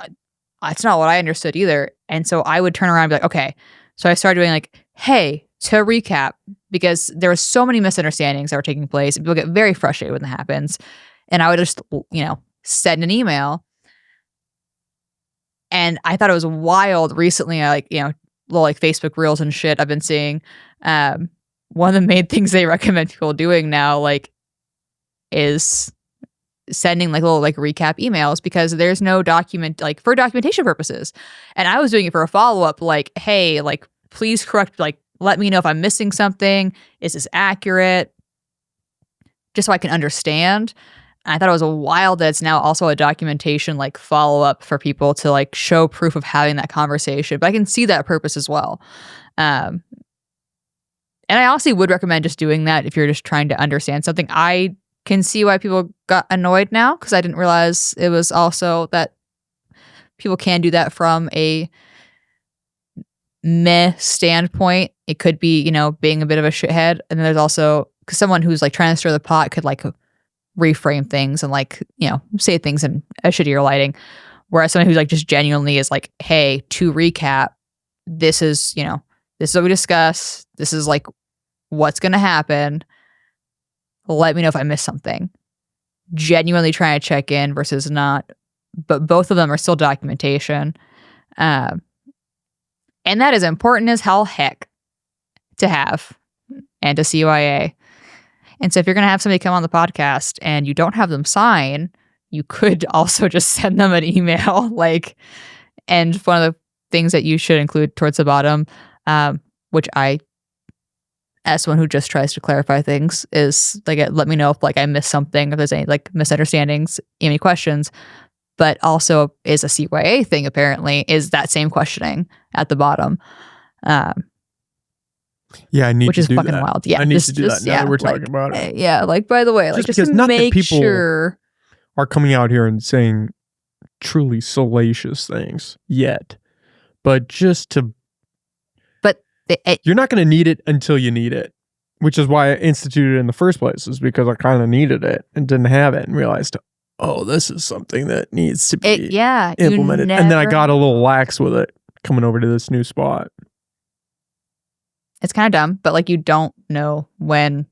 that's not what I understood either. And so I would turn around and be like, okay. So I started doing like, hey, to recap, because there were so many misunderstandings that were taking place. People get very frustrated when that happens. And I would just, you know, send an email. And I thought it was wild recently. I like, you know, little like Facebook reels and shit I've been seeing. One of the main things they recommend people doing now, like, is sending like little like recap emails, because there's no document, like for documentation purposes. And I was doing it for a follow-up, like, hey, like, please correct, like, let me know if I'm missing something. Is this accurate? Just so I can understand. I thought it was wild that it's now also a documentation like follow-up for people to like show proof of having that conversation. But I can see that purpose as well. And I honestly would recommend just doing that if you're just trying to understand something. I can see why people got annoyed now, because I didn't realize it was also that people can do that from a meh standpoint. It could be, you know, being a bit of a shithead. And then there's also, because someone who's like trying to stir the pot could like reframe things and like, you know, say things in a shittier lighting. Whereas someone who's like just genuinely is like, hey, to recap, this is, you know, this is what we discussed. This is like what's going to happen. Let me know if I missed something. Genuinely trying to check in versus not. But both of them are still documentation. And that is important as hell heck to have and to CYA. And so if you're going to have somebody come on the podcast and you don't have them sign, you could also just send them an email. Like, and one of the things that you should include towards the bottom, which I, as someone who just tries to clarify things, is like, let me know if like I missed something, if there's any like misunderstandings, any questions. But also is a CYA thing, apparently, is that same questioning at the bottom. Yeah, I need which to is do fucking that. wild. Yeah, I need to do that now that we're talking like, about it. Yeah, like, by the way, like, just because to not that make people sure are coming out here and saying truly salacious things yet, but just to, you're not going to need it until you need it, which is why I instituted it in the first place, is because I kind of needed it and didn't have it and realized, oh, this is something that needs to be implemented. And then I got a little lax with it coming over to this new spot. It's kind of dumb, but like, you don't know when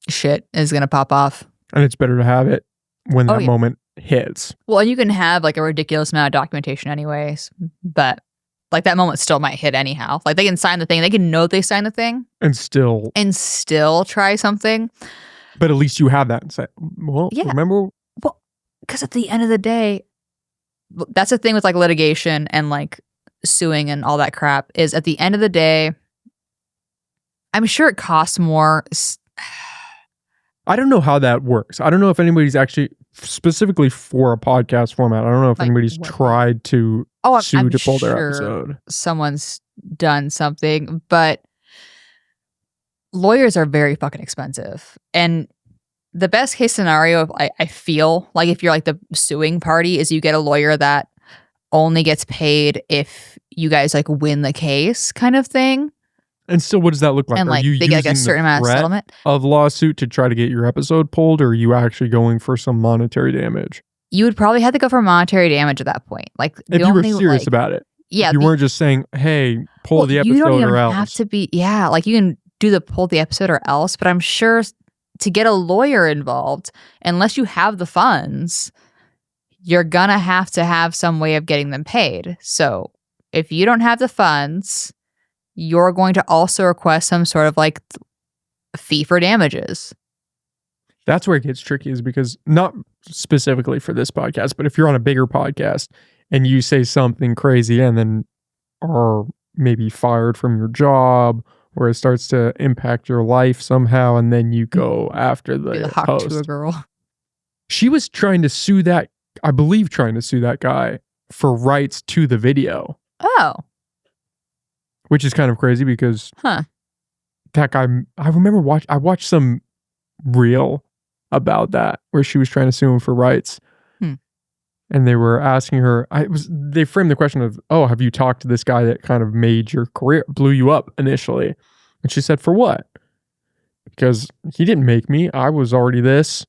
shit is going to pop off. And it's better to have it when that moment hits. Well, and you can have like a ridiculous amount of documentation anyways, but like that moment still might hit anyhow. Like they can sign the thing, they can know they signed the thing. And still try something. But at least you have that and say, well, remember? Well, because at the end of the day, that's the thing with like litigation and like suing and all that crap, is at the end of the day, I'm sure it costs more. I don't know how that works. I don't know if anybody's actually, specifically for a podcast format, I don't know if anybody's tried to sue to pull their episode. Someone's done something, but lawyers are very fucking expensive. And the best case scenario, I feel like, if you're like the suing party, is you get a lawyer that only gets paid if you guys like win the case, kind of thing. And still, what does that look like? And like, are you they get like a certain amount of settlement of lawsuit to try to get your episode pulled, or are you actually going for some monetary damage? You would probably have to go for monetary damage at that point. Like, if you were serious about it. Yeah. If you weren't just saying, hey, pull the episode, you don't even or else. Have to be, like you can do the pull the episode or else, but I'm sure to get a lawyer involved, unless you have the funds, you're gonna have to have some way of getting them paid. So if you don't have the funds, you're going to also request some sort of like fee for damages. That's where it gets tricky, is because, not specifically for this podcast, but if you're on a bigger podcast and you say something crazy and then are maybe fired from your job where it starts to impact your life somehow, and then you go after Be the the hawk host. to a girl. She was trying to sue that, I believe, that guy for rights to the video, Oh, which is kind of crazy because huh. that guy, I remember I watched some reel about that where she was trying to sue him for rights. And they were asking her, they framed the question of, oh, have you talked to this guy that kind of made your career, blew you up initially? And she said, for what? Because he didn't make me. I was already this.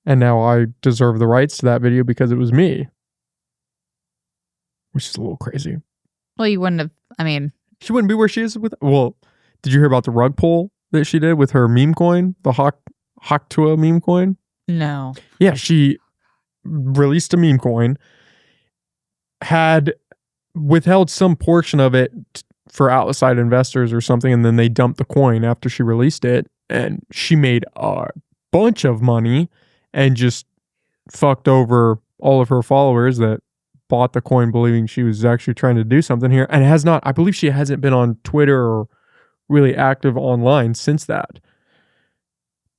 And now I deserve the rights to that video because it was me. Which is a little crazy. Well, you wouldn't have, I mean. She wouldn't be where she is with, well, did you hear about the rug pull that she did with her meme coin? The Haktua meme coin? No. Yeah, she released a meme coin, had withheld some portion of it for outside investors or something, and then they dumped the coin after she released it, and she made a bunch of money and just fucked over all of her followers that bought the coin believing she was actually trying to do something here, and has not, I believe she hasn't been on Twitter or really active online since that.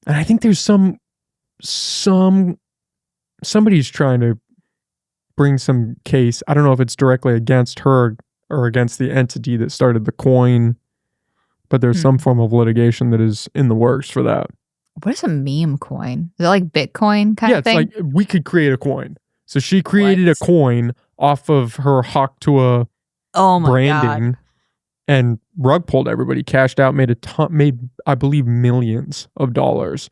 And I think there's somebody's trying to bring some case. I don't know if it's directly against her or against the entity that started the coin, but there's some form of litigation that is in the works for that. What is a meme coin? Is it like Bitcoin kind of thing? Yeah, it's like we could create a coin. So she created a coin off of her Haktua branding and rug pulled everybody, cashed out, made I believe millions of dollars.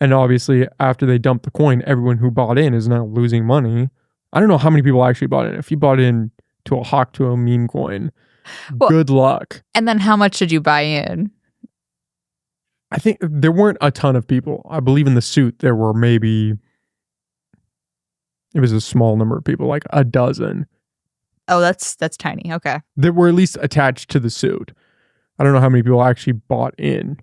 And obviously, after they dumped the coin, everyone who bought in is now losing money. I don't know how many people actually bought in. If you bought in to a Haktua meme coin, good luck. And then how much did you buy in? I think there weren't a ton of people. I believe in the suit, there were maybe, it was a small number of people, like a dozen. Oh, that's tiny. Okay. That were at least attached to the suit. I don't know how many people actually bought in.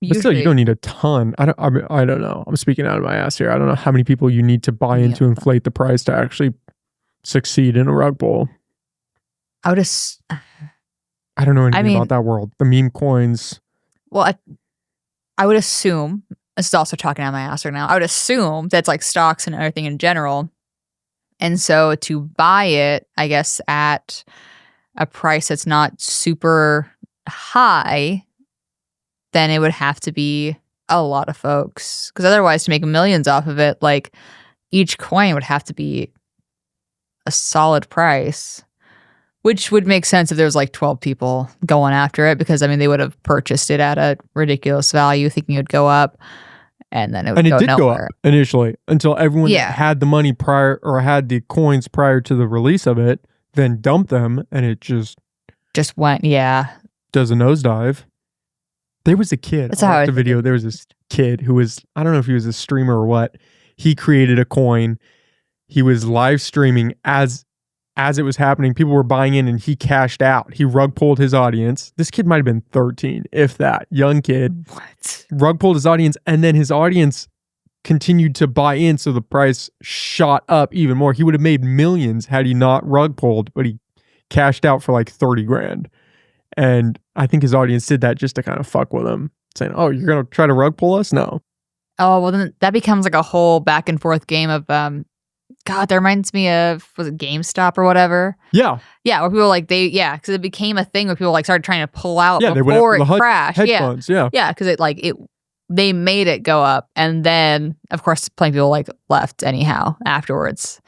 But still, you don't need a ton. I don't know. I'm speaking out of my ass here. I don't know how many people you need to buy in to inflate the price to actually succeed in a rug pull. I don't know anything about that world. The meme coins. Well, I would assume, this is also talking out of my ass right now, I would assume that's like stocks and everything in general. And so to buy it, I guess, at a price that's not super high, then it would have to be a lot of folks. Because otherwise, to make millions off of it, like each coin would have to be a solid price, which would make sense if there was like 12 people going after it. Because, I mean, they would have purchased it at a ridiculous value thinking it would go up. And then it would go up initially until everyone had the money prior or had the coins prior to the release of it, then dumped them, and it just went, does a nosedive. There was a kid. That's how I watched the video. There was this kid who was, I don't know if he was a streamer or what. He created a coin. He was live streaming as it was happening. People were buying in and he cashed out. He rug pulled his audience. This kid might have been 13, if that. Young kid. What? Rug pulled his audience, and then his audience continued to buy in, so the price shot up even more. He would have made millions had he not rug pulled, but he cashed out for like 30 grand. And I think his audience did that just to kind of fuck with him, saying, oh, you're going to try to rug pull us? No. Oh, well, then that becomes like a whole back and forth game of, God, that reminds me of, was it GameStop or whatever? Yeah. Yeah, where people like, because it became a thing where people like started trying to pull out before it crashed. Hedge funds, yeah. Yeah, because they made it go up. And then, of course, plenty of people like left anyhow afterwards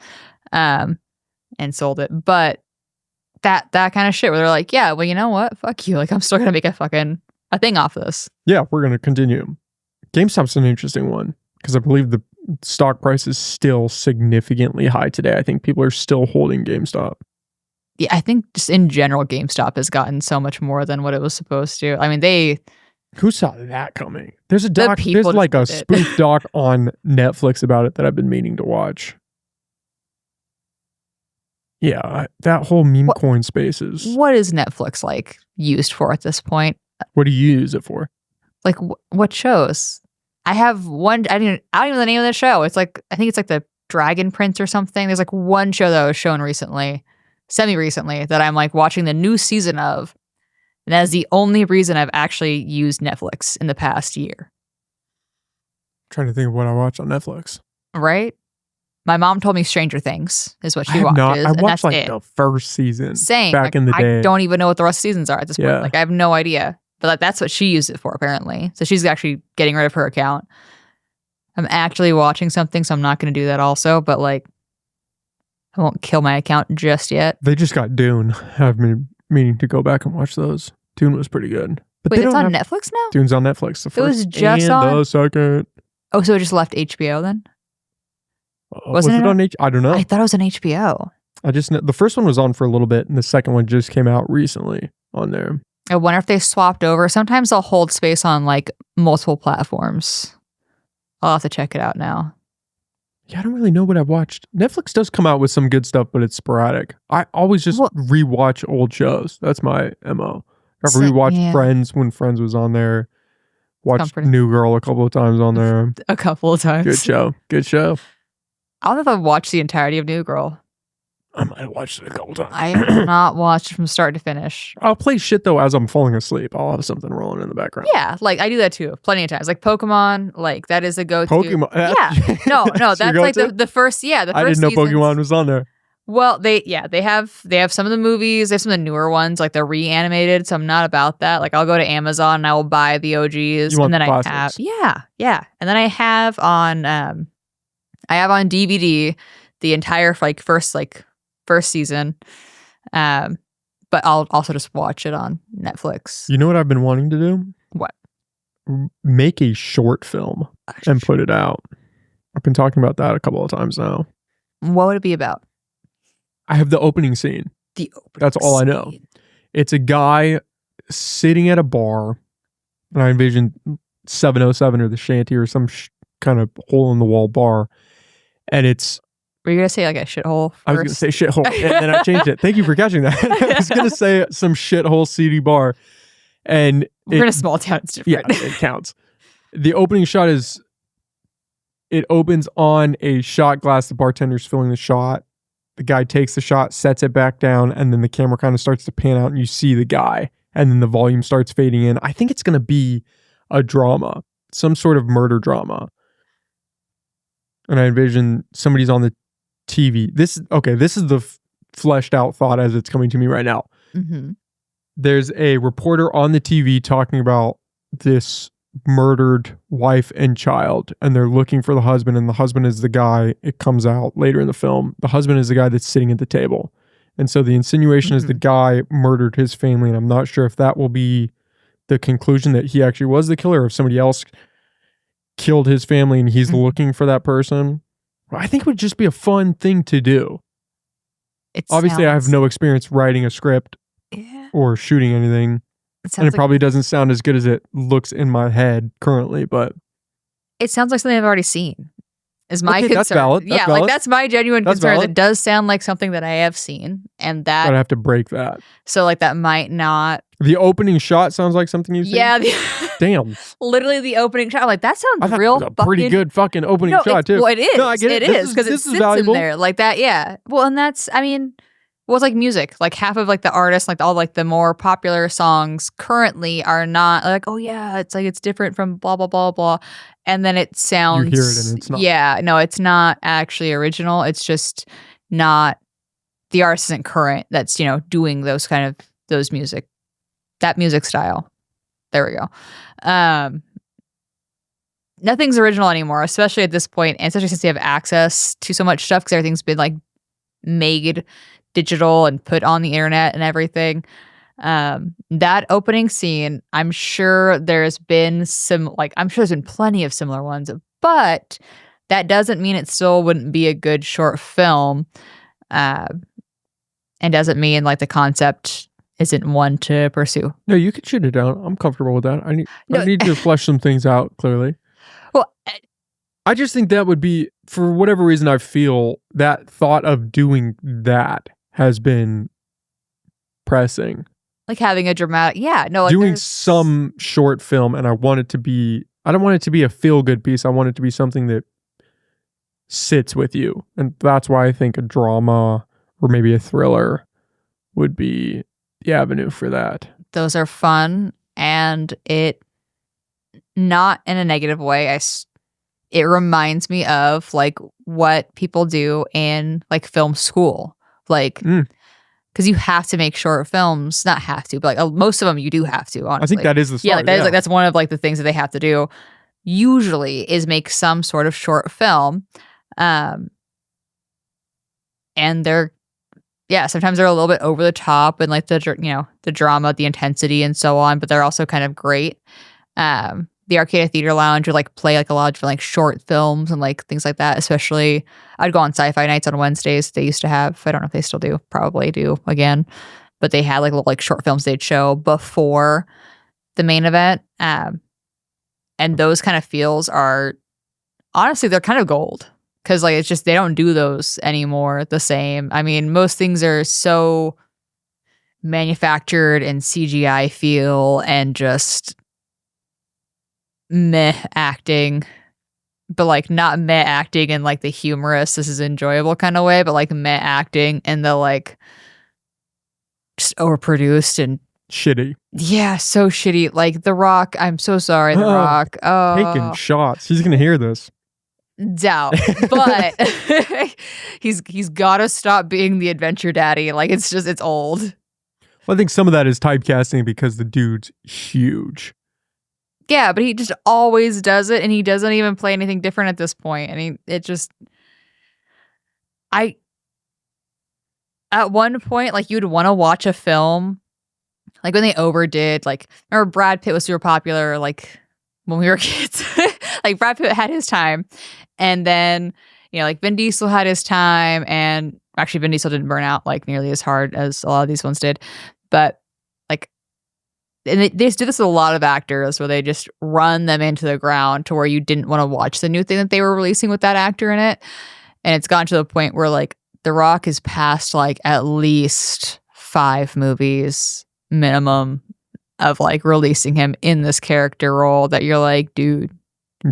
and sold it. But that kind of shit where they're like, yeah, well, you know what? Fuck you. Like, I'm still going to make a thing off of this. Yeah, we're going to continue. GameStop's an interesting one because I believe the stock price is still significantly high today. I think people are still holding GameStop. Yeah, I think just in general, GameStop has gotten so much more than what it was supposed to. I mean, who saw that coming? There's a doc. There's like a spoof doc on Netflix about it that I've been meaning to watch. Yeah, that whole meme coin space is. What is Netflix like used for at this point? What do you use it for? Like what shows? I have one. I don't even know the name of the show. It's like, I think it's like the Dragon Prince or something. There's like one show that was shown recently, semi-recently, that I'm like watching the new season of, And that is the only reason I've actually used Netflix in the past year. Trying to think of what I watched on Netflix. Right? My mom told me Stranger Things is what she watches. I and watched that's like it. the first season. Same. Back like, in the day. I don't even know what the rest of the seasons are at this point. Yeah. Like I have no idea. But like that's what she used it for apparently. So she's actually getting rid of her account. I'm actually watching something, so I'm not going to do that also. But like, I won't kill my account just yet. They just got Dune. I've been meaning to go back and watch those. Dune was pretty good. But Wait, it's on Netflix now? Dune's on Netflix. The first was just and on- the second. Oh, so it just left HBO then? Was it on I don't know. I thought it was on HBO. I just know the first one was on for a little bit, and the second one just came out recently on there. I wonder if they swapped over. Sometimes they'll hold space on like multiple platforms. I'll have to check it out now. Yeah, I don't really know what I've watched. Netflix does come out with some good stuff, but it's sporadic. I always just rewatch old shows. That's my MO. I've rewatched Friends when Friends was on there. Watched New Girl a couple of times on there. A couple of times. Good show. Good show. I don't know if I've watched the entirety of New Girl. I might have watched it a couple times. I have not watched it from start to finish. I'll play shit though as I'm falling asleep. I'll have something rolling in the background. Yeah, like I do that too, plenty of times. Like Pokemon, like that is a go-to. Pokemon, yeah, no, that's like the first. Yeah, the first. I didn't know seasons. Pokemon was on there. Well, they have some of the movies. They have some of the newer ones, like they're reanimated. So I'm not about that. Like I'll go to Amazon and I will buy the OGs, and then I have and then I have on DVD the entire first season. But I'll also just watch it on Netflix. You know what I've been wanting to do? What? Make a short film and put it out. I've been talking about that a couple of times now. What would it be about? I have the opening scene. That's all I know. It's a guy sitting at a bar, and I envision 707 or the Shanty or some kind of hole in the wall bar, and it's. Were you going to say like a shithole first? I was going to say shithole, and then I changed it. Thank you for catching that. I was going to say some shithole seedy bar. And we're in a small town. It's different. Yeah, it counts. The opening shot is, it opens on a shot glass. The bartender's filling the shot. The guy takes the shot, sets it back down, and then the camera kind of starts to pan out and you see the guy. And then the volume starts fading in. I think it's going to be a drama, some sort of murder drama. And I envision somebody's on the TV. This is the fleshed out thought as it's coming to me right now. Mm-hmm. There's a reporter on the TV talking about this murdered wife and child, and they're looking for the husband, and the husband is the guy, it comes out later in the film, the husband is the guy that's sitting at the table. And so the insinuation is the guy murdered his family, and I'm not sure if that will be the conclusion that he actually was the killer, or if somebody else killed his family and he's looking for that person. I think it would just be a fun thing to do. Obviously, I have no experience writing a script or shooting anything. And it probably doesn't sound as good as it looks in my head currently, but... It sounds like something I've already seen, is my concern. That's valid. That's valid. Like that's my genuine concern. It does sound like something that I have seen, and that... I'd have to break that. So like that might not... The opening shot sounds like something you've seen? Yeah. Damn. Literally the opening shot. I'm like, that sounds real fucking... pretty good fucking opening shot, too. Well, it is. No, I get it. It is, because it sits in there. Like that, yeah. Well, and that's, I mean... Well, it's like music. Like half of like the artists, like all like the more popular songs currently are not like, oh yeah, it's like it's different from blah blah blah blah, and then it sounds. You hear it and it's not. Yeah, no, it's not actually original. It's just not. The artist isn't current. That's doing that music style. There we go. Nothing's original anymore, especially at this point, and especially since you have access to so much stuff because everything's been like made digital and put on the internet and everything. That opening scene, I'm sure there's been plenty of similar ones, but that doesn't mean it still wouldn't be a good short film. And doesn't mean like the concept isn't one to pursue. No, you can shoot it down. I'm comfortable with that. I need to flesh some things out clearly. Well, I just think that would be, for whatever reason, I feel that thought of doing that has been pressing. Like having a dramatic, like doing some short film, and I don't want it to be a feel-good piece. I want it to be something that sits with you. And that's why I think a drama or maybe a thriller would be the avenue for that. those are fun, and it, not in a negative way, it reminds me of like what people do in like film school, like because you have to make short films, not have to, but like most of them you do have to, honestly. I think that is the start. Yeah, like that's one of like the things that they have to do usually is make some sort of short film. And they're, sometimes they're a little bit over the top and like the drama, the intensity and so on, but they're also kind of great. The Arcade Theater Lounge would like play like a lot of like short films and like things like that. Especially, I'd go on sci-fi nights on Wednesdays. They used to have, I don't know if they still do, probably do again, but they had like little like short films they'd show before the main event. And those kind of feels are, honestly, they're kind of gold. Because like it's just, they don't do those anymore the same. I mean, most things are so manufactured and CGI feel and just meh acting, but like not meh acting in like the humorous, this is enjoyable kind of way, but like meh acting in the like just overproduced and shitty. Yeah, so shitty. Like The Rock, I'm so sorry, The Rock. Taking shots. He's gonna hear this. Doubt, but he's got to stop being the adventure daddy. Like it's old. Well, I think some of that is typecasting because the dude's huge. Yeah, but he just always does it, and he doesn't even play anything different at this point. I mean, at one point, like you'd want to watch a film, like when they overdid, like remember Brad Pitt was super popular, like when we were kids. Like Brad Pitt had his time, and then like Vin Diesel had his time, and actually Vin Diesel didn't burn out like nearly as hard as a lot of these ones did, but like. And they do this with a lot of actors where they just run them into the ground to where you didn't want to watch the new thing that they were releasing with that actor in it. And it's gotten to the point where like The Rock is past like at least 5 movies minimum of like releasing him in this character role that you're like, dude.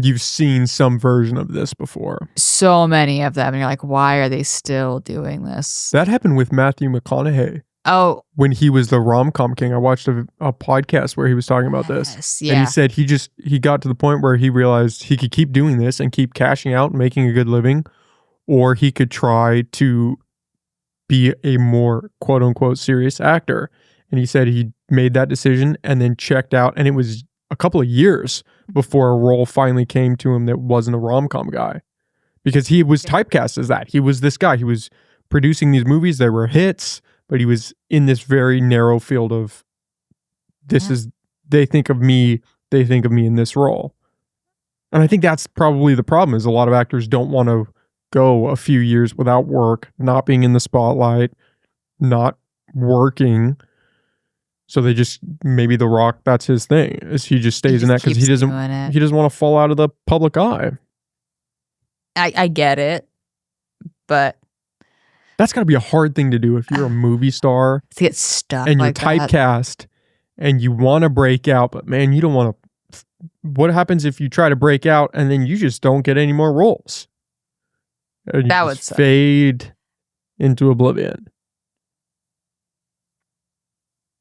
You've seen some version of this before. So many of them. And you're like, why are they still doing this? That happened with Matthew McConaughey. Oh, when he was the rom-com king, I watched a podcast where he was talking about this. Yeah. And he said he got to the point where he realized he could keep doing this and keep cashing out and making a good living, or he could try to be a more quote unquote serious actor. And he said he made that decision and then checked out. And it was a couple of years before a role finally came to him that wasn't a rom-com guy, because he was typecast as that. He was this guy. He was producing these movies that were hits, but he was in this very narrow field of they think of me in this role. And I think that's probably the problem, is a lot of actors don't want to go a few years without work, not being in the spotlight, not working. So they just, maybe The Rock, that's his thing, is he just stays in that because he doesn't want to fall out of the public eye. I get it, but that's got to be a hard thing to do if you're a movie star. To get stuck and you're like typecast and you want to break out, but man, you don't want to. What happens if you try to break out and then you just don't get any more roles? And that would fade into oblivion.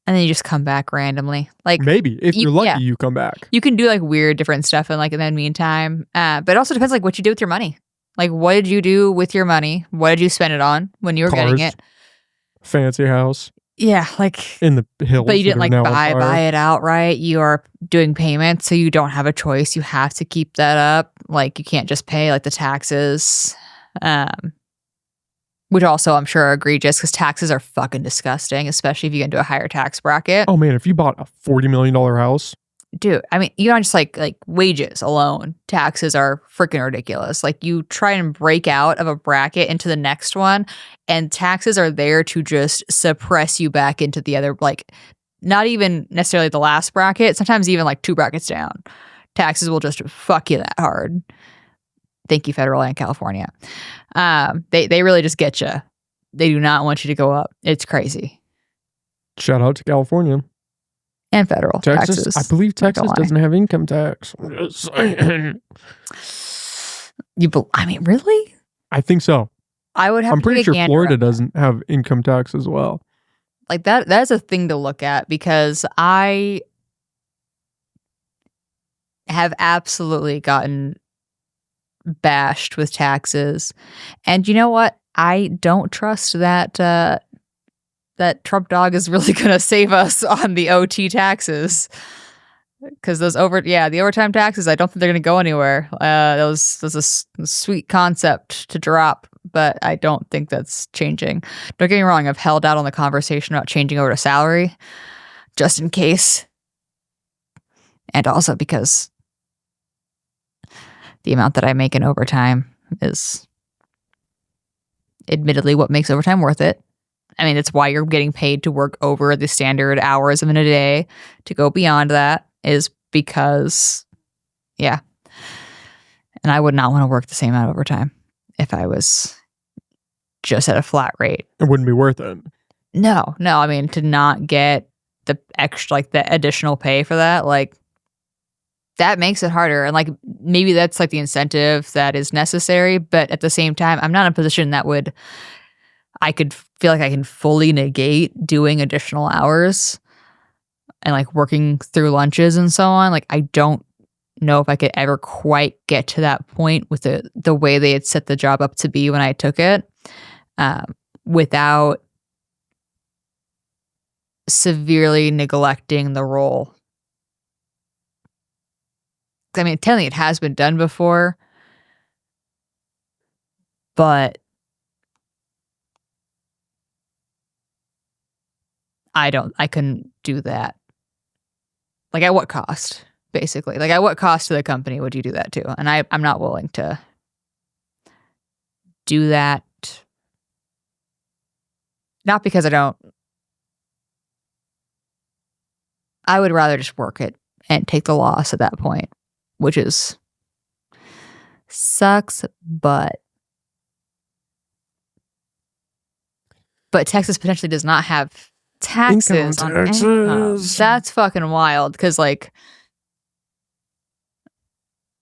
And then you just come back randomly. Like maybe if you're lucky, you come back. You can do like weird different stuff in the meantime. But it also depends like what you do with your money. Like, what did you do with your money? What did you spend it on when you were getting it? Fancy house. Yeah, like in the hills. But you didn't like buy it outright. You are doing payments, so you don't have a choice. You have to keep that up. Like, you can't just pay like the taxes, which also I'm sure are egregious because taxes are fucking disgusting, especially if you get into a higher tax bracket. Oh man, if you bought a $40 million house. Dude, I mean, you don't just like wages alone. Taxes are freaking ridiculous. Like, you try and break out of a bracket into the next one, and taxes are there to just suppress you back into the other, like, not even necessarily the last bracket, sometimes even like 2 brackets down. Taxes will just fuck you that hard. Thank you, federal and California. They really just get you. They do not want you to go up. It's crazy. Shout out to California. And federal taxes. I believe Texas doesn't have income tax. I mean, really? I think so. I would have. I'm pretty sure Florida doesn't have income tax as well. like that's a thing to look at, because I have absolutely gotten bashed with taxes. And you know what? I don't trust that that Trump dog is really going to save us on the OT taxes. Because the overtime taxes, I don't think they're going to go anywhere. That was a sweet concept to drop, but I don't think that's changing. Don't get me wrong, I've held out on the conversation about changing over to salary, just in case. And also because the amount that I make in overtime is admittedly what makes overtime worth it. I mean, it's why you're getting paid to work over the standard hours of a day. To go beyond that is because, yeah. And I would not want to work the same amount of overtime if I was just at a flat rate. It wouldn't be worth it. No. I mean, to not get the extra, like the additional pay for that, like, that makes it harder. And like, maybe that's like the incentive that is necessary. But at the same time, I'm not in a position that I could feel like I can fully negate doing additional hours and like working through lunches and so on. Like, I don't know if I could ever quite get to that point with the way they had set the job up to be when I took it, without severely neglecting the role. I mean, technically it has been done before, but I couldn't do that. Like, at what cost, basically? Like, at what cost to the company would you do that to? And I'm not willing to do that. Not because I would rather just work it and take the loss at that point, which sucks, but Texas potentially does not have taxes on income. That's fucking wild, because like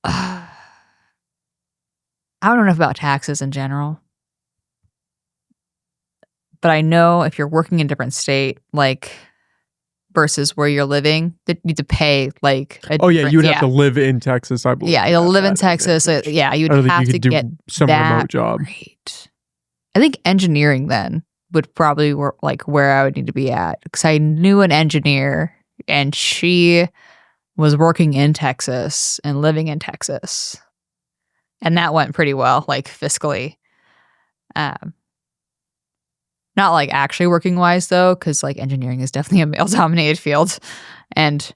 I don't know enough about taxes in general, but I know if you're working in a different state, like versus where you're living, that you need to pay like you would have to live in Texas, I believe. Yeah, you'll live in Texas. You would have to get some remote job. Right. I think engineering then would probably work, like where I would need to be at, because I knew an engineer and she was working in Texas and living in Texas, and that went pretty well, like fiscally. Not like actually working wise though, because like engineering is definitely a male dominated field, and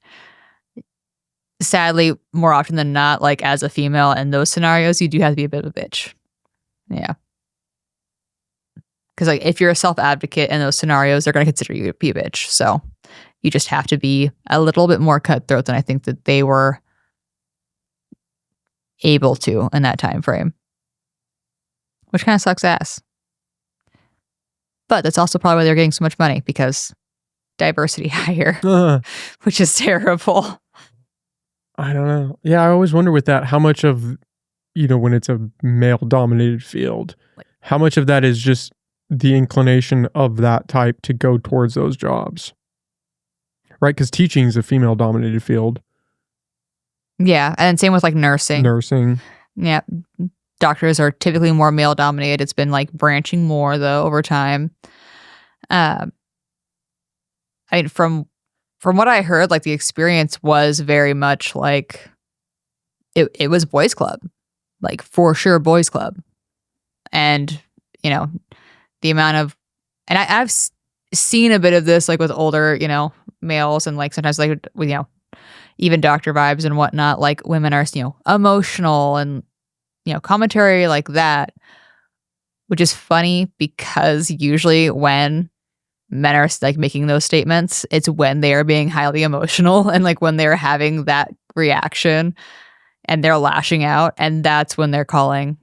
sadly, more often than not, like as a female in those scenarios, you do have to be a bit of a bitch. Yeah. Because like if you're a self-advocate in those scenarios, they're going to consider you to be a bitch. So you just have to be a little bit more cutthroat than I think that they were able to in that time frame, which kind of sucks ass. But that's also probably why they're getting so much money, because diversity hire, which is terrible. I don't know. Yeah, I always wonder with that, how much of, when it's a male-dominated field, how much of that is just the inclination of that type to go towards those jobs, right? Because teaching is a female-dominated field. Yeah, and same with like nursing. Yeah, doctors are typically more male-dominated. It's been like branching more though over time. I mean, from what I heard, like the experience was very much like it was boys club, like for sure boys club, and the amount of, and I've seen a bit of this like with older males, and like sometimes like with even doctor vibes and whatnot, like women are emotional and commentary like that, which is funny because usually when men are like making those statements, it's when they are being highly emotional and like when they're having that reaction and they're lashing out, and that's when they're calling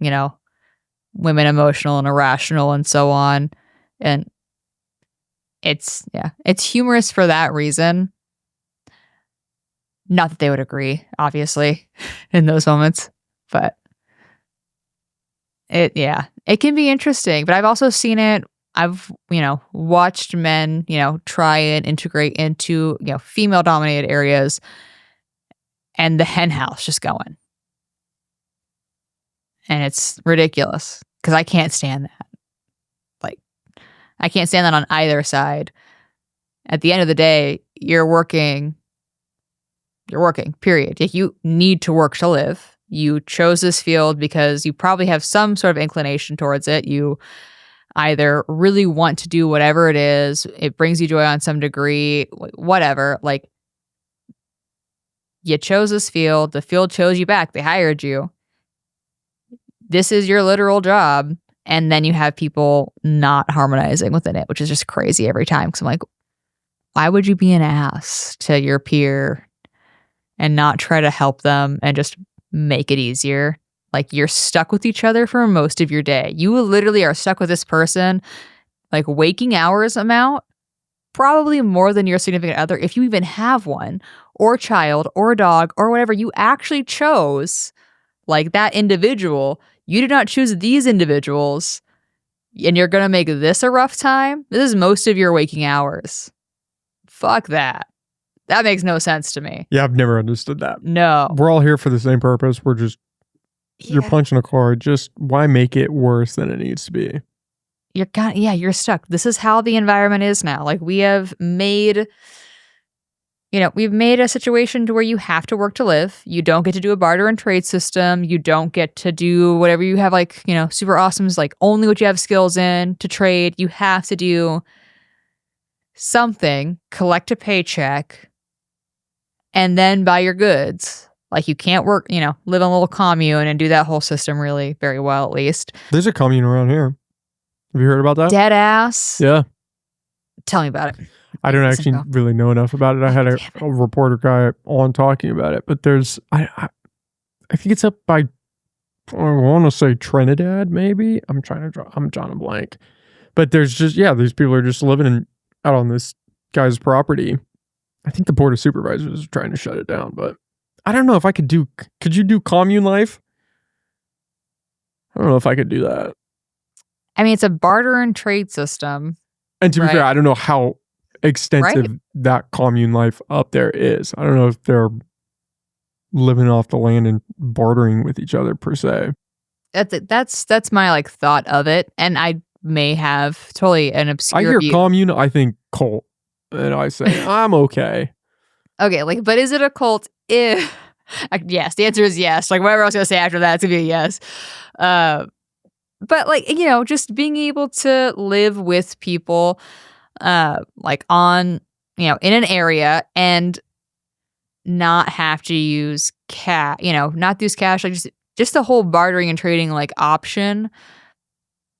women emotional and irrational and so on. And it's humorous for that reason. Not that they would agree, obviously, in those moments, but it can be interesting. But I've also seen it I've, watched men, try and integrate into, female dominated areas and the hen house just going. And it's ridiculous because I can't stand that. Like, I can't stand that on either side. At the end of the day, you're working, period. Like, you need to work to live. You chose this field because you probably have some sort of inclination towards it. You either really want to do whatever it is, it brings you joy on some degree, whatever. Like, you chose this field, the field chose you back, they hired you. This is your literal job. And then you have people not harmonizing within it, which is just crazy every time. Because I'm like, why would you be an ass to your peer and not try to help them and just make it easier? Like, you're stuck with each other for most of your day. You literally are stuck with this person, like, waking hours amount, probably more than your significant other, if you even have one, or child, or dog, or whatever. You actually chose, like, that individual. You did not choose these individuals, and you're going to make this a rough time? This is most of your waking hours. Fuck that. That makes no sense to me. Yeah, I've never understood that. No. We're all here for the same purpose. We're just, you're punching a card. Just why make it worse than it needs to be? You're stuck. This is how the environment is now. Like, we have made, we've made a situation to where you have to work to live. You don't get to do a barter and trade system. You don't get to do whatever you have, like, super awesome is like only what you have skills in to trade. You have to do something, collect a paycheck, and then buy your goods. Like, you can't work, live in a little commune and do that whole system really very well, at least. There's a commune around here. Have you heard about that? Dead ass. Yeah. Tell me about it. I don't actually really know enough about it. I had a reporter guy on talking about it, but there's, I think it's up by, I want to say Trinidad, maybe. I'm drawing a blank. But there's just, these people are just living out on this guy's property. I think the board of supervisors is trying to shut it down, but I don't know if I could you do commune life? I don't know if I could do that. I mean, it's a barter and trade system. And to be fair, I don't know how extensive that commune life up there is. I don't know if they're living off the land and bartering with each other per se. That's my, like, thought of it. And I may have totally an obscure I hear view. commune, I think cult. And I say, I'm okay. Okay, like, but is it a cult? Yes, the answer is yes. Like, whatever I was going to say after that, it's going to be a yes. But, like, just being able to live with people, like, on, in an area and not have to use cash, not use cash, like, just the whole bartering and trading, like, option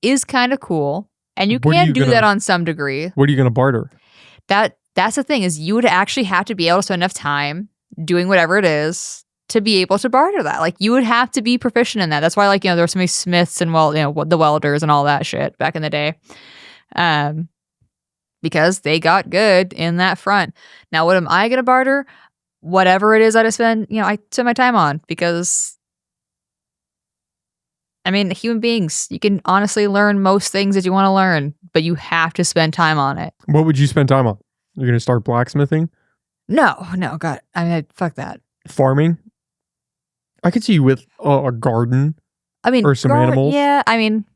is kind of cool. And you can do that on some degree. What are you going to barter? That's the thing, is you would actually have to be able to spend enough time doing whatever it is to be able to barter that. Like, you would have to be proficient in that. That's why, like, there were so many smiths and the welders and all that shit back in the day, because they got good in that front. Now, what am I gonna barter? Whatever it is I spend my time on, because I mean, human beings, you can honestly learn most things that you want to learn, but you have to spend time on it. What would you spend time on? You're gonna start blacksmithing? No, God. I mean, fuck that. Farming? I could see you with a garden. I mean, or some animals. Yeah, I mean,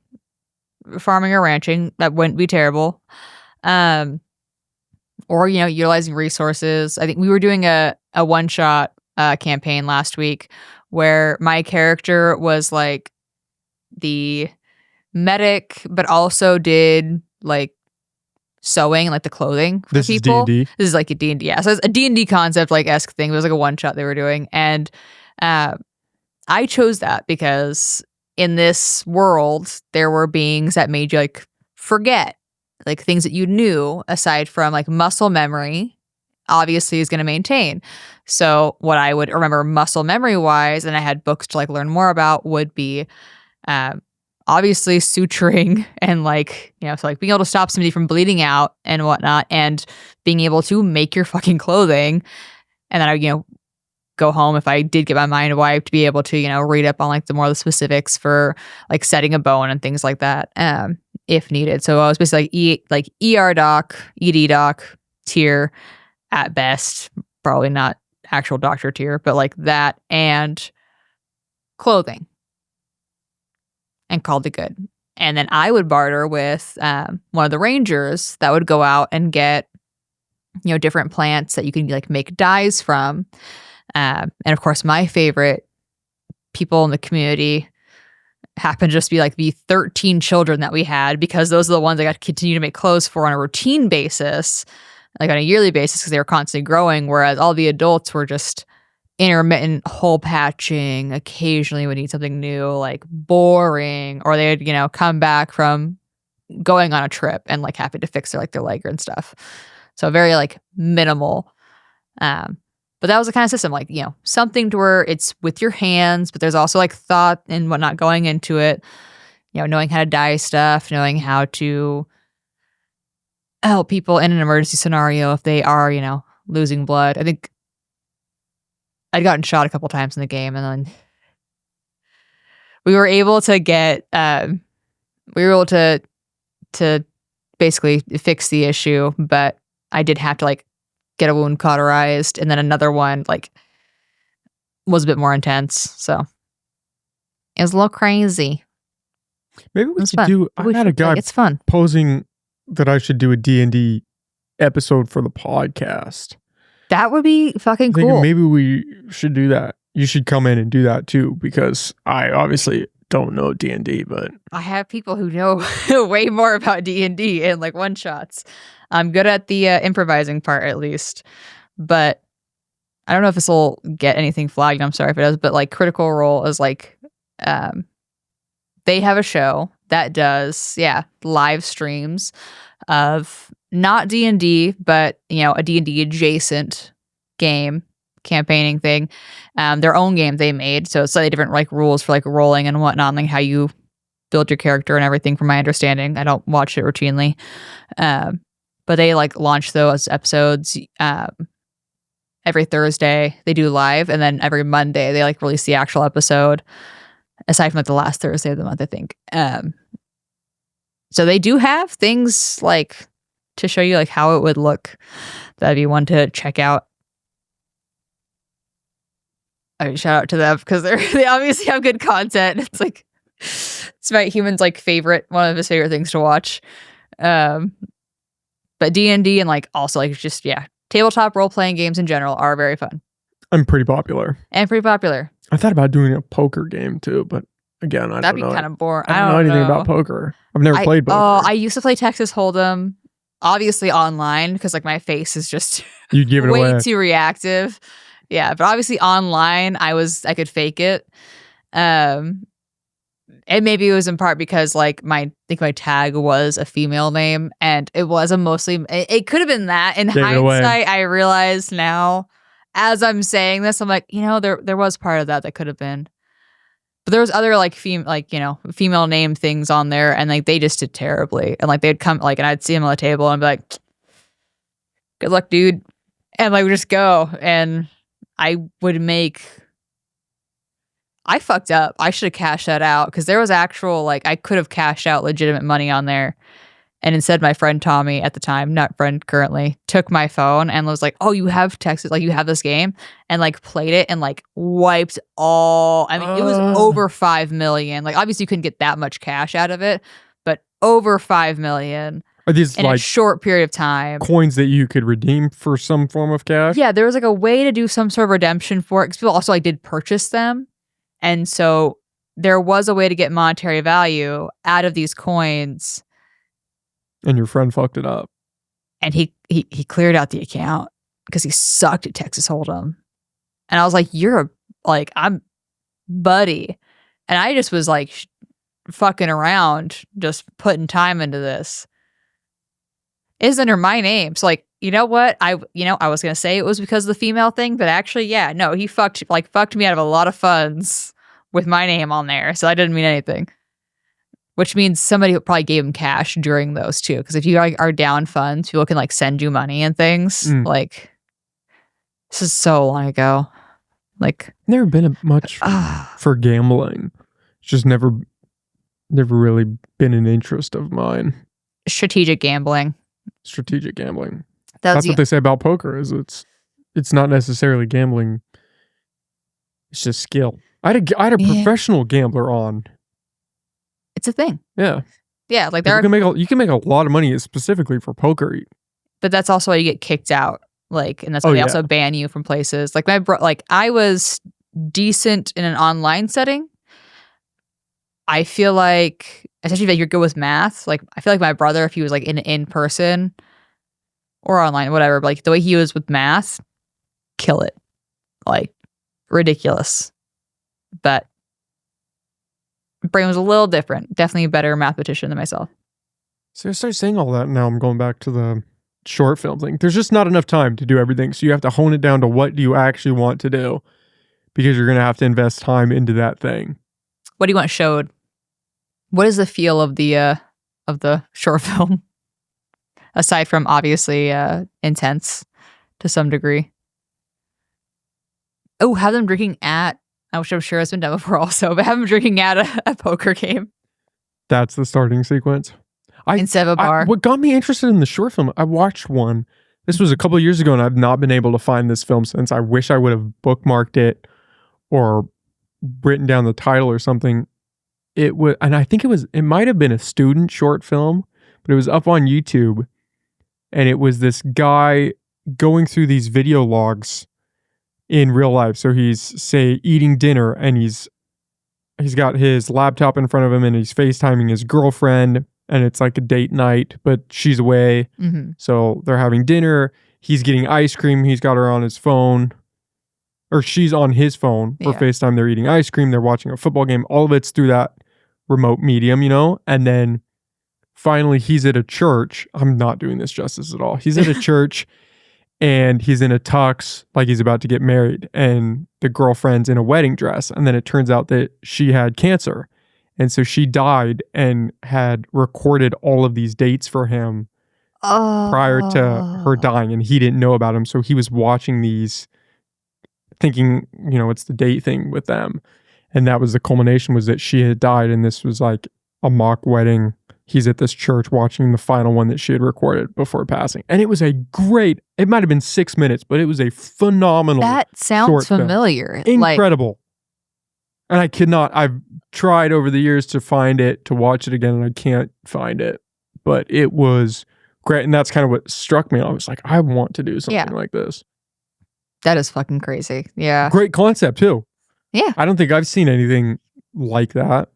farming or ranching, that wouldn't be terrible. Or, utilizing resources. I think we were doing a one-shot campaign last week where my character was, like, the medic, but also did, like, sewing, like, the clothing for people. This is D&D? This is like a D&D. Yeah, so it's a D&D concept, like, esque thing. It was like a one-shot they were doing. And I chose that because in this world, there were beings that made you, like, forget, like, things that you knew, aside from, like, muscle memory, obviously is going to maintain. So what I would remember muscle memory wise, and I had books to, like, learn more about, would be obviously suturing and, like, so, like, being able to stop somebody from bleeding out and whatnot, and being able to make your fucking clothing. And then I, go home if I did get my mind wiped, to be able to, read up on, like, the more of the specifics for, like, setting a bone and things like that. if needed. So I was basically like ER doc, ED doc tier at best, probably not actual doctor tier, but like that and clothing, and called it good. And then I would barter with one of the rangers that would go out and get, different plants that you can like make dyes from. And of course, my favorite people in the community happened to just be like the 13 children that we had, because those are the ones I got to continue to make clothes for on a routine basis, like on a yearly basis, because they were constantly growing, whereas all the adults were just intermittent hole patching. Occasionally would need something new, like boring, or they'd, come back from going on a trip and like happy to fix their leg and stuff. So very like minimal. But that was the kind of system, like, something to where it's with your hands, but there's also like thought and whatnot going into it, knowing how to dye stuff, knowing how to help people in an emergency scenario if they are, losing blood. I think I'd gotten shot a couple times in the game, and then we were able to get, to basically fix the issue, but I did have to like get a wound cauterized, and then another one like was a bit more intense. So it was a little crazy. Maybe we should do. I had a guy it's fun posing that I should do a D&D episode for the podcast. That would be fucking cool. Maybe we should do that. You should come in and do that too, because I obviously don't know D&D, but I have people who know way more about D&D and like one shots. I'm good at the improvising part at least, but I don't know if this will get anything flagged. I'm sorry if it does, but like Critical Role is like, they have a show that does, live streams of not D&D, but a D&D adjacent game, campaigning thing, their own game they made. So it's slightly different like rules for like rolling and whatnot, like how you build your character and everything, from my understanding. I don't watch it routinely. But they like launch those episodes every Thursday. They do live, and then every Monday they like release the actual episode, aside from like the last Thursday of the month, I think. So they do have things like to show you like how it would look. That'd be one to check out. I mean, shout out to them, because they obviously have good content. It's like, it's my human's like one of his favorite things to watch. But D&D and like also like just, tabletop role-playing games in general are very fun. I'm pretty popular. I thought about doing a poker game too, but again, That'd be kind of boring. I don't know anything about poker. I've never played poker. Oh, I used to play Texas Hold'em, obviously online, because like my face is just you give it way away. Too reactive. Yeah, but obviously online, I could fake it. And maybe it was in part because like my tag was a female name, and it was it could have been that. In hindsight, I realized now, as I'm saying this, I'm like, there was part of that could have been. But there was other like female name things on there, and like they just did terribly. And like they'd come like, and I'd see them on the table and be like, "Good luck, dude," and like we just go, and I would make. I fucked up. I should have cashed that out, because there was actual, like, I could have cashed out legitimate money on there. And instead, my friend Tommy at the time, not friend currently, took my phone and was like, "Oh, you have Texas, like, you have this game," and like played it and like wiped all. I mean, it was over 5 million. Like, obviously, you couldn't get that much cash out of it, but over 5 million. Are these in like a short period of time? Coins that you could redeem for some form of cash? Yeah, there was like a way to do some sort of redemption for it, because people also like did purchase them. And so there was a way to get monetary value out of these coins. And your friend fucked it up. And he cleared out the account because he sucked at Texas Hold'em. And I was like, I'm buddy. And I just was like fucking around, just putting time into this. It's under my name. So like, you know what? I was going to say it was because of the female thing, but actually, no, he fucked me out of a lot of funds with my name on there. So I didn't mean anything, which means somebody probably gave him cash during those too. Because if you are down funds, people can like send you money and things. Like, this is so long ago. Like, never been much for gambling. It's just never never really been an interest of mine. Strategic gambling. That's what they say about poker. Is it's not necessarily gambling. It's just skill. I had a professional gambler on. It's a thing. Yeah. Yeah, like you can make a lot of money specifically for poker. But that's also why you get kicked out. Like, and that's why they also ban you from places. Like I was decent in an online setting. I feel like, especially if you're good with math, like I feel like my brother, if he was like in person or online, whatever, but like the way he was with math, kill it. Like ridiculous. But brain was a little different. Definitely a better mathematician than myself. So I started saying all that, and now I'm going back to the short film thing. There's just not enough time to do everything. So you have to hone it down to what do you actually want to do, because you're going to have to invest time into that thing. What do you want showed? What is the feel of the short film? Aside from obviously intense to some degree. Oh, have them drinking at, which I'm sure has been done before also, but have them drinking at a poker game. That's the starting sequence. Instead of a bar. What got me interested in the short film, I watched one. This was a couple of years ago, and I've not been able to find this film since. I wish I would have bookmarked it or written down the title or something. And I think it might have been a student short film, but it was up on YouTube, and it was this guy going through these video logs in real life. So he's, say, eating dinner, and he's got his laptop in front of him, and he's FaceTiming his girlfriend, and it's like a date night, but she's away. Mm-hmm. So they're having dinner. He's getting ice cream. He's got her on his phone, or she's on his phone for FaceTime. They're eating ice cream. They're watching a football game. All of it's through that remote medium, and then finally he's at a church. I'm not doing this justice at all. He's at a church, and he's in a tux, like he's about to get married, and the girlfriend's in a wedding dress, and then it turns out that she had cancer, and so she died and had recorded all of these dates for him prior to her dying, and he didn't know about them. So he was watching these thinking, it's the date thing with them. And that was the culmination, was that she had died, and this was like a mock wedding. He's at this church watching the final one that she had recorded before passing. And it was it might have been 6 minutes, but it was a phenomenal That sounds familiar. Incredible. And I've tried over the years to find it, to watch it again, and I can't find it. But it was great. And that's kind of what struck me. I was like, I want to do something like this. That is fucking crazy. Yeah. Great concept too. Yeah. I don't think I've seen anything like that.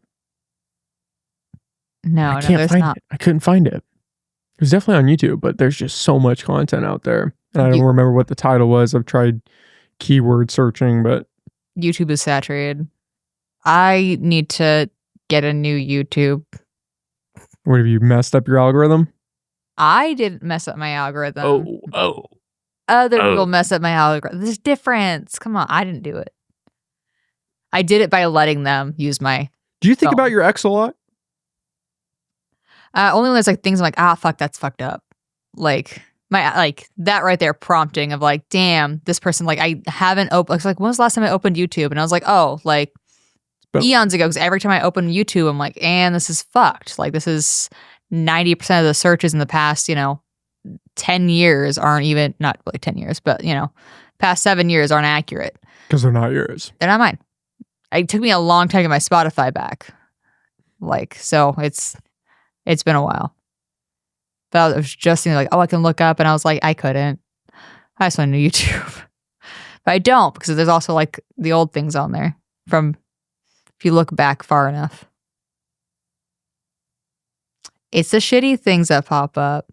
No, there's not. I couldn't find it. It was definitely on YouTube, but there's just so much content out there. And I don't remember what the title was. I've tried keyword searching, but YouTube is saturated. I need to get a new YouTube. What, have you messed up your algorithm? I didn't mess up my algorithm. Other people mess up my algorithm. There's a difference. Come on, I didn't do it. I did it by letting them use my Do you think about your ex a lot? Only when there's like things I'm like, fuck, that's fucked up. Like that right there prompting of like, damn, this person, like I haven't opened, like when was the last time I opened YouTube? And I was like, eons ago, because every time I open YouTube, I'm like, and this is fucked. Like this is 90% of the searches in the past, 10 years aren't even, not really 10 years, but past 7 years aren't accurate. Because they're not yours. They're not mine. It took me a long time to get my Spotify back. So it's been a while. But I was just thinking I can look up, and I was like, I couldn't. I just want to YouTube. But I don't, because there's also like the old things on there from if you look back far enough. It's the shitty things that pop up.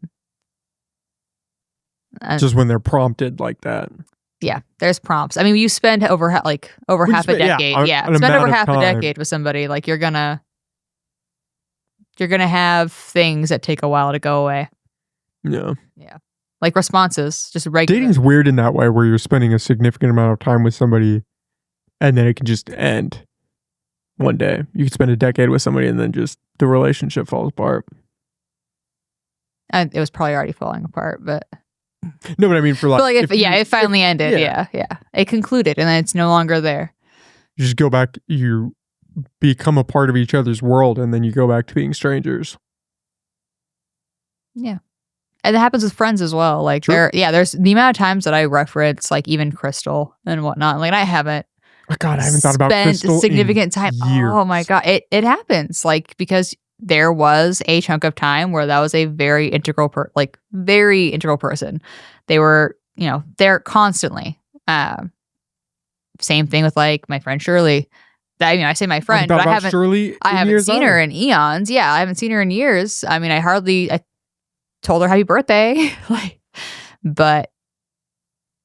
Just when they're prompted like that. Yeah, there's prompts. I mean, you spend over half a decade. Spend over half a decade with somebody. Like you're gonna have things that take a while to go away. Yeah. Yeah. Like responses, just regular. Dating's weird in that way, where you're spending a significant amount of time with somebody, and then it can just end one day. You could spend a decade with somebody, and then just the relationship falls apart. And it was probably already falling apart, but. No, but I mean, it finally ended. Yeah. It concluded, and then it's no longer there. You just go back. You become a part of each other's world, and then you go back to being strangers. Yeah. And it happens with friends as well. Like True. there's the amount of times that I reference like even Crystal and whatnot. Like I haven't Oh God, I haven't thought about spent Crystal significant time. years. Oh my God. It happens. Like because there was a chunk of time where that was a very integral person. They were, there constantly. Same thing with like my friend Shirley. I say my friend, but I haven't seen her in eons. Yeah, I haven't seen her in years. I mean, I told her happy birthday, but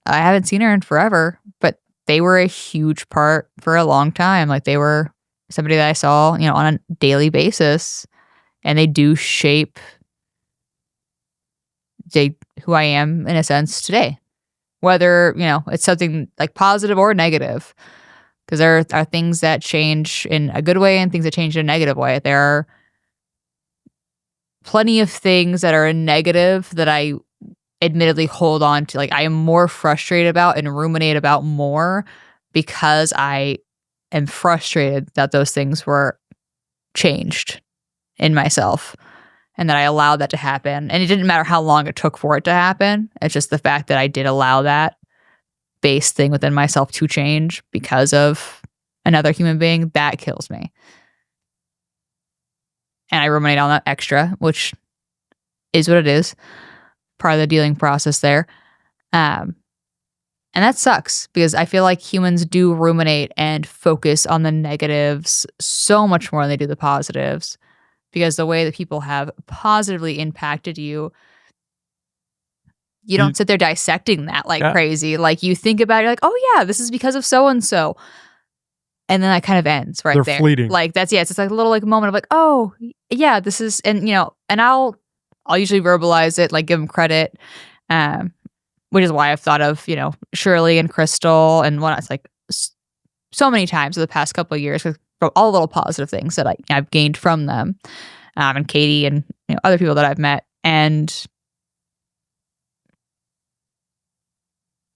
I haven't seen her in forever. But they were a huge part for a long time. Like they were somebody that I saw, on a daily basis, and they do shape who I am in a sense today. Whether, it's something like positive or negative. Because there are things that change in a good way and things that change in a negative way. There are plenty of things that are negative that I admittedly hold on to. Like I am more frustrated about and ruminate about more because I am frustrated that those things were changed in myself and that I allowed that to happen. And it didn't matter how long it took for it to happen. It's just the fact that I did allow that base thing within myself to change because of another human being. That kills me. And I ruminate on that extra, which is what it is. Part of the dealing process there. And that sucks because I feel like humans do ruminate and focus on the negatives so much more than they do the positives. Because the way that people have positively impacted you, you don't sit there dissecting that crazy. Like you think about it, you're like, oh yeah, this is because of so and so. And then that kind of ends right there. They're fleeting. Like it's just like a little moment of like, oh yeah, this is, and and I'll usually verbalize it, like give them credit, which is why I've thought of Shirley and Crystal and whatnot. It's like so many times in the past couple of years from all the little positive things that I've gained from them, and Katie and other people that I've met. And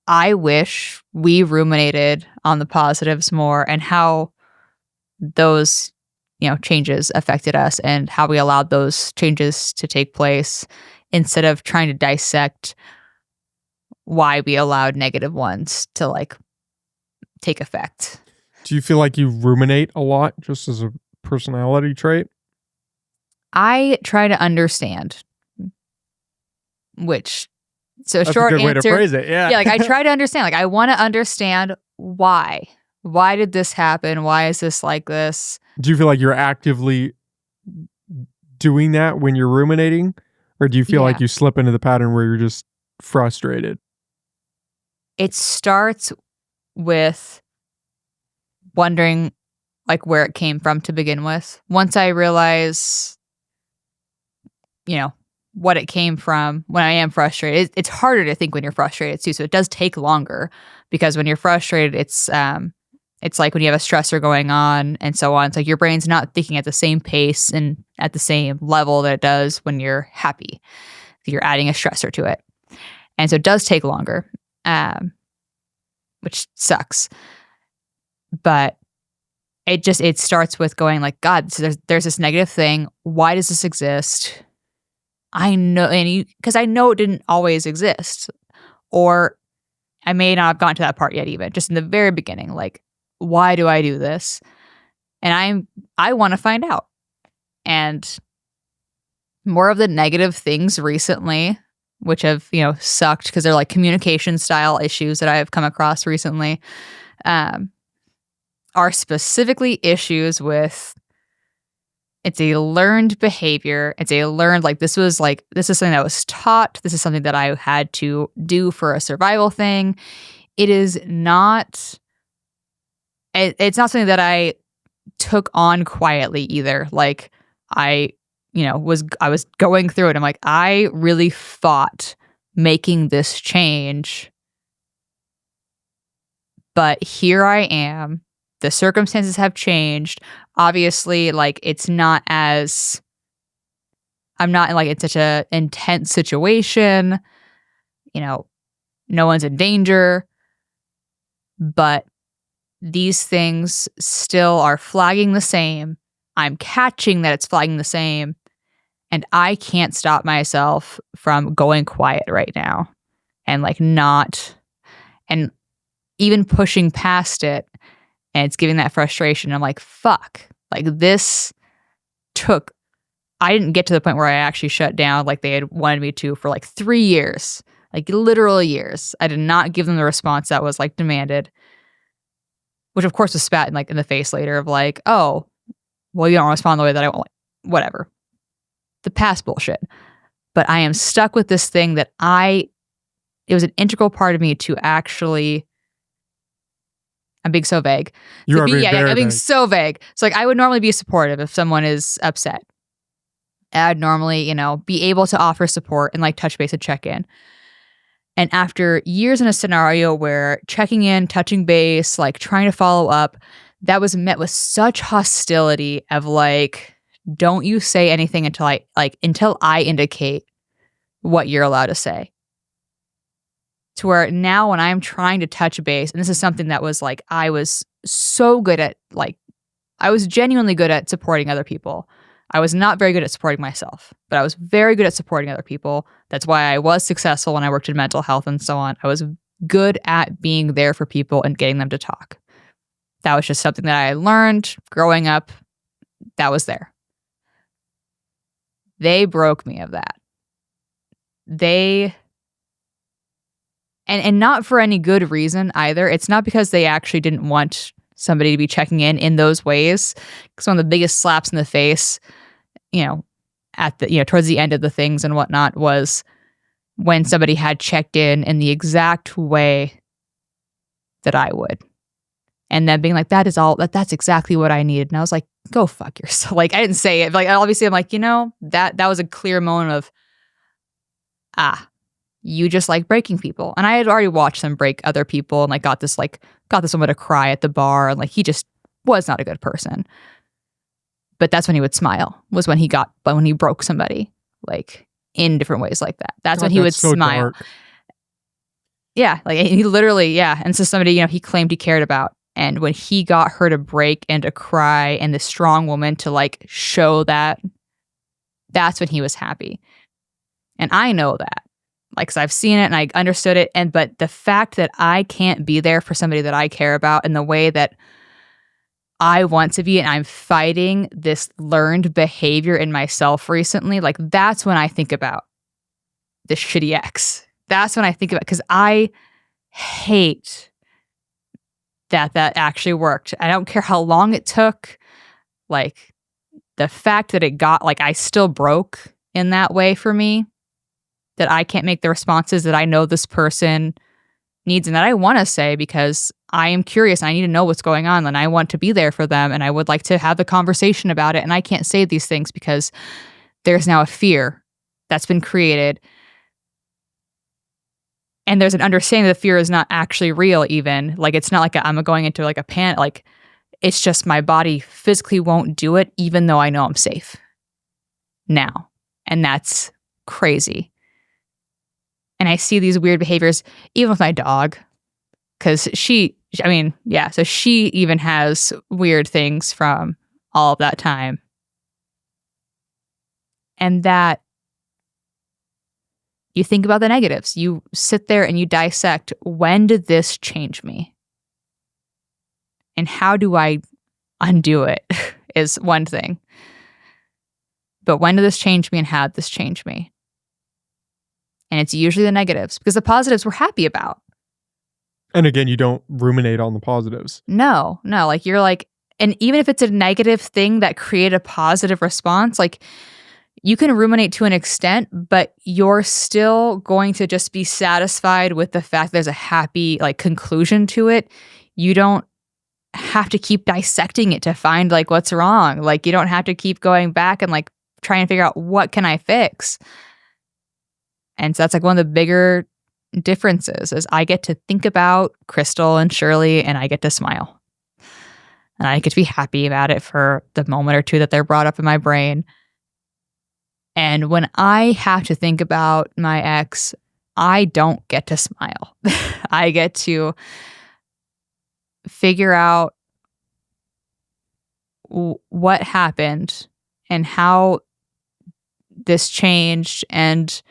I wish we ruminated on the positives more and how those, changes affected us and how we allowed those changes to take place instead of trying to dissect why we allowed negative ones to take effect. Do you feel like you ruminate a lot just as a personality trait? I try to understand, That's short a good way answer, to phrase it. Yeah. Yeah, I try to understand. I want to understand why. Why did this happen? Why is this like this? Do you feel like you're actively doing that when you're ruminating? Or do you feel like you slip into the pattern where you're just frustrated? It starts with wondering where it came from to begin with. Once I realize, what it came from when I am frustrated. It's harder to think when you're frustrated too, so it does take longer because when you're frustrated, it's like when you have a stressor going on and so on. It's like your brain's not thinking at the same pace and at the same level that it does when you're happy. You're adding a stressor to it, and so it does take longer, which sucks. But it starts with going like, God, so there's this negative thing. Why does this exist? I know, because I know it didn't always exist, or I may not have gotten to that part yet, even just in the very beginning. Like, why do I do this? And I want to find out. And more of the negative things recently, which have sucked because they're like communication style issues that I have come across recently, are specifically issues with. It's a learned behavior. It's a learned, this is something that was taught. This is something that I had to do for a survival thing. It is not, it's not something that I took on quietly either. Like I was going through it. I'm like, I really fought making this change. But here I am. The circumstances have changed. Obviously, it's not as... I'm not in such a intense situation. No one's in danger. But these things still are flagging the same. I'm catching that it's flagging the same. And I can't stop myself from going quiet right now and like not, and even pushing past it. And it's giving that frustration. I'm like, fuck, like this took, I didn't get to the point where I actually shut down like they had wanted me to for like 3 years, like literal years. I did not give them the response that was like demanded, which of course was spat in like in the face later of like, oh, well, you don't respond the way that I want, whatever. The past bullshit. But I am stuck with this thing that it was an integral part of me to actually, I'm being so vague. You are being very I'm being vague. so vague. So like I would normally be supportive if someone is upset. I'd normally, be able to offer support and like touch base and check in. And after years in a scenario where checking in, touching base, like trying to follow up, that was met with such hostility of like, don't you say anything until I indicate what you're allowed to say. To where now when I'm trying to touch base, and this is something that was like, I was so good at, like, I was genuinely good at supporting other people. I was not very good at supporting myself, but I was very good at supporting other people. That's why I was successful when I worked in mental health and so on. I was good at being there for people and getting them to talk. That was just something that I learned growing up. That was there. They broke me of that. And not for any good reason either. It's not because they actually didn't want somebody to be checking in those ways. Because one of the biggest slaps in the face, at the, towards the end of the things and whatnot was when somebody had checked in the exact way that I would. And then being like, that's exactly what I needed. And I was like, go fuck yourself. Like, I didn't say it. Like, obviously I'm like, that was a clear moment of, you just like breaking people. And I had already watched them break other people and like got this woman to cry at the bar. And like, he just was not a good person. But that's when he would smile, was when he broke somebody, like in different ways like that. That's when he would so smile. Dark. Yeah. Like he literally, yeah. And so somebody, he claimed he cared about. And when he got her to break and to cry and the strong woman to like show that, that's when he was happy. And I know that. Like, 'cause I've seen it and I understood it. But the fact that I can't be there for somebody that I care about in the way that I want to be, and I'm fighting this learned behavior in myself recently, like that's when I think about this shitty ex. That's when I think about, because I hate that actually worked. I don't care how long it took. Like the fact that it got, like I still broke in that way for me, that I can't make the responses that I know this person needs and that I want to say because I am curious and I need to know what's going on and I want to be there for them and I would like to have the conversation about it, and I can't say these things because there's now a fear that's been created. And there's an understanding that the fear is not actually real even. Like it's not like I'm going into like a panic. Like it's just my body physically won't do it even though I know I'm safe now. And that's crazy. And I see these weird behaviors even with my dog, because so she even has weird things from all of that time. And that you think about the negatives. You sit there and you dissect, when did this change me? And how do I undo it is one thing. But when did this change me and how did this change me? And it's usually the negatives, because the positives we're happy about. And again, you don't ruminate on the positives. No. Like you're like, and even if it's a negative thing that created a positive response, like you can ruminate to an extent, but you're still going to just be satisfied with the fact there's a happy like conclusion to it. You don't have to keep dissecting it to find like what's wrong. Like you don't have to keep going back and like trying to figure out what can I fix. And so that's like one of the bigger differences is I get to think about Crystal and Shirley and I get to smile. And I get to be happy about it for the moment or two that they're brought up in my brain. And when I have to think about my ex, I don't get to smile. I get to figure out what happened and how this changed, and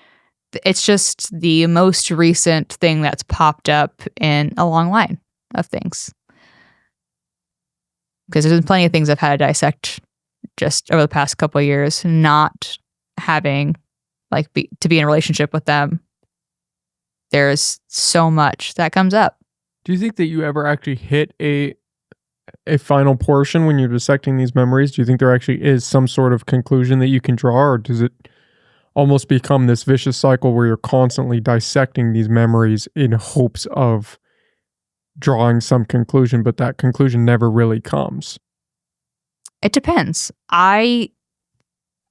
it's just the most recent thing that's popped up in a long line of things. Because there's been plenty of things I've had to dissect just over the past couple of years, not having to be in a relationship with them. There's so much that comes up. Do you think that you ever actually hit a final portion when you're dissecting these memories? Do you think there actually is some sort of conclusion that you can draw, or does it almost become this vicious cycle where you're constantly dissecting these memories in hopes of drawing some conclusion, but that conclusion never really comes? It depends. I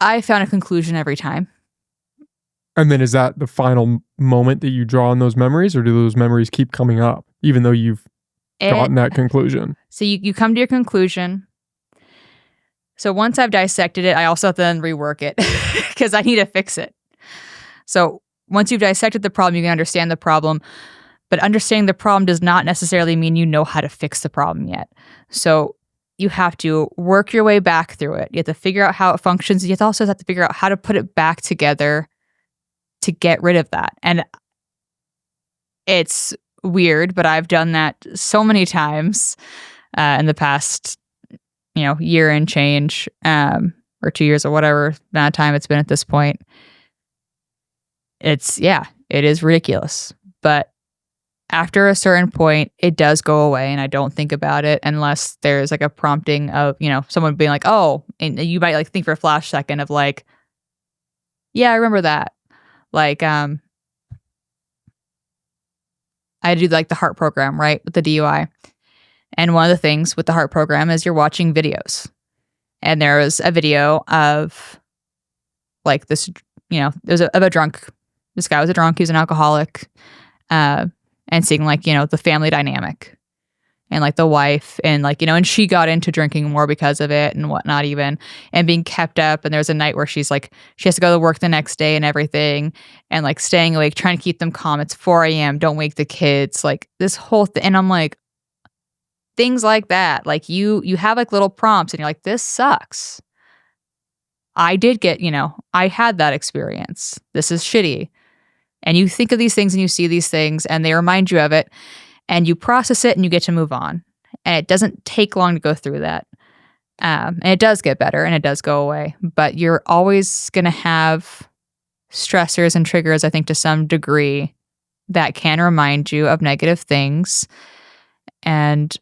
found a conclusion every time. And then is that the final moment that you draw on those memories, or do those memories keep coming up even though you've gotten that conclusion? So you come to your conclusion. So once I've dissected it, I also have to then rework it because I need to fix it. So once you've dissected the problem, you can understand the problem. But understanding the problem does not necessarily mean you know how to fix the problem yet. So you have to work your way back through it. You have to figure out how it functions. You also have to figure out how to put it back together to get rid of that. And it's weird, but I've done that so many times in the past, year and change, or 2 years or whatever amount of time it's been at this point. It is ridiculous. But after a certain point, it does go away, and I don't think about it unless there's like a prompting of, someone being like, oh, and you might like think for a flash second of like, yeah, I remember that. Like, I do like the heart program, right? With the DUI. And one of the things with the heart program is you're watching videos. And there was a video of like this, there's of a drunk. This guy was a drunk. He was an alcoholic. And seeing like, the family dynamic and like the wife and like, and she got into drinking more because of it and whatnot even, and being kept up. And there's a night where she's like, she has to go to work the next day and everything, and like staying awake, trying to keep them calm. It's 4 a.m. Don't wake the kids. Like this whole thing. And I'm like, things like that. Like you have like little prompts and you're like, this sucks. I did get, I had that experience. This is shitty. And you think of these things and you see these things and they remind you of it, and you process it and you get to move on. And it doesn't take long to go through that. And it does get better and it does go away. But you're always going to have stressors and triggers, I think, to some degree that can remind you of negative things. And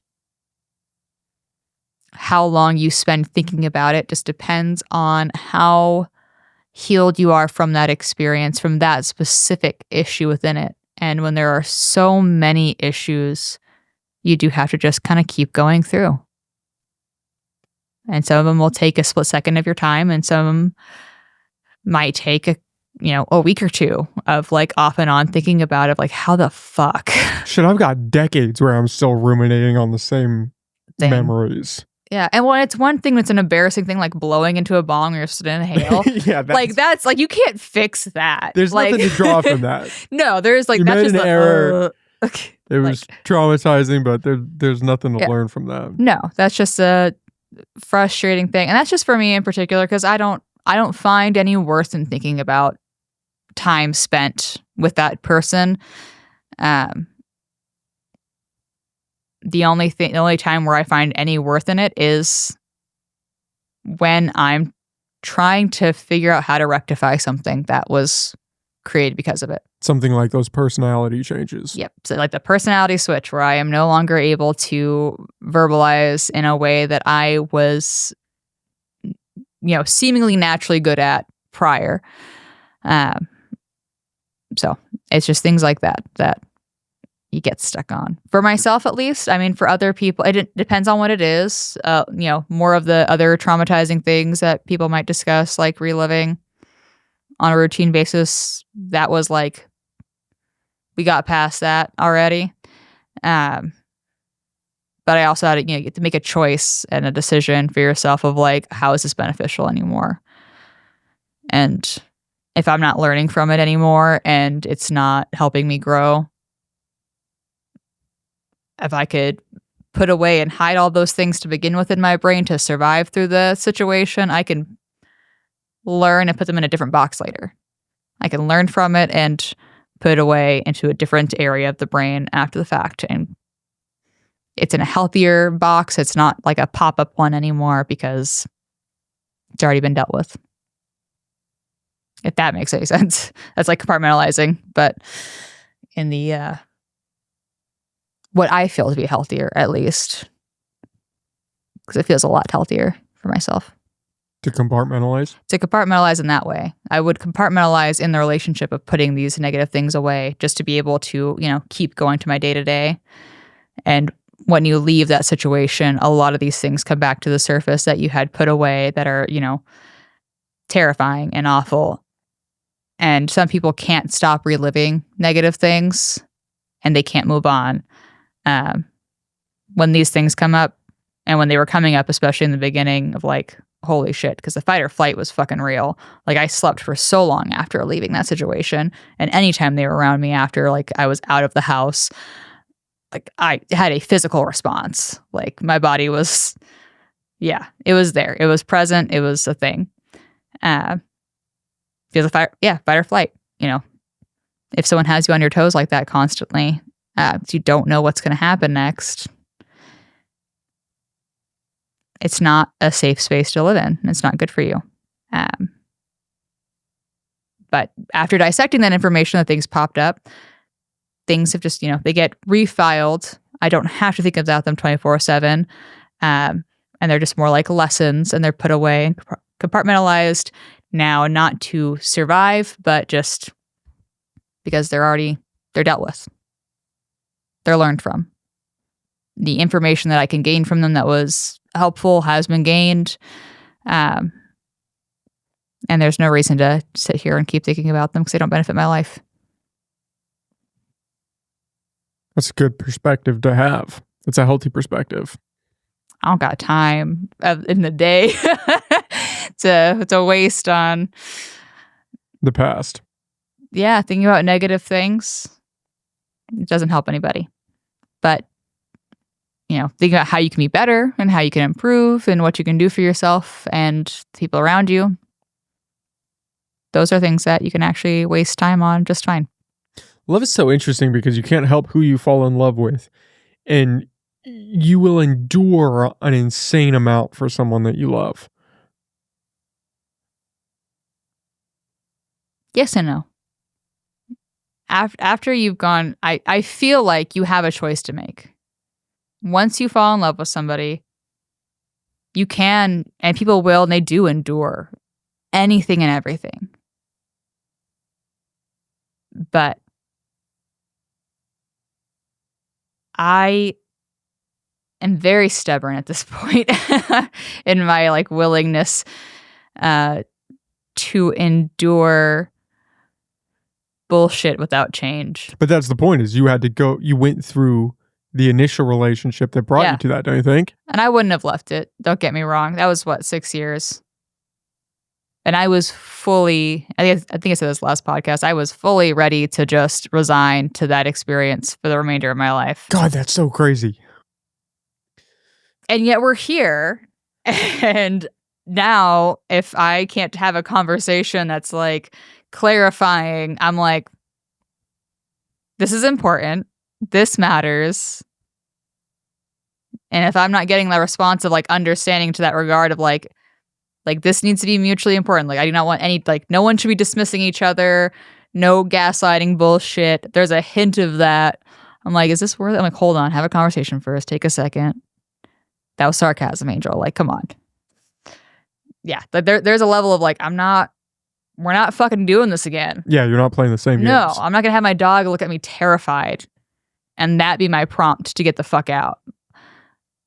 how long you spend thinking about it just depends on how healed you are from that experience, from that specific issue within it. And when there are so many issues, you do have to just kind of keep going through. And some of them will take a split second of your time, and some of them might take a week or two of like off and on thinking about it, like how the fuck. Shit, I've got decades where I'm still ruminating on the same memories. Yeah, and when it's one thing that's an embarrassing thing, like blowing into a bong or you're supposed to inhale. Yeah, that's like you can't fix that. There's like, nothing to draw from that. No, there's like you that's made just an error. Okay, it was traumatizing, but there's nothing to learn from that. No, that's just a frustrating thing, and that's just for me in particular because I don't find any worth in thinking about time spent with that person. The only time where I find any worth in it is when I'm trying to figure out how to rectify something that was created because of it. Something like those personality changes. Yep. So like the personality switch where I am no longer able to verbalize in a way that I was, seemingly naturally good at prior. So it's just things like that you get stuck on. For myself, at least. I mean, for other people, it depends on what it is. More of the other traumatizing things that people might discuss, like reliving on a routine basis. That was like, we got past that already. But I also had to, you have to make a choice and a decision for yourself of like, how is this beneficial anymore? And if I'm not learning from it anymore and it's not helping me grow, if I could put away and hide all those things to begin with in my brain to survive through the situation, I can learn and put them in a different box later. I can learn from it and put it away into a different area of the brain after the fact. And it's in a healthier box. It's not like a pop-up one anymore because it's already been dealt with. If that makes any sense. That's like compartmentalizing, but in the what I feel to be healthier, at least, because it feels a lot healthier for myself. To compartmentalize? To compartmentalize in that way. I would compartmentalize in the relationship of putting these negative things away just to be able to, keep going to my day-to-day. And when you leave that situation, a lot of these things come back to the surface that you had put away that are, terrifying and awful. And some people can't stop reliving negative things and they can't move on. When these things come up, and when they were coming up, especially in the beginning of like, holy shit, because the fight or flight was fucking real. Like I slept for so long after leaving that situation. And anytime they were around me after like I was out of the house, like I had a physical response. Like my body was, it was there. It was present. It was a thing. Feels a fight or flight. If someone has you on your toes like that constantly, you don't know what's going to happen next. It's not a safe space to live in. It's not good for you. But after dissecting that information, that things popped up, things have just, they get refiled. I don't have to think about them 24/7. And they're just more like lessons, and they're put away and compartmentalized now, not to survive, but just because they're dealt with. They're learned from. The information that I can gain from them that was helpful has been gained. And there's no reason to sit here and keep thinking about them because they don't benefit my life. That's a good perspective to have. It's a healthy perspective. I don't got time in the day to waste on the past. Yeah, thinking about negative things. It doesn't help anybody. But thinking about how you can be better and how you can improve and what you can do for yourself and the people around you. Those are things that you can actually waste time on just fine. Love is so interesting because you can't help who you fall in love with. And you will endure an insane amount for someone that you love. Yes and no. After you've gone, I feel like you have a choice to make. Once you fall in love with somebody, you can, and people will, and they do endure anything and everything. But I am very stubborn at this point in my like willingness to endure bullshit without change. But that's the point, is you went through the initial relationship that brought you to that, don't you think? And I wouldn't have left it. Don't get me wrong. That was 6 years. And I was fully, I think I said this last podcast, I was fully ready to just resign to that experience for the remainder of my life. God, that's so crazy. And yet we're here. And now if I can't have a conversation that's like clarifying, I'm like, this is important. This matters. And if I'm not getting the response of like understanding to that regard of like this needs to be mutually important. Like I do not want any, like no one should be dismissing each other. No gaslighting bullshit. There's a hint of that. I'm like, is this worth it? I'm like, hold on, have a conversation first. Take a second. That was sarcasm, Angel. Like, come on. Yeah, there's a level of like, we're not fucking doing this again. Yeah, you're not playing the same games. No, I'm not gonna have my dog look at me terrified and that be my prompt to get the fuck out.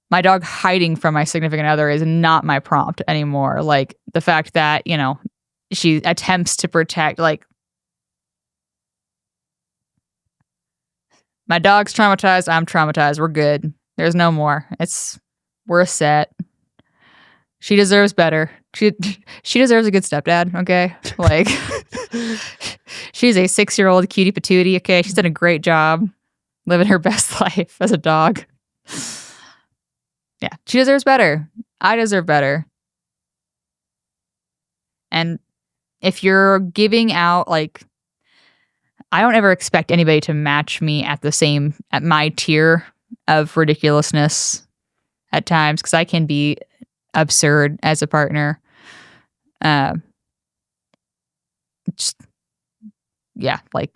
My dog hiding from my significant other is not my prompt anymore. Like the fact that, she attempts to protect, like, my dog's traumatized, I'm traumatized, we're good. There's no more. We're set. She deserves better. She deserves a good stepdad, okay? Like, she's a 6-year-old cutie patootie, okay? She's done a great job living her best life as a dog. Yeah, she deserves better. I deserve better. And if you're giving out, like, I don't ever expect anybody to match me at my tier of ridiculousness at times, because I can be absurd as a partner. Just, yeah, like.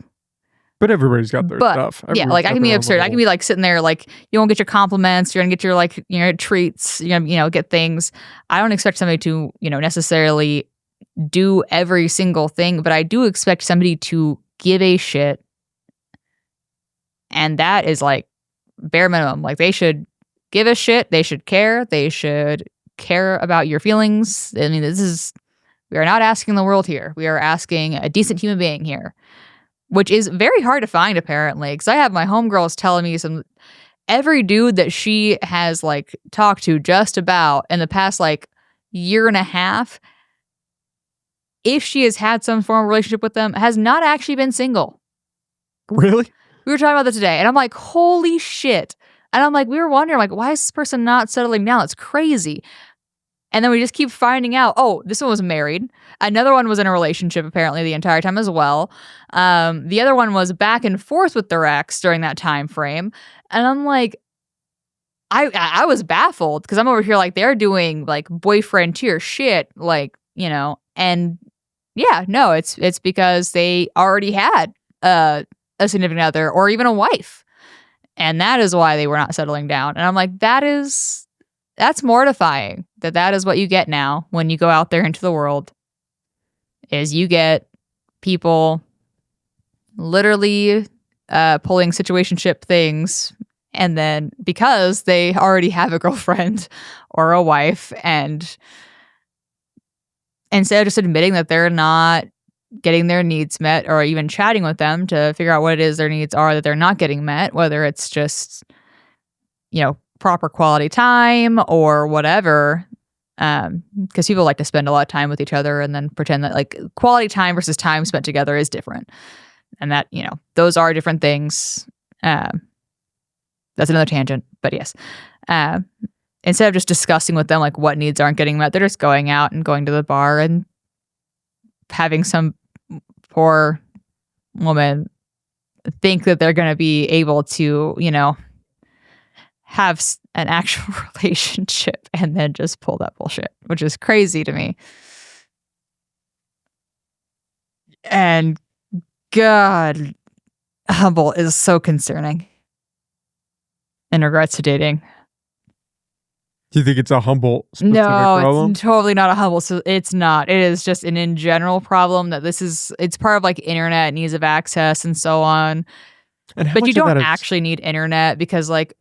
But everybody's got their stuff. Yeah, like I can be absurd. I can be like sitting there, like, you won't get your compliments. You're gonna get your, like, treats. You're gonna, get things. I don't expect somebody to, necessarily do every single thing, but I do expect somebody to give a shit. And that is like bare minimum. Like, they should give a shit. They should care. They should care about your feelings. I mean, we are not asking the world here. We are asking a decent human being here, which is very hard to find, apparently. Because I have my homegirls telling me every dude that she has, like, talked to just about in the past, like, year and a half, if she has had some form of relationship with them, has not actually been single. Really? We were talking about that today, and I'm like, holy shit. And I'm like, we were wondering, like, why is this person not settling down? It's crazy. And then we just keep finding out, oh, this one was married. Another one was in a relationship, apparently, the entire time as well. The other one was back and forth with their ex during that time frame. And I'm like, I was baffled, because I'm over here like, they're doing, like, boyfriend tier shit, like, and yeah, no, it's because they already had a significant other or even a wife. And that is why they were not settling down. And I'm like, that's mortifying. That is what you get now when you go out there into the world, is you get people literally pulling situationship things, and then because they already have a girlfriend or a wife, and instead of just admitting that they're not getting their needs met, or even chatting with them to figure out what it is their needs are that they're not getting met, whether it's just, proper quality time or whatever, because people like to spend a lot of time with each other and then pretend that, like, quality time versus time spent together is different, and that, those are different things. That's another tangent, but yes. Instead of just discussing with them, like, what needs aren't getting met, they're just going out and going to the bar and having some poor woman think that they're going to be able to, have an actual relationship, and then just pull that bullshit, which is crazy to me. And God, Humble is so concerning in regards to dating. Do you think it's a Humble specific problem? It's totally not a Humble. So it's not. It is just an in general problem that it's part of, like, internet and ease of access and so on. But you don't actually need internet, because, like,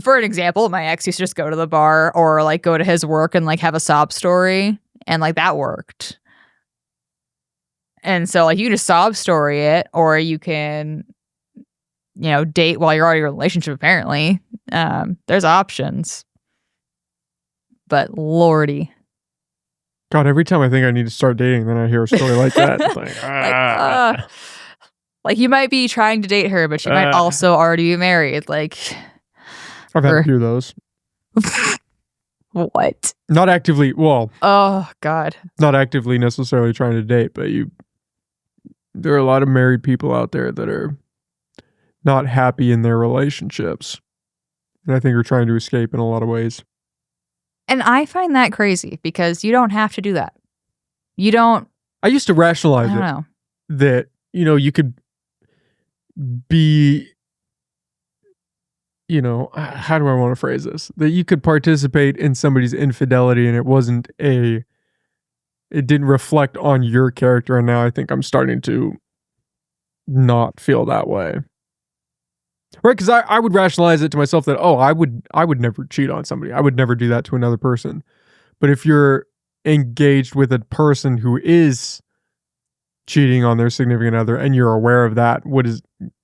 for an example, my ex used to just go to the bar or, like, go to his work and, like, have a sob story, and, like, that worked. And so, like, you can just sob story it, or you can, date while you're already in a relationship, apparently. There's options. But lordy. God, every time I think I need to start dating, then I hear a story like that. It's like, like, you might be trying to date her, but she might also already be married. Like, I've had a few of those. What? Not actively, well. Oh, God. Not actively necessarily trying to date, but there are a lot of married people out there that are not happy in their relationships. And I think are trying to escape in a lot of ways. And I find that crazy, because you don't have to do that. You don't. I used to rationalize that, you could be, how do I want to phrase this? That you could participate in somebody's infidelity and it didn't reflect on your character. And now I think I'm starting to not feel that way. Right, because I would rationalize it to myself that, I would never cheat on somebody. I would never do that to another person. But if you're engaged with a person who is cheating on their significant other and you're aware of that,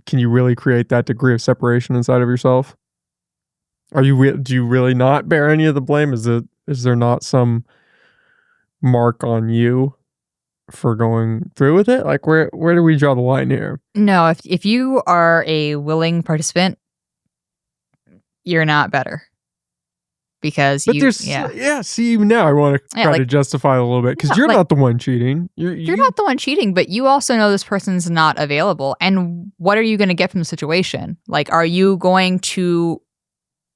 can you really create that degree of separation inside of yourself? Do you really not bear any of the blame? Is there not some mark on you for going through with it? Like, where do we draw the line here? No, if you are a willing participant, you're not better. because But you, there's see, even now I want to try to justify it a little bit because you're not the one cheating. You're not the one cheating, but you also know this person's not available. And what are you going to get from the situation? Like, are you going to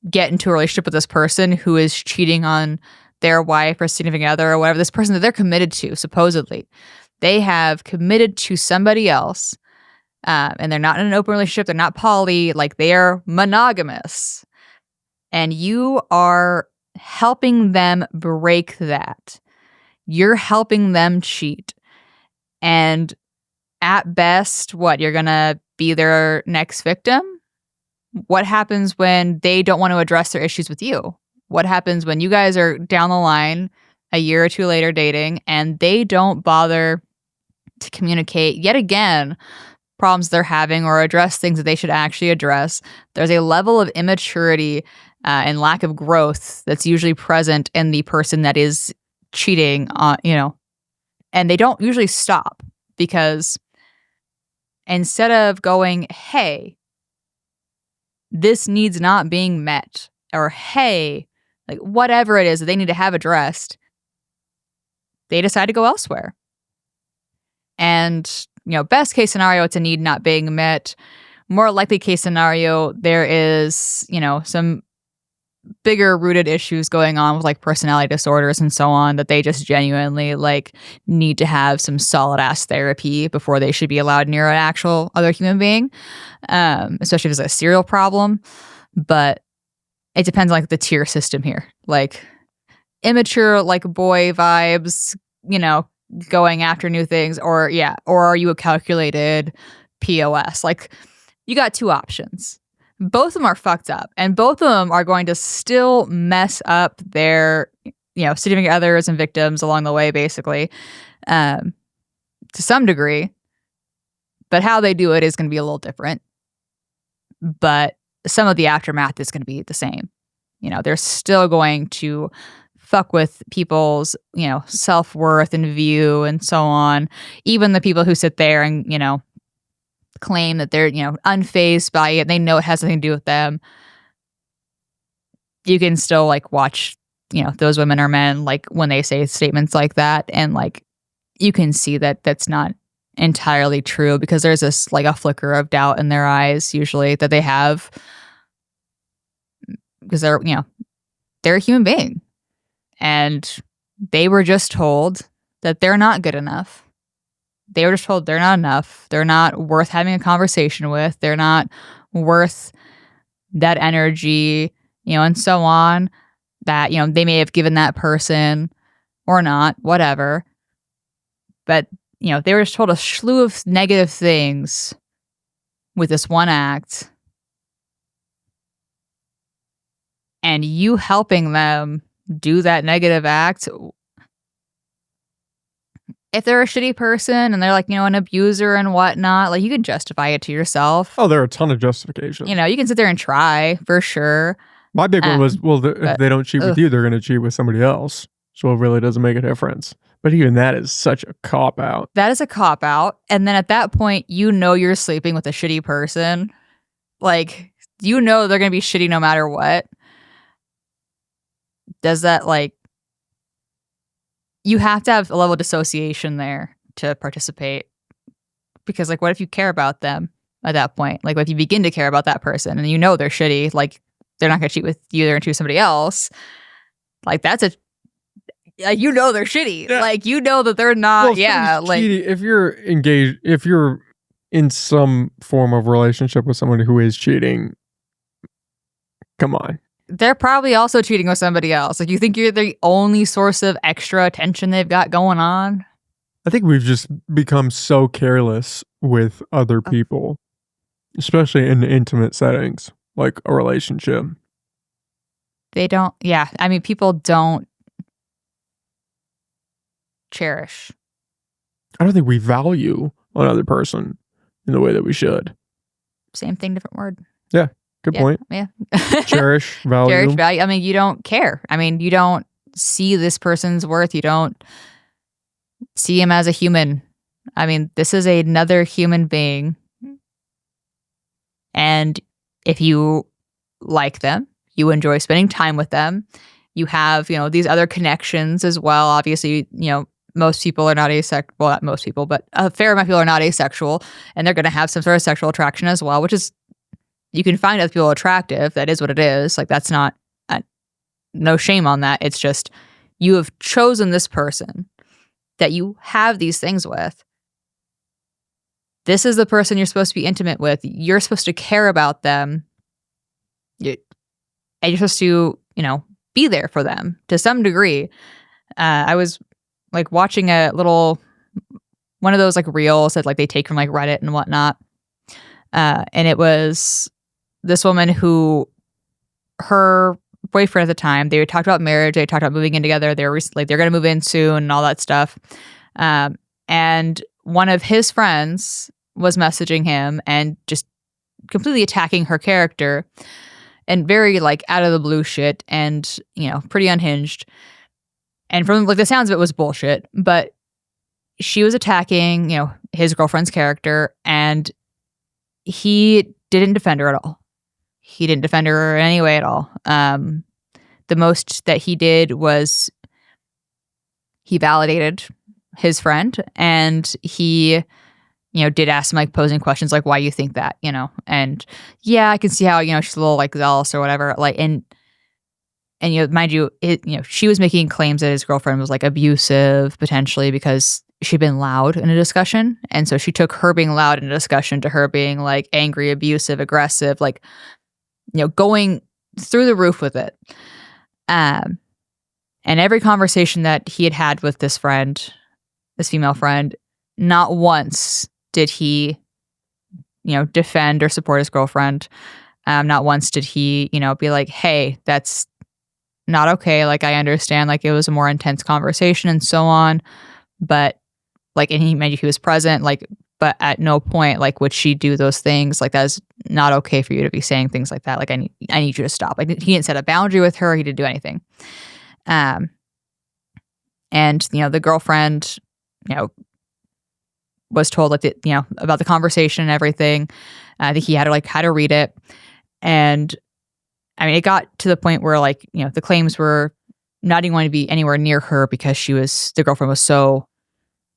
get into a relationship with this person who is cheating on their wife or significant other or whatever, this person that they're committed to, supposedly? They have committed to somebody else, and they're not in an open relationship. They're not poly. Like, they are monogamous. And you are helping them break that. You're helping them cheat. And at best, what? You're going to be their next victim? What happens when they don't want to address their issues with you? What happens when you guys are down the line a year or two later dating and they don't bother to communicate yet again problems they're having or address things that they should actually address? There's a level of immaturity and lack of growth that's usually present in the person that is cheating on, and they don't usually stop because instead of going, hey, this needs not being met, or hey, like whatever it is that they need to have addressed, they decide to go elsewhere. And, best case scenario, it's a need not being met. More likely case scenario, there is, some bigger rooted issues going on with like personality disorders and so on that they just genuinely like need to have some solid ass therapy before they should be allowed near an actual other human being, especially if it's a serial problem. But it depends on like the tier system here, like immature, like boy vibes, going after new things, or are you a calculated POS? Like, you got two options. Both of them are fucked up, and both of them are going to still mess up their, significant others and victims along the way, basically, to some degree. But how they do it is going to be a little different. But some of the aftermath is going to be the same. They're still going to fuck with people's, self-worth and view and so on. Even the people who sit there and, claim that they're, unfazed by it, they know it has nothing to do with them. You can still like watch, those women or men, like when they say statements like that, and like you can see that that's not entirely true because there's this like a flicker of doubt in their eyes usually that they have because they're a human being and they were just told that they're not good enough. They were just told they're not enough. They're not worth having a conversation with. They're not worth that energy, and so on, that, they may have given that person or not, whatever. But, they were just told a slew of negative things with this one act. And you helping them do that negative act, if they're a shitty person and they're like, an abuser and whatnot, like you can justify it to yourself. Oh, there are a ton of justifications. You can sit there and try for sure. My big one was, if they don't cheat with you, they're going to cheat with somebody else. So it really doesn't make a difference. But even that is such a cop-out. That is a cop-out. And then at that point, you're sleeping with a shitty person. Like, they're going to be shitty no matter what. Does that, like... You have to have a level of dissociation there to participate. Because, like, what if you care about them at that point? Like, what if you begin to care about that person and they're shitty? Like, they're not going to cheat with you, they're going to choose somebody else. Like, that's a... they're shitty. Yeah. Like, that they're not... like... Cheating, if you're engaged... If you're in some form of relationship with someone who is cheating, come on. They're probably also cheating with somebody else. Like, you think you're the only source of extra attention they've got going on? I think we've just become so careless with other people, especially in intimate settings, like a relationship. They don't, people don't cherish. I don't think we value another person in the way that we should. Same thing, different word. Yeah. Good point. Yeah. Cherish, value. Cherish, value. I mean, you don't care. I mean, you don't see this person's worth. You don't see him as a human. I mean, this is another human being. And if you like them, you enjoy spending time with them, you have, these other connections as well. Obviously, most people are not asexual. Well, not most people, but a fair amount of people are not asexual, and they're going to have some sort of sexual attraction as well, which is, you can find other people attractive. That is what it is. Like, that's not, no shame on that. It's just, you have chosen this person that you have these things with. This is the person you're supposed to be intimate with. You're supposed to care about them. And you're supposed to, be there for them to some degree. I was like watching one of those like reels that like they take from like Reddit and whatnot. And it was this woman who, her boyfriend at the time, they talked about marriage, they talked about moving in together, they're going to move in soon and all that stuff. And one of his friends was messaging him and just completely attacking her character, and very like out of the blue shit, and pretty unhinged. And from like the sounds of it was bullshit, but she was attacking, his girlfriend's character, and he didn't defend her at all. He didn't defend her in any way at all. The most that he did was he validated his friend, and he, did ask him like posing questions like, why you think that, and yeah, I can see how, she's a little like zealous or whatever. Like, and mind you, she was making claims that his girlfriend was like abusive potentially because she'd been loud in a discussion. And so she took her being loud in a discussion to her being like angry, abusive, aggressive, like, going through the roof with it. And every conversation that he had with this friend, this female friend, not once did he, defend or support his girlfriend. Not once did he, be like, hey, that's not okay. Like, I understand, like, it was a more intense conversation and so on. But, like, and he was present, like, but at no point, like, would she do those things. Like, that's not okay for you to be saying things like that. Like, I need you to stop. Like, he didn't set a boundary with her. He didn't do anything. And, the girlfriend, was told like about the conversation and everything. I think he had to read it. And I mean, it got to the point where like, the claims were not even going to be anywhere near her because the girlfriend was so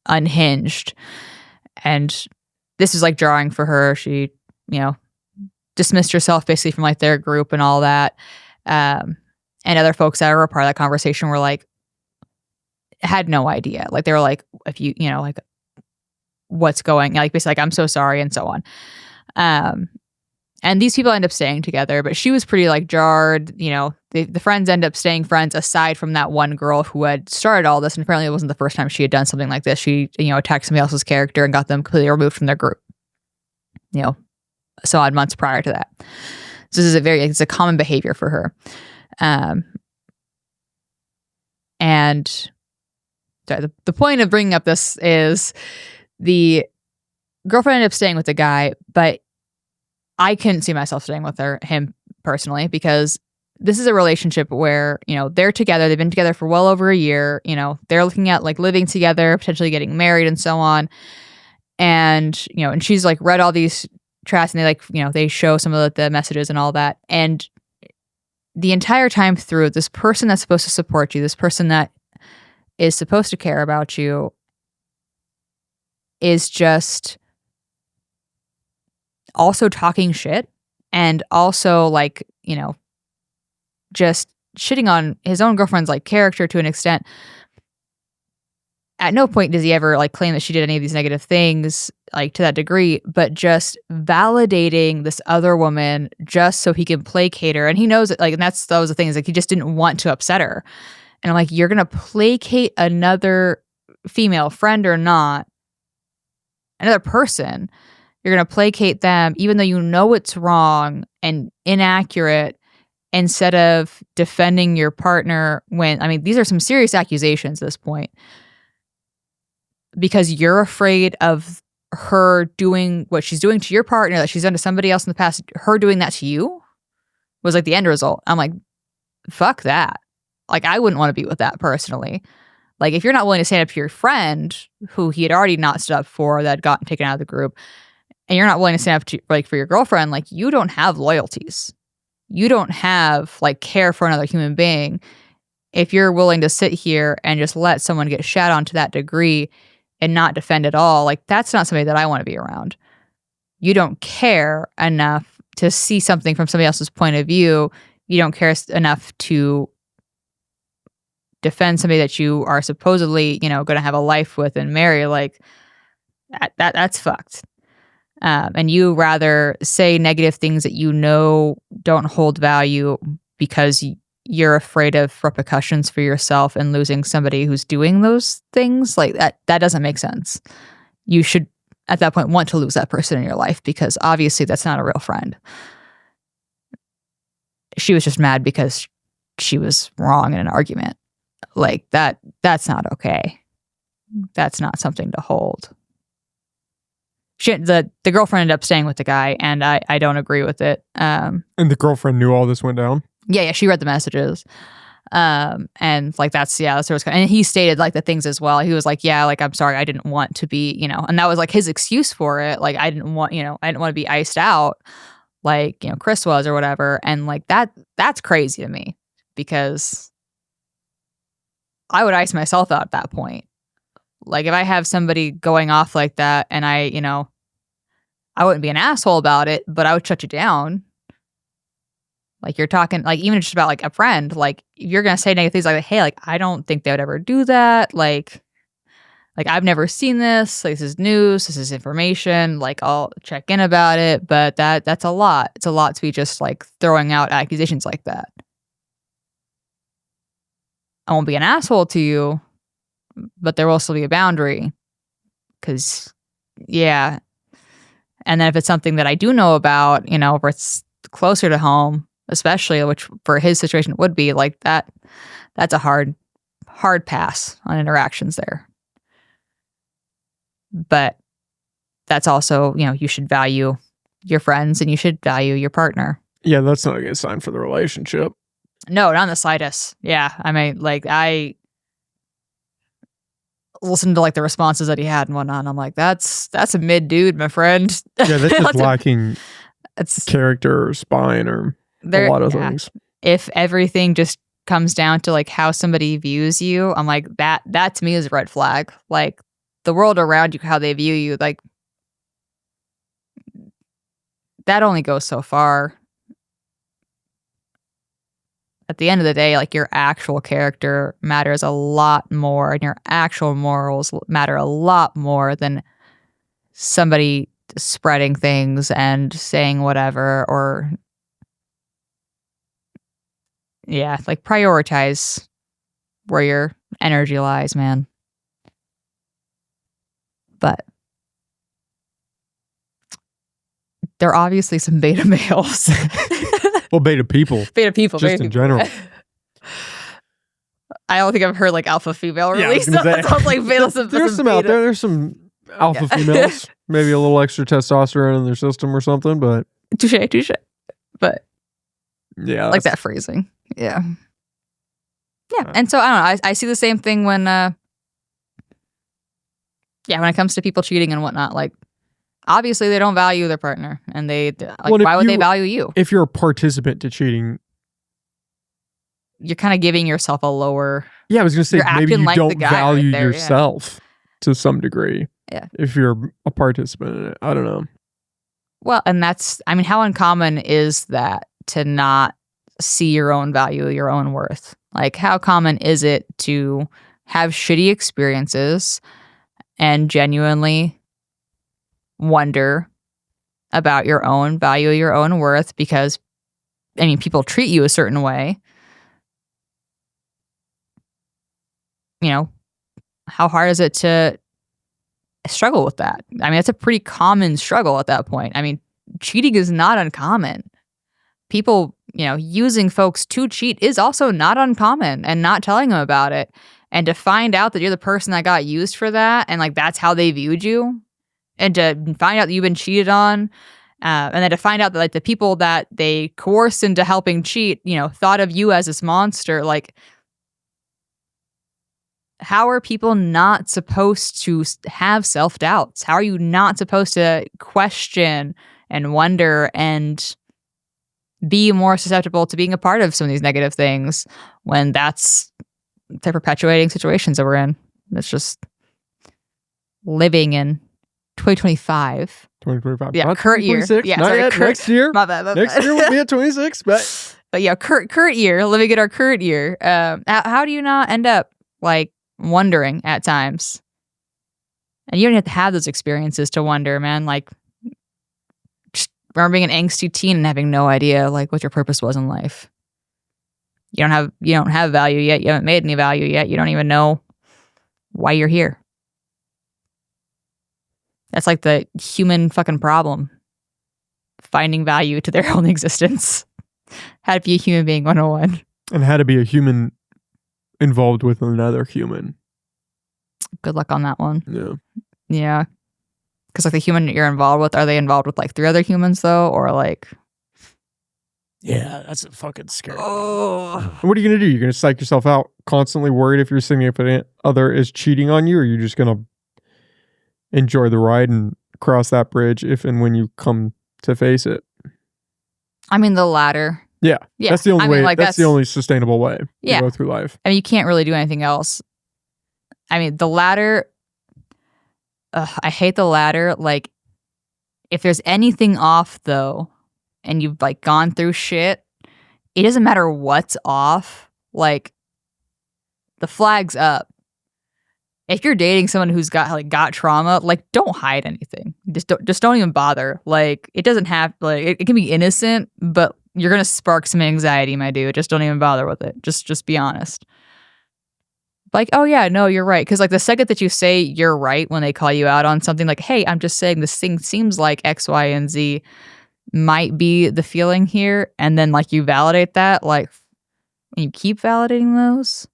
unhinged. And this is like jarring for her. She, dismissed herself basically from like their group and all that. And other folks that were a part of that conversation were like, had no idea. Like, they were like, if you, like, what's going, like, basically like, I'm so sorry and so on. And these people end up staying together, but she was pretty like jarred. The friends end up staying friends aside from that one girl who had started all this. And apparently it wasn't the first time she had done something like this. She, attacked somebody else's character and got them completely removed from their group, so odd months prior to that. So this is it's a common behavior for her. And sorry, the point of bringing up this is the girlfriend ended up staying with the guy, but I couldn't see myself staying with him personally, because this is a relationship where, they're together. They've been together for well over a year. They're looking at like living together, potentially getting married and so on. And, and she's like read all these tracks, and they like, they show some of the messages and all that. And the entire time through, this person that's supposed to support you, this person that is supposed to care about you, is just also talking shit, and also like, just shitting on his own girlfriend's like character to an extent. At no point does he ever like claim that she did any of these negative things like to that degree, but just validating this other woman just so he can placate her. And he knows it, like, and that was the thing, is like, he just didn't want to upset her. And I'm like, you're gonna placate another female friend or not, another person, you're going to placate them, even though you know it's wrong and inaccurate, instead of defending your partner when, I mean, these are some serious accusations at this point, because you're afraid of her doing what she's doing to your partner, that she's done to somebody else in the past, her doing that to you was like the end result. I'm like, fuck that. Like, I wouldn't want to be with that personally. Like, if you're not willing to stand up to your friend who he had already not stood up for, that had gotten taken out of the group, and you're not willing to stand up to, like, for your girlfriend, like, you don't have loyalties. You don't have like care for another human being. if you're willing to sit here and just let someone get shat on to that degree and not defend at all, like that's not somebody that I want to be around. You don't care enough to see something from somebody else's point of view. You don't care enough to defend somebody that you are supposedly, going to have a life with and marry. Like that's fucked. And you rather say negative things that don't hold value because you're afraid of repercussions for yourself and losing somebody who's doing those things. Like that doesn't make sense. You should, at that point, want to lose that person in your life because obviously that's not a real friend. She was just mad because she was wrong in an argument. Like that's not okay. That's not something to hold. The girlfriend ended up staying with the guy, and I don't agree with it. And the girlfriend knew all this went down? Yeah, she read the messages. And like that's where it's kind of, and he stated like the things as well. He was like, yeah, like I'm sorry, I didn't want to be, and that was like his excuse for it. Like I didn't want to be iced out like, Chris was or whatever. And like that's crazy to me because I would ice myself out at that point. Like if I have somebody going off like that and I wouldn't be an asshole about it, but I would shut you down. Like you're talking, like even just about like a friend, like you're going to say negative things like, hey, like I don't think they would ever do that. Like I've never seen this. Like this is news. This is information. Like I'll check in about it. But that's a lot. It's a lot to be just like throwing out accusations like that. I won't be an asshole to you, but there will still be a boundary. Because, yeah. And then if it's something that I do know about, where it's closer to home, especially, which for his situation would be like that's a hard pass on interactions there. But that's also, you should value your friends and you should value your partner. Yeah, that's not a good sign for the relationship. No, not in the slightest. Yeah, I mean, like I listened to like the responses that he had and whatnot. And I'm like, that's a mid dude, my friend. Yeah, that's just lacking character or spine or a lot of things. If everything just comes down to like how somebody views you, I'm like that to me is a red flag. Like the world around you, how they view you, like that only goes so far. At the end of the day, like your actual character matters a lot more and your actual morals matter a lot more than somebody spreading things and saying whatever or like prioritize where your energy lies, man. But there are obviously some beta males. Well, beta people. Just in general. I don't think I've heard like alpha female release. Yeah, That sounds like beta. There's some out there. There's some alpha females. Maybe a little extra testosterone in their system or something, but... Touche. But yeah, like that phrasing. Yeah. And so, I don't know. I see the same thing when... when it comes to people cheating and whatnot, like... Obviously, they don't value their partner, and why would they value you? If you're a participant to cheating, you're kind of giving yourself a lower. Yeah, I was going to say maybe you don't value yourself to some degree. Yeah, if you're a participant in it, I don't know. Well, and how uncommon is that to not see your own value, your own worth? Like, how common is it to have shitty experiences and genuinely wonder about your own value, your own worth, because people treat you a certain way. How hard is it to struggle with that? It's a pretty common struggle at that point. Cheating is not uncommon. People, using folks to cheat is also not uncommon, and not telling them about it. And to find out that you're the person that got used for that, and like that's how they viewed you. And to find out that you've been cheated on, and then to find out that like the people that they coerced into helping cheat, thought of you as this monster. Like, how are people not supposed to have self-doubts? How are you not supposed to question and wonder and be more susceptible to being a part of some of these negative things when that's the perpetuating situations that we're in. It's just living in 2025. 2025. Yeah, Not current year. 2026. Yeah, Not sorry, yet. Next year. My bad. Next year we'll be at 26. But yeah, current year. Let me get our current year. How do you not end up like wondering at times? And you don't have to have those experiences to wonder, man. Like, just remember being an angsty teen and having no idea like what your purpose was in life. You don't have value yet. You haven't made any value yet. You don't even know why you're here. That's like the human fucking problem. Finding value to their own existence. How to be a human being 101. And how to be a human involved with another human. Good luck on that one. Yeah. Yeah. Because like the human you're involved with, are they involved with like 3 other humans though? Or like... Yeah, that's a fucking scary. Oh. What are you going to do? You're going to psych yourself out, constantly worried if your significant other is cheating on you, or you're just going to enjoy the ride and cross that bridge if and when you come to face it? I mean, the latter. Yeah. That's the only way. Like, that's the only sustainable way to go through life. I mean, you can't really do anything else. I mean, the latter, I hate the latter. Like, if there's anything off, though, and you've, like, gone through shit, it doesn't matter what's off. Like, the flag's up. If you're dating someone who's got trauma, like, don't hide anything. Just don't even bother. Like, it doesn't have, like, it can be innocent, but you're gonna spark some anxiety, my dude. Just don't even bother with it. Just be honest. Like, oh yeah, no, you're right. Because like the second that you say you're right when they call you out on something, like, hey, I'm just saying this thing seems like X, Y, and Z might be the feeling here, and then like you validate that, like, and you keep validating those,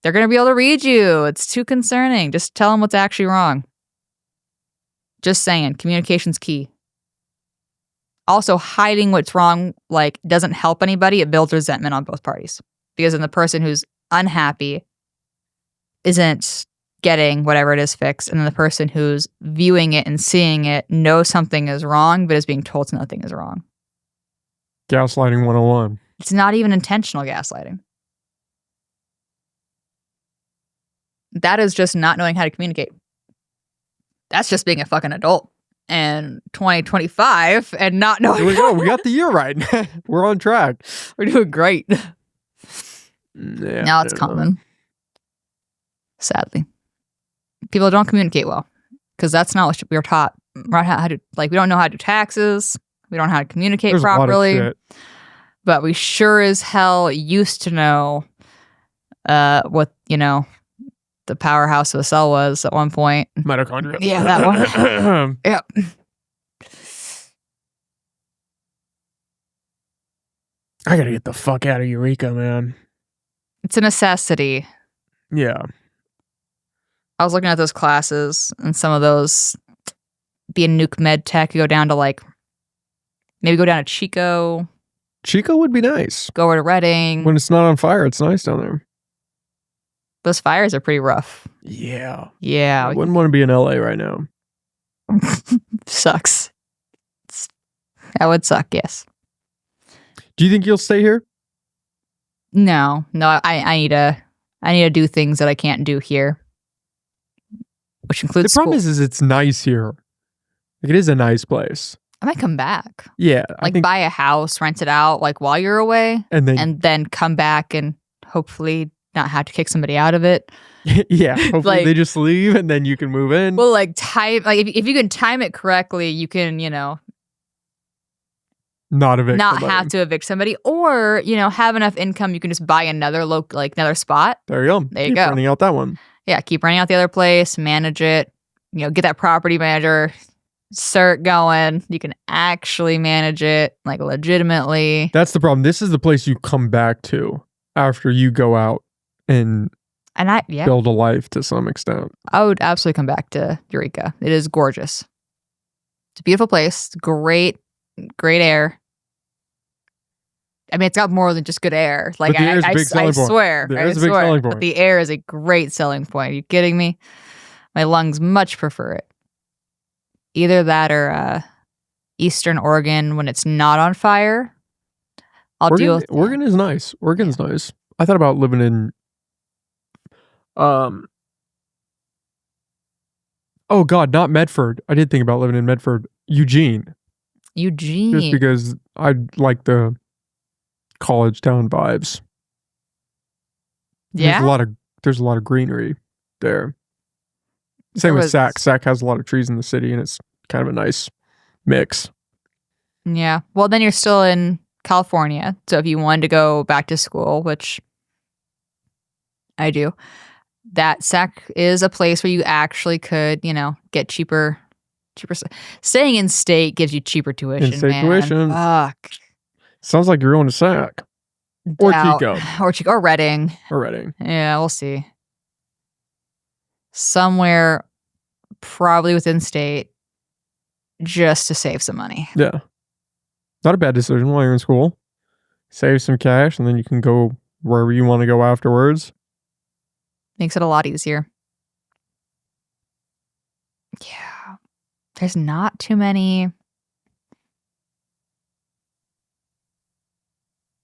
they're gonna be able to read you. It's too concerning. Just tell them what's actually wrong. Just saying, communication's key. Also, hiding what's wrong, like, doesn't help anybody. It builds resentment on both parties. Because then the person who's unhappy isn't getting whatever it is fixed, and then the person who's viewing it and seeing it knows something is wrong, but is being told nothing is wrong. Gaslighting 101. It's not even intentional gaslighting. That is just not knowing how to communicate. That's just being a fucking adult. And 2025 and not knowing. Here we go. We got the year right. We're on track. We're doing great. Yeah, now it's common. Sadly. People don't communicate well. Because that's not what we're taught. How to, like, we don't know how to do taxes. We don't know how to communicate There's properly. A lot of shit. But we sure as hell used to know what, the powerhouse of a cell was at one point. Mitochondria. Yeah, that one. Yep. I gotta get the fuck out of Eureka, man. It's a necessity. Yeah. I was looking at those classes, and some of those, be a nuke med tech, go down to like, maybe go down to Chico. Chico would be nice. Go over to Reading. When it's not on fire, it's nice down there. Those fires are pretty rough. Yeah. Yeah. I wouldn't want to be in LA right now. Sucks. That would suck, yes. Do you think you'll stay here? No, I need to do things that I can't do here. Which includes the problem is it's nice here. Like, it is a nice place. I might come back. Yeah. Like, buy a house, rent it out, like, while you're away. And then come back and hopefully not have to kick somebody out of it. Yeah. Hopefully like, they just leave and then you can move in. Well, like, if you can time it correctly, you can, not evict not somebody. have to evict somebody, or, have enough income, you can just buy another another spot. There you go. There you keep go. renting out that one. Yeah, keep renting out the other place, manage it, get that property manager cert going. You can actually manage it, like, legitimately. That's the problem. This is the place you come back to after you go out and build a life to some extent. I would absolutely come back to Eureka. It is gorgeous. It's a beautiful place. Great air. I mean, it's got more than just good air. Like, I swear. But the air is a great selling point. Are you kidding me? My lungs much prefer it. Either that or Eastern Oregon when it's not on fire. I'll deal with Oregon is nice. Oregon's nice. I thought about living in oh God, not Medford. I did think about living in Medford. Eugene. Just because I like the college town vibes. Yeah. There's a lot of greenery there. Same with Sac. Sac has a lot of trees in the city, and it's kind of a nice mix. Yeah. Well, then you're still in California. So if you wanted to go back to school, which I do, that Sac is a place where you actually could, get cheaper. Staying in state gives you cheaper tuition. In-state tuition. Fuck. Sounds like you're going to Sac. Or Chico. Or Redding. Yeah, we'll see. Somewhere probably within state just to save some money. Yeah. Not a bad decision while you're in school. Save some cash and then you can go wherever you want to go afterwards. Makes it a lot easier. Yeah. There's not too many.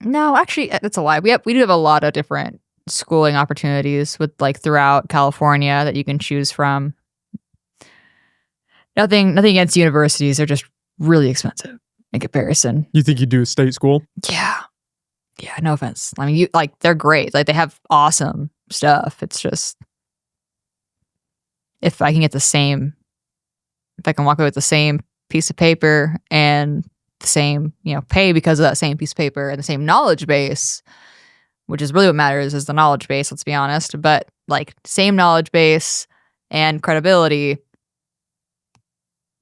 No, actually, that's a lie. We do have a lot of different schooling opportunities with throughout California that you can choose from. Nothing against universities. They're just really expensive in comparison. You think you'd do a state school? Yeah. Yeah, no offense. I mean, they're great. They have awesome stuff. It's just if I can walk away with the same piece of paper and the same, pay because of that same piece of paper and the same knowledge base, which is really what matters is the knowledge base, let's be honest. But same knowledge base and credibility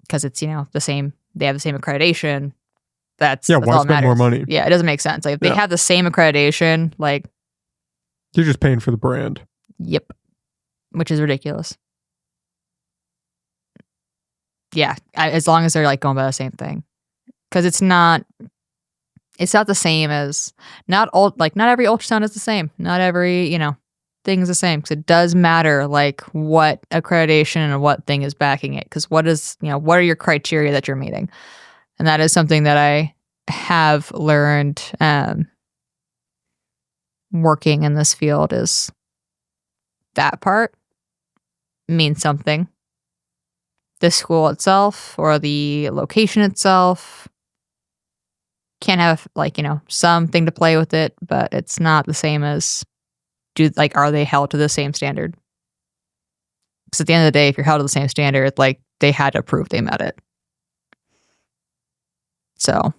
because it's, the same, they have the same accreditation. That's why all spend matters. more money? Yeah, it doesn't make sense. If they have the same accreditation, you're just paying for the brand. Yep. Which is ridiculous. Yeah, as long as they're going by the same thing. Because it's not the same as not every ultrasound is the same. Not every, thing's the same. Because it does matter what accreditation and what thing is backing it. Because what are your criteria that you're meeting? And that is something that I have learned working in this field is that part means something. The school itself or the location itself can have something to play with it, but it's not the same as are they held to the same standard? Because at the end of the day, if you're held to the same standard, they had to prove they met it. So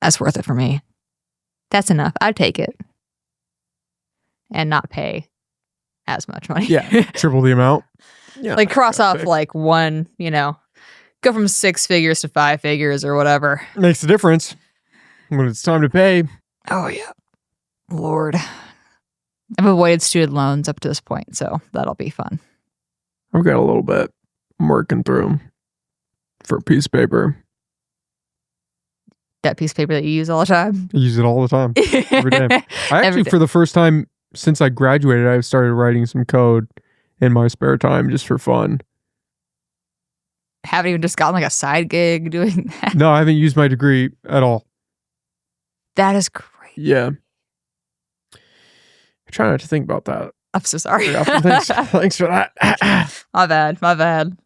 that's worth it for me. That's enough. I'd take it and not pay as much money. Yeah, triple the amount. Yeah, cross off one, go from 6 figures to 5 figures or whatever. Makes a difference when it's time to pay. Oh, yeah. Lord. I've avoided student loans up to this point, so that'll be fun. I've got a little bit I'm working through for a piece of paper. That piece of paper that you use all the time? I use it all the time. Every day. I actually, for the first time since I graduated, I've started writing some code in my spare time just for fun. Haven't even just gotten a side gig doing that? No, I haven't used my degree at all. That is great. Yeah. I try not to think about that. I'm so sorry. Thanks for that. My bad.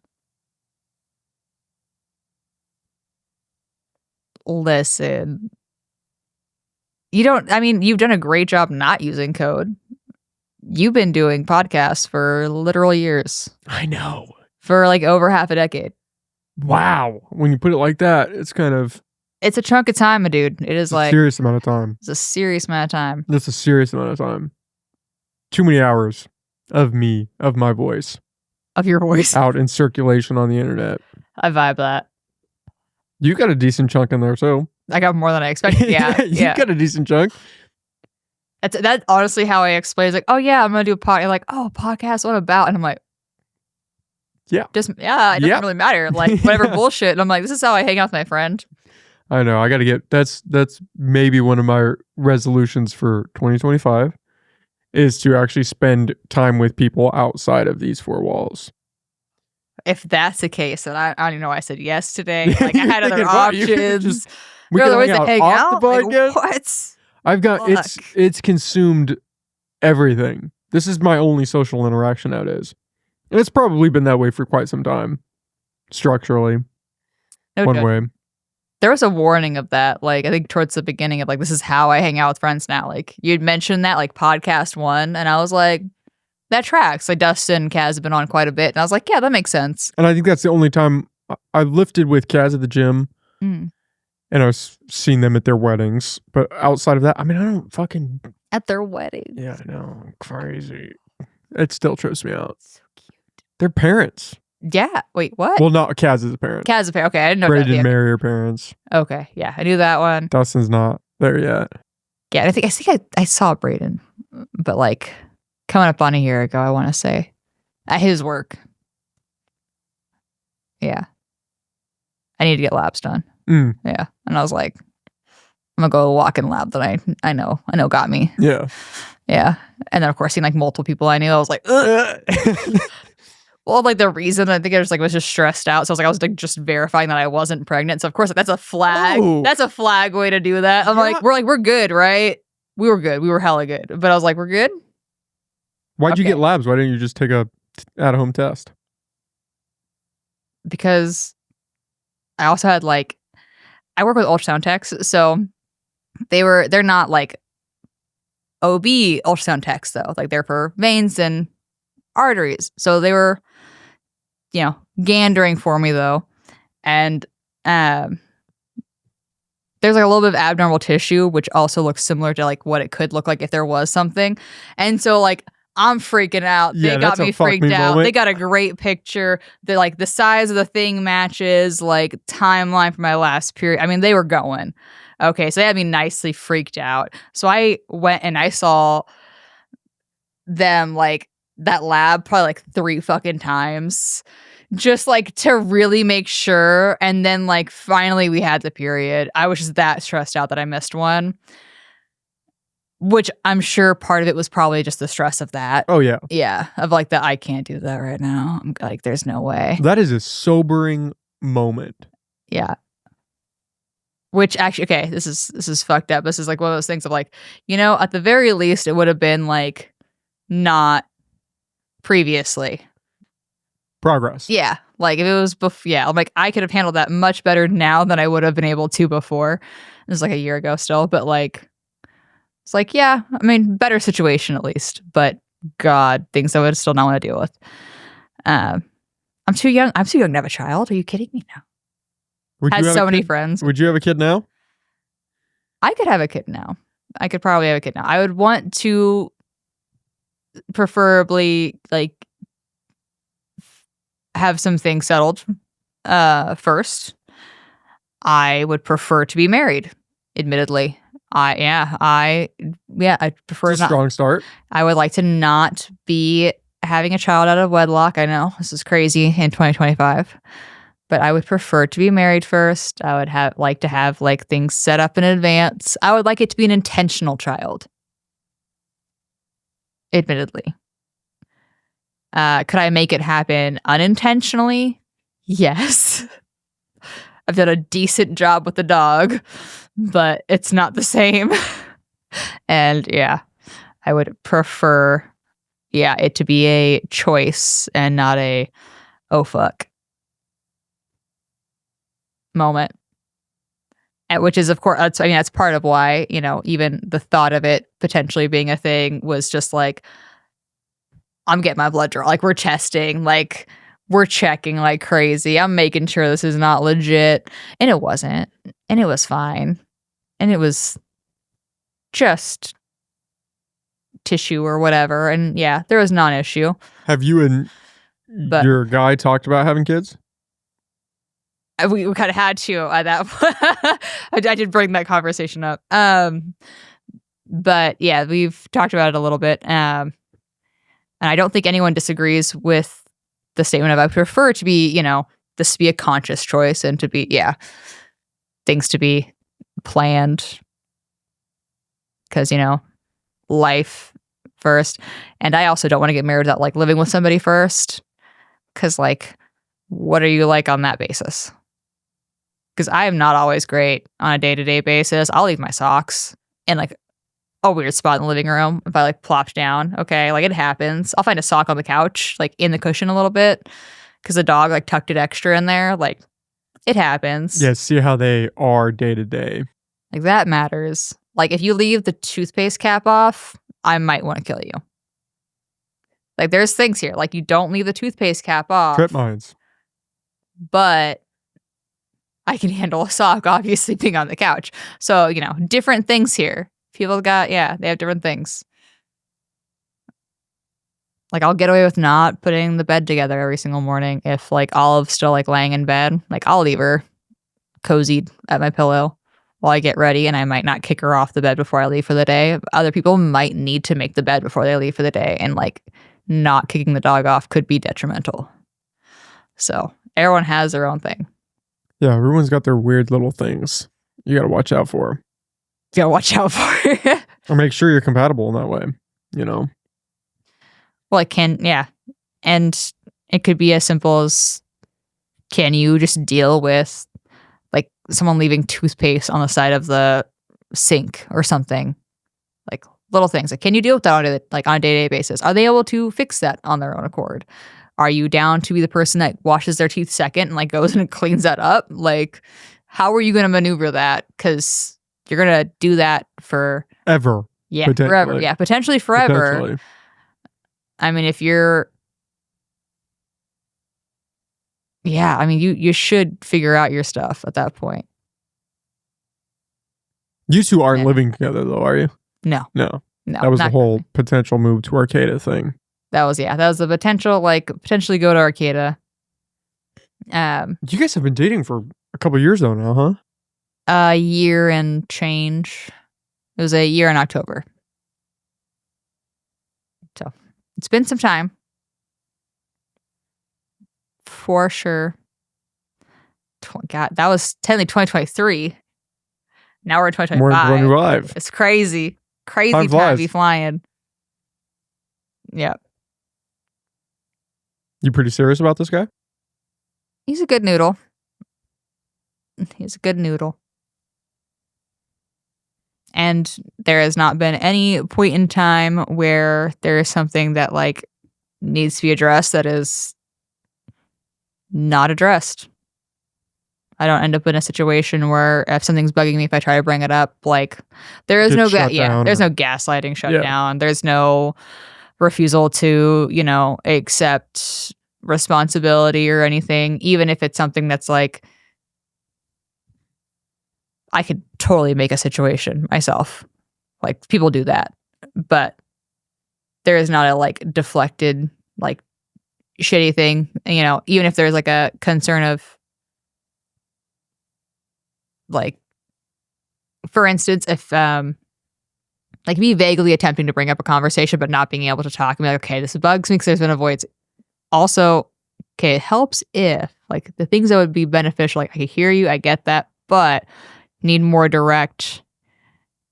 Listen. You've done a great job not using code. You've been doing podcasts for literal years. I know. For over half a decade. Wow. When you put it like that, it's kind of... It's a chunk of time, my dude. It is a serious amount of time. It's a serious amount of time. That's a serious amount of time. Too many hours of my voice. Of your voice. Out in circulation on the internet. I vibe that. You got a decent chunk in there, too. I got more than I expected. Yeah. You got a decent chunk. That's honestly how I explain. It's oh yeah, I'm gonna do a podcast. Like, oh, podcast, what about? And I'm like, yeah, it doesn't really matter. Whatever bullshit. And I'm like, this is how I hang out with my friend. I know. I got to get that's maybe one of my resolutions for 2025 is to actually spend time with people outside of these four walls. if that's the case, then I don't even know why I said yes today. Like I had other Thinking, what, you could options. we There are can other ways hang to out hang off out. the Like, podcast. what? I've got Fuck. it's consumed everything. This is my only social interaction nowadays. And it's probably been that way for quite some time. Structurally. No one joke. way. There was a warning of that. Like I think towards the beginning of like this is how I hang out with friends now. Like you'd mentioned that like podcast 1, and I was like, that tracks. Like Dustin and Kaz have been on quite a bit, and I was like, yeah, that makes sense. And I think that's the only time I lifted with Kaz at the gym. Mm. And I've seen them at their weddings. But outside of that, I mean, I don't fucking... At their wedding. Yeah, I know. Crazy. It still trips me out. So cute. They're parents. Yeah. Wait, what? Well, not Kaz's parents. Kaz is a pair. Okay, I didn't know Brady that. didn't Yeah. marry her parents. Okay, yeah, I knew that one. Dustin's not there yet. Yeah, I think I saw Braden, but like coming up on a year ago, I want to say at his work. Yeah, I need to get labs done. Mm. Yeah, and I was like, I'm gonna go to a walk-in lab that I know got me. Yeah. Yeah, and then of course seeing like multiple people I knew, I was like, ugh. Well, like the reason I think I was just stressed out, so I was like just verifying that I wasn't pregnant. So of course that's a flag. Oh. That's a flag way to do that. I'm Yeah. we're good, right? We were good. We were hella good. But I was like, we're good. Why'd you Okay. get labs? Why didn't you just take a at-home test? Because I also had like I work with ultrasound techs, so they're not like OB ultrasound techs though. Like they're for veins and arteries. So they were, gandering for me though. And there's like a little bit of abnormal tissue, which also looks similar to like what it could look like if there was something. And so like I'm freaking out. Yeah, They got that's a me fuck freaked me out. moment. They got a great picture. The size of the thing matches like timeline for my last period. I mean, they were going. Okay, so they had me nicely freaked out. So I went and I saw them like that lab probably like 3 fucking times. Just like to really make sure. And then like finally we had the period. I was just that stressed out that I missed one. Which I'm sure part of it was probably just the stress of that. Oh, yeah. Yeah. Of like I can't do that right now. I'm like, there's no way. That is a sobering moment. Yeah. Which actually, okay, this is fucked up. This is like one of those things of like, at the very least, it would have been like not previously. Progress. Yeah. Like if it was I'm like, I could have handled that much better now than I would have been able to before. It was like a year ago still, but like, it's like, yeah, I mean, better situation at least, but God, things I would still not want to deal with. I'm too young. I'm too young to have a child. Are you kidding me now? Would Has you have so a many kid? friends. Would you have a kid now? I could have a kid now. I could probably have a kid now. I would want to preferably like have some things settled first. I would prefer to be married, admittedly. I prefer It's a not. strong start. I would like to not be having a child out of wedlock. I know this is crazy in 2025, but I would prefer to be married first. I would like to have like things set up in advance. I would like it to be an intentional child. Admittedly. Could I make it happen unintentionally? Yes. I've done a decent job with the dog, but it's not the same. And yeah, I would prefer, it to be a choice and not a, oh fuck moment. Which is, of course, that's part of why, even the thought of it potentially being a thing was just like, I'm getting my blood drawn. Like, we're testing, like, we're checking like crazy. I'm making sure this is not legit. And it wasn't. And it was fine. And it was just tissue or whatever. And yeah, there was non-issue. Have you and But- your guy talked about having kids? We kind of had to at that point. I did bring that conversation up. But yeah, we've talked about it a little bit. And I don't think anyone disagrees with the statement of I prefer to be, this to be a conscious choice and to be, things to be planned. Because, life first. And I also don't want to get married without like living with somebody first. Because like what are you like on that basis? Because I am not always great on a day-to-day basis. I'll leave my socks in like a weird spot in the living room if I like plopped down. Okay, like it happens. I'll find a sock on the couch, like in the cushion a little bit, because the dog like tucked it extra in there. Like it happens. Yeah, see how they are day to day. Like that matters. Like if you leave the toothpaste cap off, I might want to kill you. Like there's things here. Like you don't leave the toothpaste cap off. Trip mines. But I can handle a sock obviously being on the couch. So, you know, different things here. People got, they have different things. Like I'll get away with not putting the bed together every single morning if like Olive's still like laying in bed. Like I'll leave her cozied at my pillow while I get ready, and I might not kick her off the bed before I leave for the day. Other people might need to make the bed before they leave for the day, and like not kicking the dog off could be detrimental. So everyone has their own thing. Yeah, everyone's got their weird little things you got to watch out for. You gotta watch out for. Or make sure you're compatible in that way, you know? Well, it can, yeah. And it could be as simple as, can you just deal with like someone leaving toothpaste on the side of the sink or something? Like little things. Like, can you deal with that on a day-to-day basis? Are they able to fix that on their own accord? Are you down to be the person that washes their teeth second and like goes and cleans that up? Like, how are you going to maneuver that? Because you're going to do that for ever. Yeah, forever. Yeah, potentially forever. Potentially. I mean, if you're, I mean, you should figure out your stuff at that point. You two aren't living together though, are you? No. That was the whole potential move to Arcata thing. That was the potential, like potentially go to Arcata. You guys have been dating for a couple of years though now, huh? A year and change. It was a year in October. So it's been some time. For sure. God, that was technically 2023. Now we're in 2025. We're in 2025. It's crazy. Crazy time to be flying. Yeah. You pretty serious about this guy? He's a good noodle. And there has not been any point in time where there is something that like needs to be addressed that is not addressed. I don't end up in a situation where if something's bugging me, if I try to bring it up, like there is there's no gaslighting shutdown. There's no refusal to, accept responsibility or anything, even if it's something that's like, I could totally make a situation myself. Like people do that, but there is not a like deflected, like shitty thing, even if there's like a concern of like, for instance, if like me vaguely attempting to bring up a conversation, but not being able to talk and be like, okay, this bugs me because there's been avoidance. Also, okay, it helps if like the things that would be beneficial, like I can hear you, I get that, but need more direct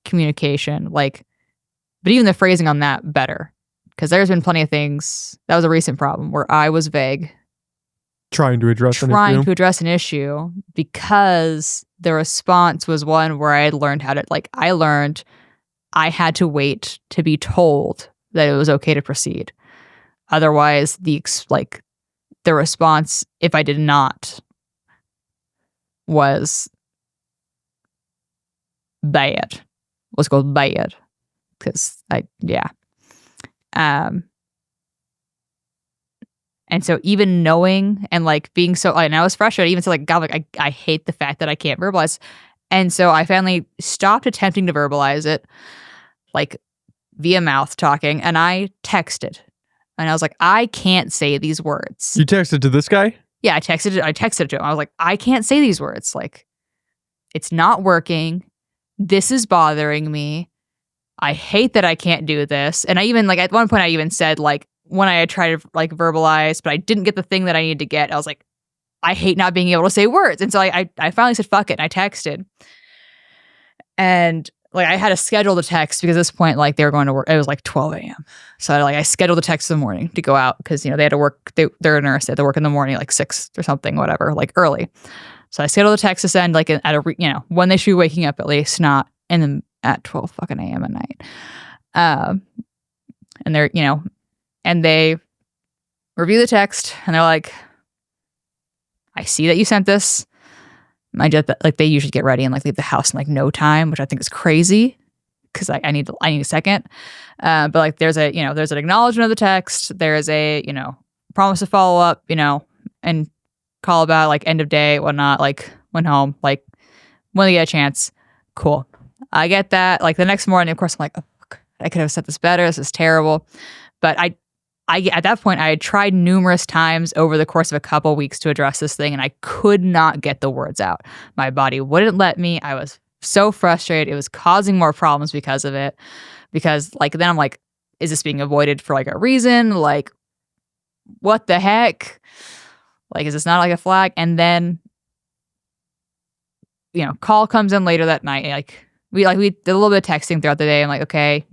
communication. Like, but even the phrasing on that better, because there's been plenty of things. That was a recent problem where I was vague, trying to address an issue because the response was one where I learned I had to wait to be told that it was okay to proceed. Otherwise, the response, if I did not, was bad. Let's go bad. Because and so even knowing and like being so, and I was frustrated, even so like, God, like I hate the fact that I can't verbalize. And so I finally stopped attempting to verbalize it, like via mouth talking, and I texted. And I was like, I can't say these words. You texted to this guy? Yeah, I texted to him. I was like, I can't say these words. Like, it's not working. This is bothering me. I hate that I can't do this. And I even, like, at one point I even said, like, when I had tried to, like, verbalize, but I didn't get the thing that I needed to get, I was like, I hate not being able to say words. And so I finally said, fuck it. And I texted. And like I had to schedule the text because at this point, like they were going to work. It was like 12 a.m. So I scheduled the text in the morning to go out because, they had to work. They're a nurse. They had to work in the morning, like 6 or something, whatever, like early. So I scheduled the text to send like at a, when they should be waking up at least, not at 12 fucking a.m. at night. And they're, and they review the text and they're like, I see that you sent this. I just like they usually get ready and like leave the house in like no time, which I think is crazy because I need a second. But like there's an acknowledgement of the text. There's a promise to follow up, and call about like end of day, whatnot. Like went home, like when they get a chance, cool. I get that. Like the next morning, of course, I'm like, oh, I could have said this better. This is terrible. But I at that point, I had tried numerous times over the course of a couple weeks to address this thing, and I could not get the words out. My body wouldn't let me. I was so frustrated. It was causing more problems because of it. Because like then I'm like, is this being avoided for like a reason? Like, what the heck? Like, is this not like a flag? And then, call comes in later that night. We did a little bit of texting throughout the day. I'm like, okay,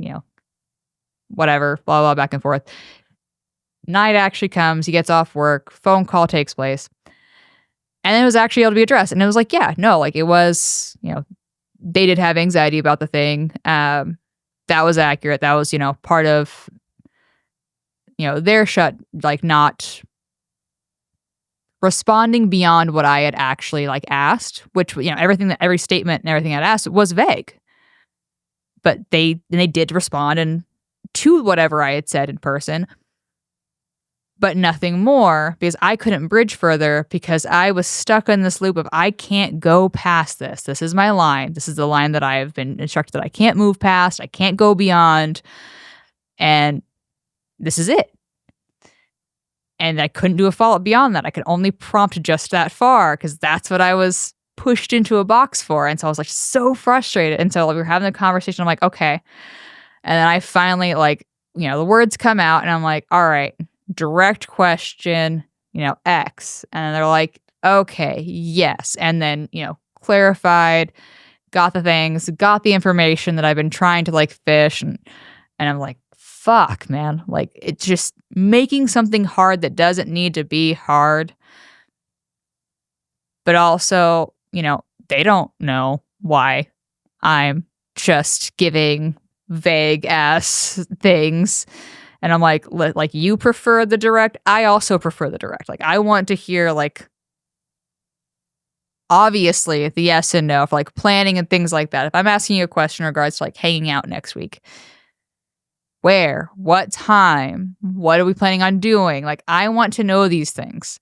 whatever, blah, blah, back and forth. Night actually comes. He gets off work. Phone call takes place. And it was actually able to be addressed. And it was like, yeah, no, like it was, they did have anxiety about the thing. That was accurate. That was, part of, their like not responding beyond what I had actually like asked, which, every statement and everything I'd asked was vague. But they did respond and to whatever I had said in person, but nothing more because I couldn't bridge further because I was stuck in this loop of I can't go past this. This is my line. This is the line that I have been instructed that I can't move past. I can't go beyond. And this is it. And I couldn't do a follow-up beyond that. I could only prompt just that far because that's what I was pushed into a box for. And so I was like so frustrated. And so we were having a conversation. I'm like, okay. And then I finally the words come out and I'm like, all right, direct question, X. And they're like, okay, yes. And then, clarified, got the things, got the information that I've been trying to like fish. And I'm like, fuck, man. Like it's just making something hard that doesn't need to be hard. But also, they don't know why I'm just giving vague ass things. And I'm like you prefer the direct. I also prefer the direct. Like I want to hear like, obviously the yes and no for like planning and things like that. If I'm asking you a question in regards to like hanging out next week, where, what time, what are we planning on doing? Like I want to know these things.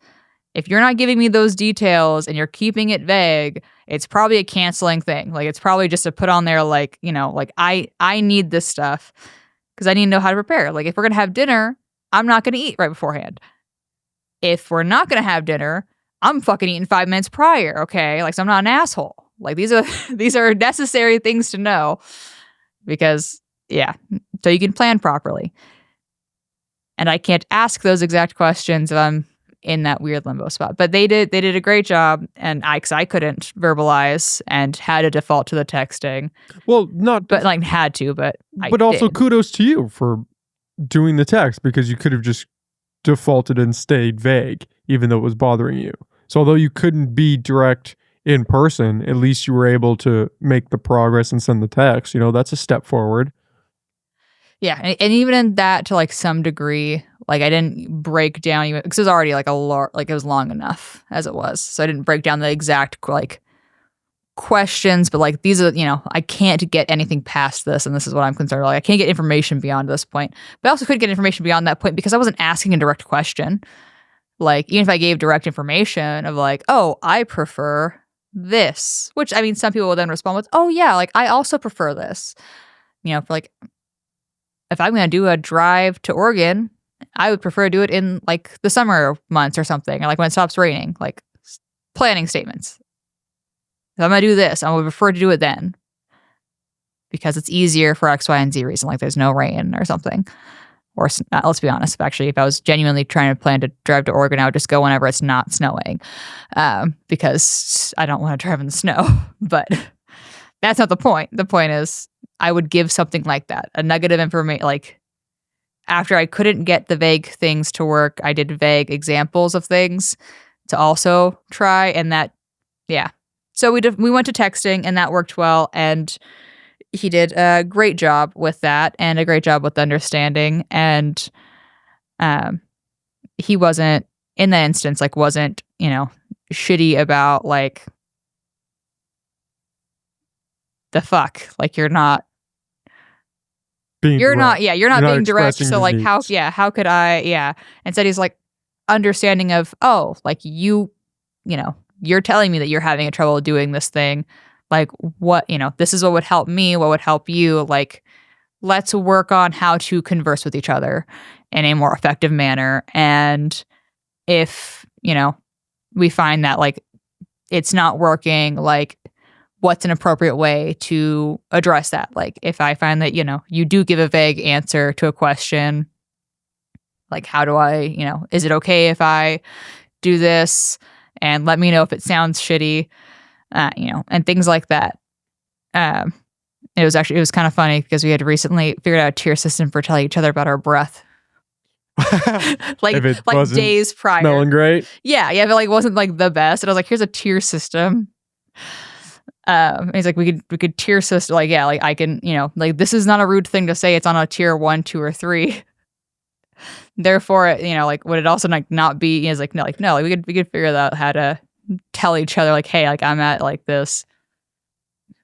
If you're not giving me those details and you're keeping it vague, it's probably a canceling thing. Like it's probably just to put on there like, like I need this stuff because I need to know how to prepare. Like if we're going to have dinner, I'm not going to eat right beforehand. If we're not going to have dinner, I'm fucking eating 5 minutes prior, okay? Like so I'm not an asshole. Like these are necessary things to know because so you can plan properly. And I can't ask those exact questions if I'm in that weird limbo spot. But they did a great job, and because I couldn't verbalize and had to default to the texting. Well, had to, but also kudos to you for doing the text because you could have just defaulted and stayed vague, even though it was bothering you. So although you couldn't be direct in person, at least you were able to make the progress and send the text. That's a step forward. Yeah, and even in that, to like some degree, like I didn't break down even because it was already like it was long enough as it was, so I didn't break down the exact like questions, but like these are I can't get anything past this, and this is what I'm concerned. Like I can't get information beyond this point, but I also couldn't get information beyond that point because I wasn't asking a direct question. Like even if I gave direct information of like, oh, I prefer this, which I mean, some people will then respond with, oh yeah, like I also prefer this. For like. If I'm going to do a drive to Oregon, I would prefer to do it in like the summer months or something, or like when it stops raining, like planning statements. If I'm going to do this, I would prefer to do it then because it's easier for X, Y, and Z reason. Like there's no rain or something. Or let's be honest, if I was genuinely trying to plan to drive to Oregon, I would just go whenever it's not snowing because I don't want to drive in the snow. But That's not the point. The point is I would give something like that, a nugget of information. Like after I couldn't get the vague things to work, I did vague examples of things to also try. And that, yeah. So we went to texting and that worked well. And he did a great job with that and a great job with understanding. And he wasn't, in that instance, like wasn't, shitty about like, the fuck, like you're not being direct. You're not being direct. So like how could I, instead he's like understanding of, oh, like you're telling me that you're having a trouble doing this thing. Like what, this is what would help me, what would help you. Like, let's work on how to converse with each other in a more effective manner. And if, we find that like it's not working, like what's an appropriate way to address that? Like if I find that, you do give a vague answer to a question, like how do I, is it okay if I do this? And let me know if it sounds shitty, and things like that. It was kind of funny because we had recently figured out a tier system for telling each other about our breath. like days prior. Smelling great. Yeah, but like wasn't like the best. And I was like, here's a tier system. And he's like, we could tier system, like, yeah, like I can, like this is not a rude thing to say. It's on a tier 1, 2, or 3. Therefore, like would it also like not be? He's like, no, like we could figure out how to tell each other, like, hey, like I'm at like this.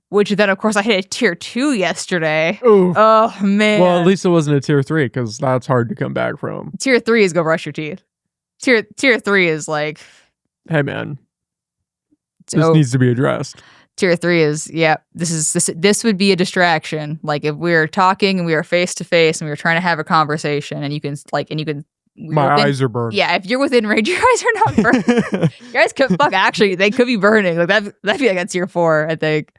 Which then, of course, I hit a tier 2 yesterday. Ooh. Oh man. Well, at least it wasn't a tier 3 because that's hard to come back from. Tier 3 is go brush your teeth. Tier 3 is like, hey man, this needs to be addressed. Tier 3 is, this would be a distraction. Like if we were talking and we were face to face and we were trying to have a conversation and you can my eyes are burning. Yeah, if you're within range, your eyes are not burning. Your eyes could actually they could be burning. Like that'd be like a tier 4, I think.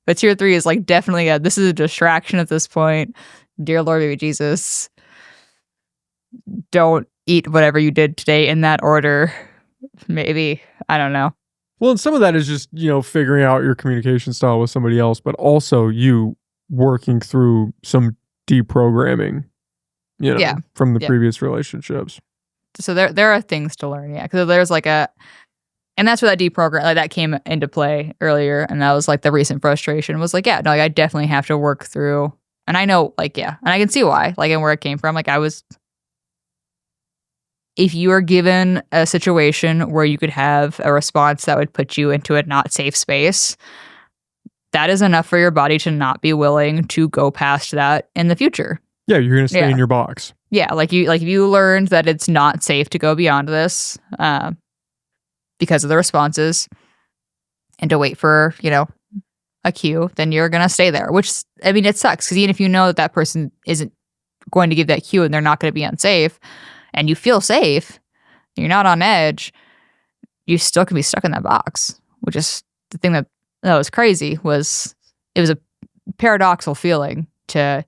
But tier 3 is like definitely this is a distraction at this point. Dear Lord, baby Jesus, don't eat whatever you did today in that order. Maybe, I don't know. Well, and some of that is just, figuring out your communication style with somebody else, but also you working through some deprogramming, from the previous relationships. So there are things to learn, because there's like and that's where that deprogram, like that came into play earlier, and that was like the recent frustration was like, like I definitely have to work through, and I know, like, and I can see why, like, and where it came from. Like if you are given a situation where you could have a response that would put you into a not safe space, that is enough for your body to not be willing to go past that in the future. Yeah, you're going to stay in your box. Yeah, like you learned that it's not safe to go beyond this because of the responses and to wait for, a cue, then you're going to stay there, which, I mean, it sucks because even if you know that person isn't going to give that cue and they're not going to be unsafe, and you feel safe, you're not on edge, you still can be stuck in that box, which is the thing that was crazy. It was a paradoxical feeling to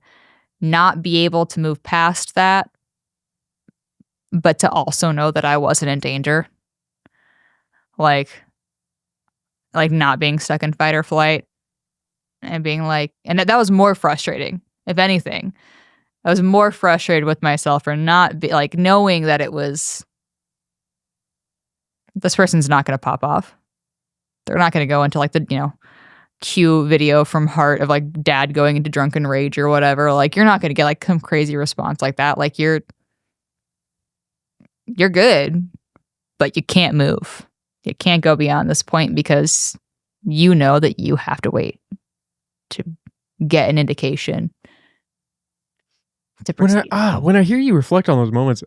not be able to move past that, but to also know that I wasn't in danger. Like not being stuck in fight or flight and being like, and that was more frustrating, if anything. I was more frustrated with myself for not knowing that it was, this person's not going to pop off. They're not going to go into like the, cue video from Heart of like dad going into drunken rage or whatever. Like you're not going to get like some crazy response like that. Like you're good, but you can't move. You can't go beyond this point because you know that you have to wait to get an indication. When I hear you reflect on those moments,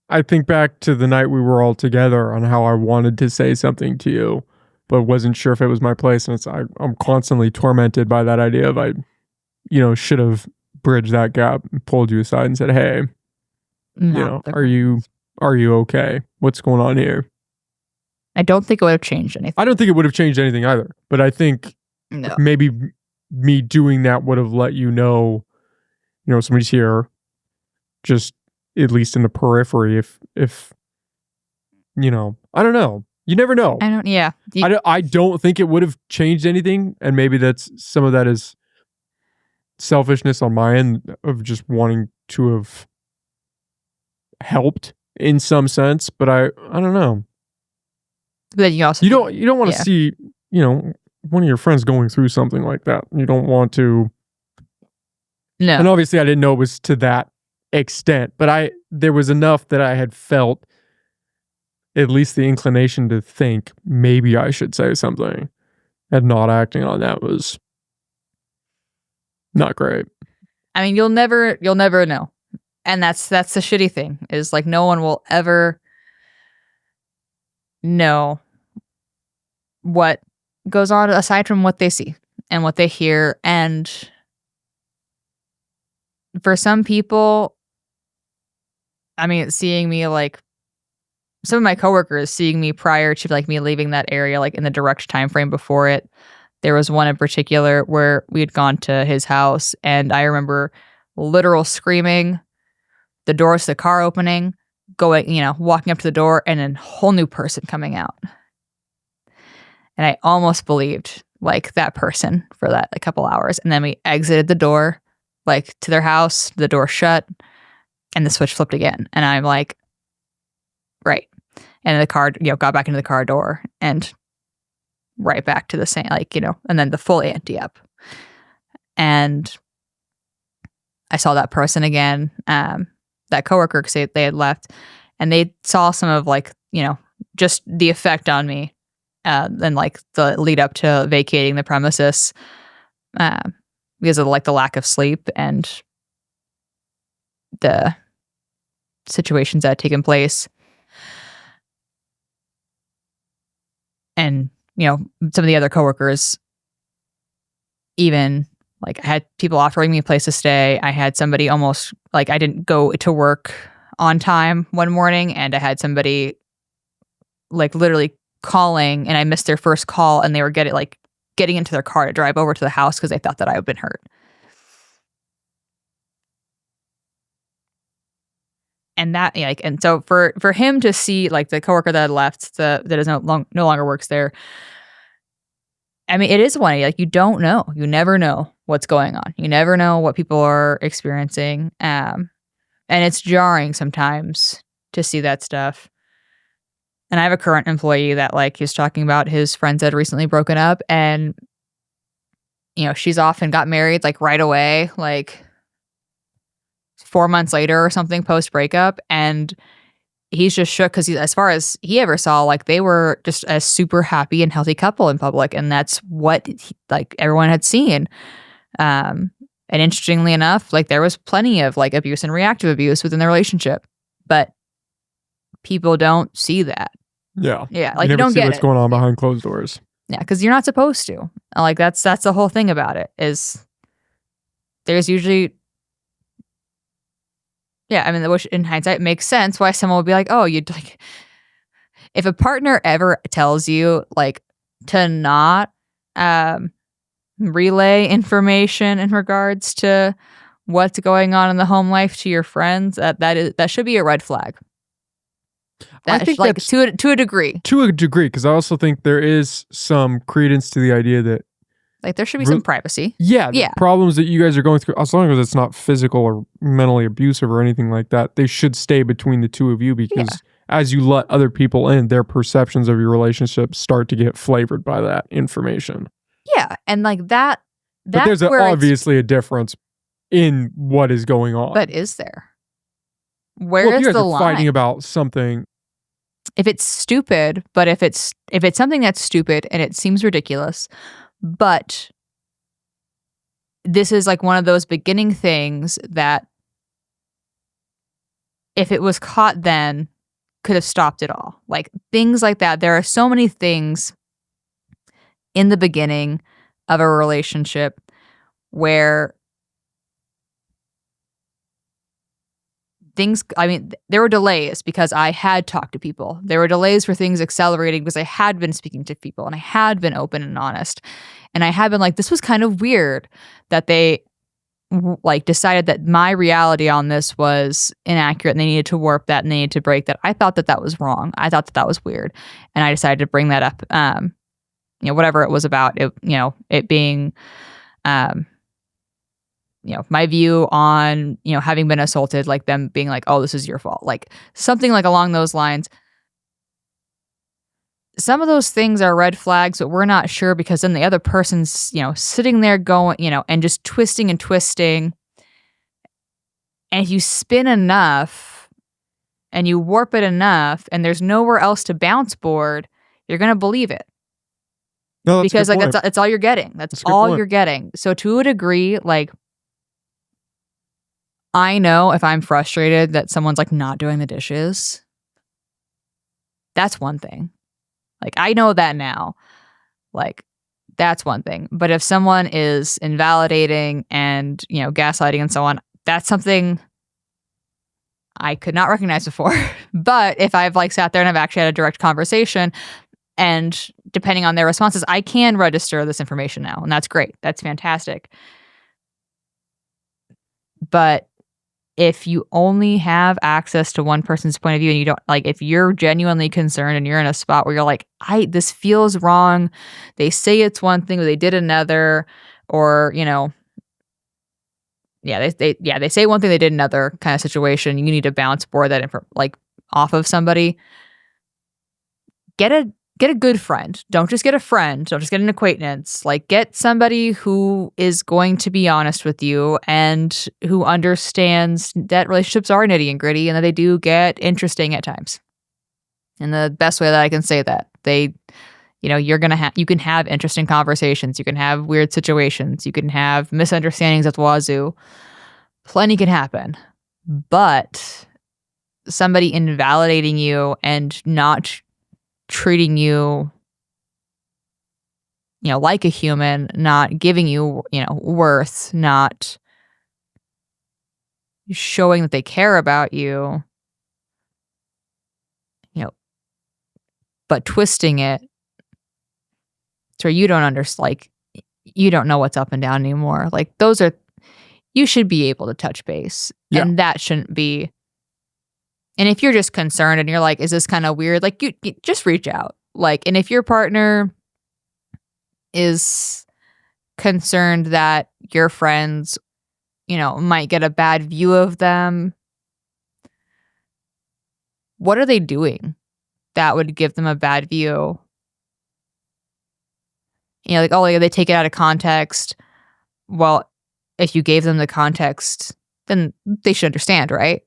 I think back to the night we were all together on how I wanted to say something to you, but wasn't sure if it was my place. And I'm constantly tormented by that idea of I should have bridged that gap and pulled you aside and said, hey, are you okay? What's going on here? I don't think it would have changed anything. I don't think it would have changed anything either, but I think maybe me doing that would have let somebody's here, just at least in the periphery. If I don't know. You never know. I don't. Yeah. I don't think it would have changed anything, and maybe that's some of that is selfishness on my end of just wanting to have helped in some sense. But I don't know. But you also You don't want to see one of your friends going through something like that. You don't want to. No. And obviously, I didn't know it was to that extent, but there was enough that I had felt at least the inclination to think maybe I should say something, and not acting on that was not great. I mean, you'll never know. And that's the shitty thing, is like no one will ever know what goes on aside from what they see and what they hear. And for some people, I mean, seeing me, like some of my coworkers seeing me prior to like me leaving that area, like in the direct time frame before it, there was one in particular where we had gone to his house, and I remember literal screaming, the doors to the car opening, going, walking up to the door, and a whole new person coming out. And I almost believed like that person for that a couple hours. And then we exited the door, like to their house, the door shut, and the switch flipped again. And I'm like, right. And the car, got back into the car door and right back to the same, like, and then the full ante up. And I saw that person again, that coworker, because they had left, and they saw some of like, just the effect on me, and like the lead up to vacating the premises, because of like the lack of sleep and the situations that had taken place. And, some of the other coworkers, even like I had people offering me a place to stay. I had somebody almost like I didn't go to work on time one morning, and I had somebody like literally calling, and I missed their first call, and they were getting into their car to drive over to the house because they thought that I had been hurt. And that, and so for him to see like the coworker that had left, that is no longer works there. I mean, it is one, like you don't know, you never know what's going on. You never know what people are experiencing. And it's jarring sometimes to see that stuff. And I have a current employee that like he's talking about his friends that had recently broken up, and she's off and got married like right away, like 4 months later or something post breakup, and he's just shook because as far as he ever saw, like they were just a super happy and healthy couple in public, and that's what like everyone had seen. And interestingly enough, like there was plenty of like abuse and reactive abuse within the relationship, but people don't see that. Yeah, like you don't see get what's going on behind closed doors. Yeah, because you're not supposed to. Like that's the whole thing about it. Is there's usually. Yeah, I mean, which in hindsight makes sense why someone would be like, oh, you'd like, if a partner ever tells you like to not relay information in regards to what's going on in the home life to your friends, that should be a red flag. I think like that's to a degree. To a degree, because I also think there is some credence to the idea that like there should be some privacy. Yeah. Problems that you guys are going through, as long as it's not physical or mentally abusive or anything like that, they should stay between the two of you, because as you let other people in, their perceptions of your relationship start to get flavored by that information. Yeah. And like that. But there's obviously a difference in what is going on. But is there? Where is the line? Fighting about something. If it's stupid, but if it's something that's stupid and it seems ridiculous, but this is like one of those beginning things that if it was caught then could have stopped it all. Like things like that. There are so many things in the beginning of a relationship where there were delays because I had talked to people. There were delays for things accelerating because I had been speaking to people and I had been open and honest. And I had been like, this was kind of weird that they like decided that my reality on this was inaccurate and they needed to warp that and they needed to break that. I thought that was wrong. I thought that was weird. And I decided to bring that up, whatever it was about, it being, my view on, having been assaulted, like them being like, oh, this is your fault. Like something like along those lines. Some of those things are red flags, but we're not sure because then the other person's, sitting there going, and just twisting and twisting. And if you spin enough and you warp it enough and there's nowhere else to bounce board, you're going to believe it. No, that's because a good like point. that's all you're getting. That's all you're getting. So to a degree, like I know if I'm frustrated that someone's like not doing the dishes, that's one thing. Like, I know that now. Like, that's one thing. But if someone is invalidating and, gaslighting and so on, that's something I could not recognize before. But if I've like sat there and I've actually had a direct conversation and depending on their responses, I can register this information now. And that's great. That's fantastic. But if you only have access to one person's point of view and you don't like, if you're genuinely concerned and you're in a spot where you're like, this feels wrong. They say it's one thing, but they did another, or, they say one thing, they did another kind of situation. You need to bounce board that off of somebody. Get a good friend. Don't just get a friend. Don't just get an acquaintance. Like, get somebody who is going to be honest with you and who understands that relationships are nitty and gritty and that they do get interesting at times. And the best way that I can say that, you can have interesting conversations. You can have weird situations. You can have misunderstandings at the wazoo. Plenty can happen. But somebody invalidating you and not treating you, like a human, not giving you, worth, not showing that they care about you, but twisting it so you don't understand, you don't know what's up and down anymore. Like, you should be able to touch base. Yeah. And that shouldn't be. And if you're just concerned and you're like, is this kind of weird? Like, you just reach out. Like, and if your partner is concerned that your friends, might get a bad view of them, what are they doing that would give them a bad view? They take it out of context. Well, if you gave them the context, then they should understand, right?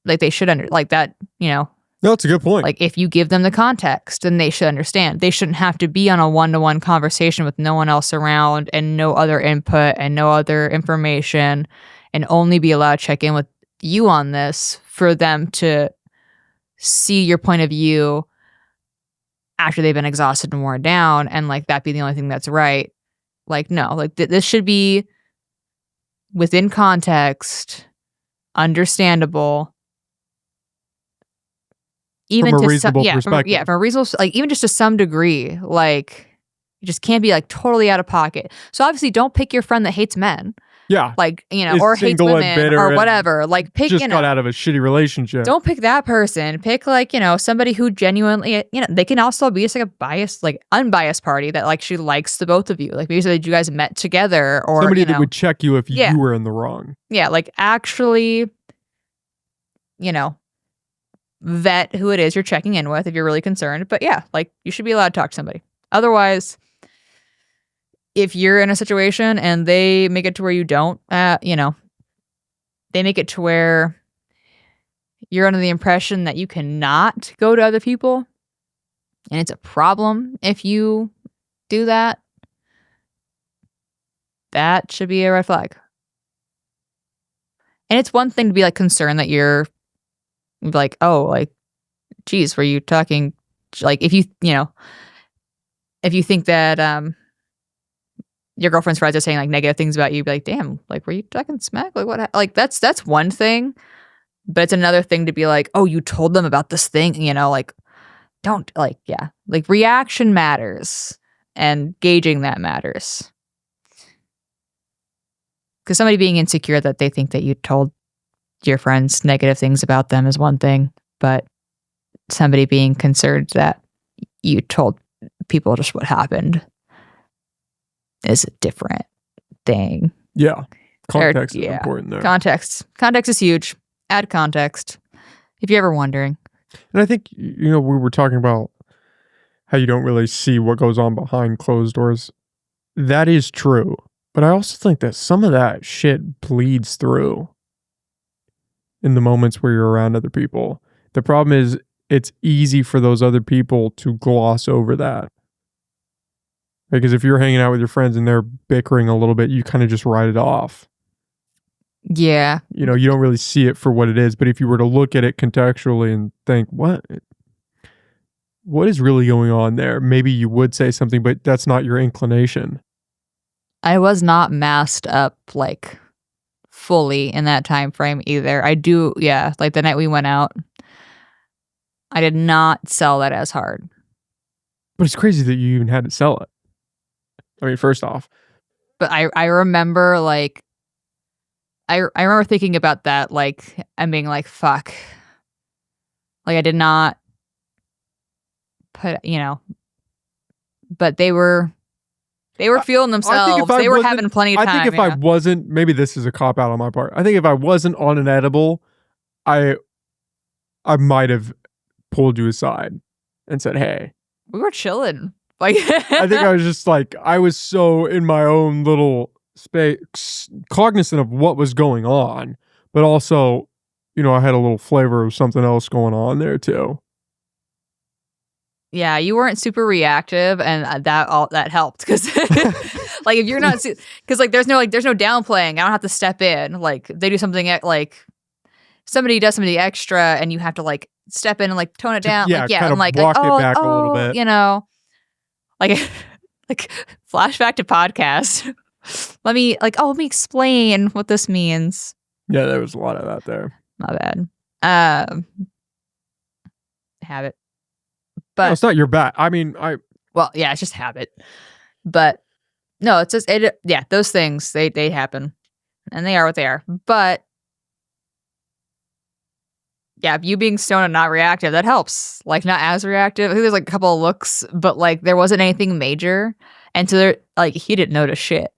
Like, they should that, No, that's a good point. Like, if you give them the context, then they should understand. They shouldn't have to be on a one-to-one conversation with no one else around and no other input and no other information and only be allowed to check in with you on this for them to see your point of view after they've been exhausted and worn down and, like, that be the only thing that's right. Like, no. Like, this should be within context, understandable, even from a to reasonable perspective. From a reasonable, like, even just to some degree, like, you just can't be like totally out of pocket. So obviously, don't pick your friend that hates men. Yeah, like, or hates women or whatever. Like, pick, just got out of a shitty relationship. Don't pick that person. Pick, like, somebody who genuinely, they can also be just like a biased, like, unbiased party that, like, she likes the both of you. Like, maybe you guys met together, or somebody that would check you if you were in the wrong. Yeah, like, actually, vet who it is you're checking in with if you're really concerned. But yeah, like, you should be allowed to talk to somebody. Otherwise, if you're in a situation and they make it to where you don't, they make it to where you're under the impression that you cannot go to other people, and it's a problem if you do that, that should be a red flag. And it's one thing to be, like, concerned that you're like, oh, like, geez, were you talking, like, if you think that your girlfriend's friends are saying, like, negative things about you, be like, damn, like, were you talking smack? Like, what? Like, that's one thing, but it's another thing to be like, oh, you told them about this thing, like, don't, like, yeah, like, reaction matters and gauging that matters. because somebody being insecure that they think that you told your friends negative things about them is one thing, but somebody being concerned that you told people just what happened is a different thing. Yeah. Context is important there. Context is huge. Add context if you're ever wondering. And I think, we were talking about how you don't really see what goes on behind closed doors. That is true. But I also think that some of that shit bleeds through in the moments where you're around other people. The problem is it's easy for those other people to gloss over that. Because if you're hanging out with your friends and they're bickering a little bit, you kind of just write it off. Yeah. You don't really see it for what it is. But if you were to look at it contextually and think, what is really going on there? Maybe you would say something, but that's not your inclination. I was not masked up like fully in that time frame either. I do, like the night we went out, I did not sell that as hard. But it's crazy that you even had to sell it. I mean, first off. But I remember like, I remember thinking about that, like, and being like, fuck. Like, I did not put, but they were feeling themselves. They were having plenty of time. I think if I wasn't, maybe this is a cop out on my part. I think if I wasn't on an edible, I might have pulled you aside and said, hey. We were chilling. Like, I think I was just like, I was so in my own little space, cognizant of what was going on, but also, I had a little flavor of something else going on there too. Yeah, you weren't super reactive, and that helped because, like, if you're not, because like there's no downplaying. I don't have to step in. Like they do something like somebody does something extra, and you have to like step in and like tone it down. Yeah, and like walk it back a little bit. Like flashback to podcast. Let me explain what this means. Yeah, there was a lot of that there. Not bad. Habit. But no, it's not your bad. I mean, it's just habit. But no, it's just those things they happen, and they are what they are. But yeah, you being stoned and not reactive, that helps. Like not as reactive. I think there's like a couple of looks, but like there wasn't anything major, and so there, like he didn't notice shit.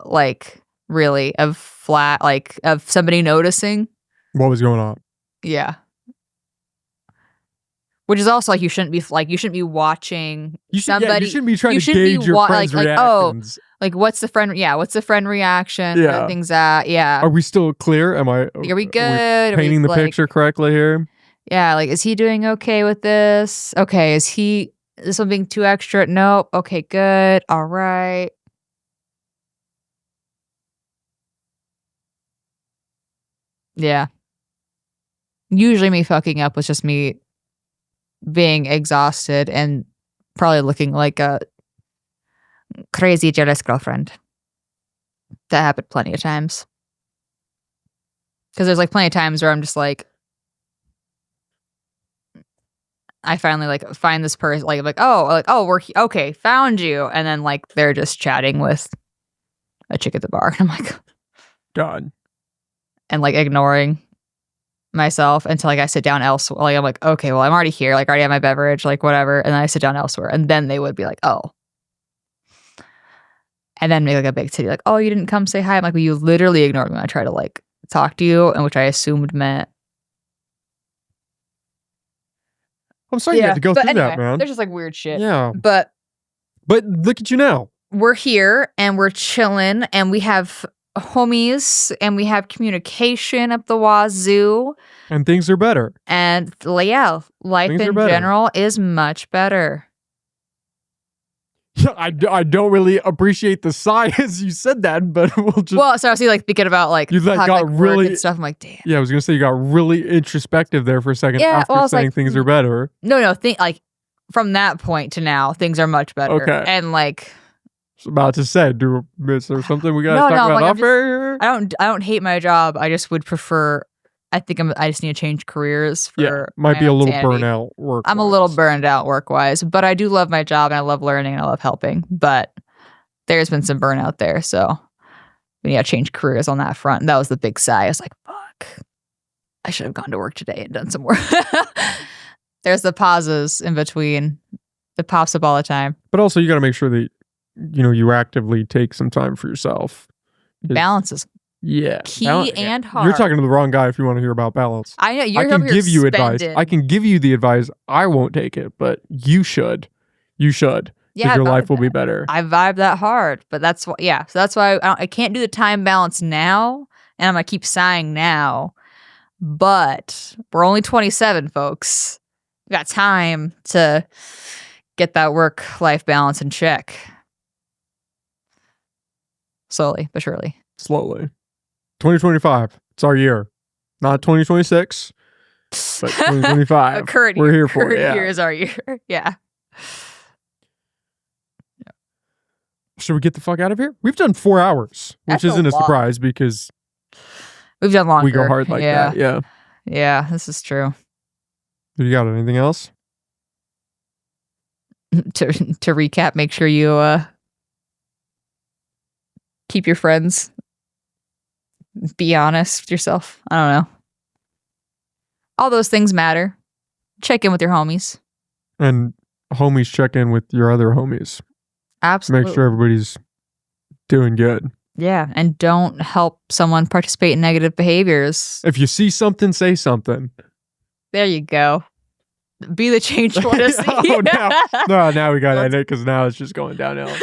Like really of somebody noticing what was going on. Yeah. Which is also like you shouldn't be watching somebody. You shouldn't be trying to gauge your friend's reactions. Like what's the friend? Yeah, what's the friend reaction? Yeah, things that. Yeah. Are we still clear? Are we good? Painting the picture correctly here. Yeah, like is he doing okay with this? Okay, is this one being too extra? Nope. Okay, good. All right. Yeah. Usually me fucking up was just me being exhausted and probably looking like a crazy jealous girlfriend. That happened plenty of times. Because there's like plenty of times where I'm just like, I finally like find this person we're okay, found you, and then like they're just chatting with a chick at the bar. I'm like, God, and like ignoring myself until like I sit down elsewhere. Like I'm like, okay, well I'm already here. Like I already have my beverage, like whatever. And then I sit down elsewhere, and then they would be like, oh, and then make like a big titty, like, oh, you didn't come say hi. I'm like, well, you literally ignored me when I tried to like talk to you, and which I assumed meant. I'm sorry you had to go through that, man. There's just like weird shit. Yeah, but look at you now. We're here and we're chilling, and we have homies, and we have communication up the wazoo, and things are better. And yeah, life in general is much better. Yeah, I don't really appreciate the sigh as you said that, but we'll just. Well, so I was like thinking about like you got really and stuff. I'm like, damn. Yeah, I was gonna say you got really introspective there for a second after saying like, things are better. No, like from that point to now, things are much better. Okay, and like. I was about to say, is there something we gotta talk about off air? I don't hate my job. I just would prefer. I think I just need to change careers. Might be a little burnout work. I'm a little burned out work wise, but I do love my job and I love learning and I love helping. But there's been some burnout there, so we need to change careers on that front. And that was the big sigh. I was like, fuck, I should have gone to work today and done some work. There's the pauses in between. It pops up all the time. But also, you got to make sure that, you actively take some time for yourself. Balance is key and hard. You're talking to the wrong guy if you want to hear about balance. I know. I can give you advice. I can give you the advice. I won't take it, but you should. You should. Because your life will be better. I vibe that hard, but that's why. Yeah, so that's why I can't do the time balance now, and I'm gonna keep sighing now. But we're only 27, folks. We got time to get that work-life balance in check. Slowly but surely. Slowly. 2025. It's our year. Not 2026, but 2025. We're here for it. Yeah. Year is our year. Yeah. Should we get the fuck out of here? We've done 4 hours, which isn't a surprise because we've done longer. We go hard like that. Yeah. Yeah, this is true. Do you got anything else? To recap, make sure you keep your friends. Be honest with yourself. I don't know. All those things matter. Check in with your homies. And homies check in with your other homies. Absolutely. Make sure everybody's doing good. Yeah, and don't help someone participate in negative behaviors. If you see something, say something. There you go. Be the change you want to see. Now we got to edit because now it's just going downhill.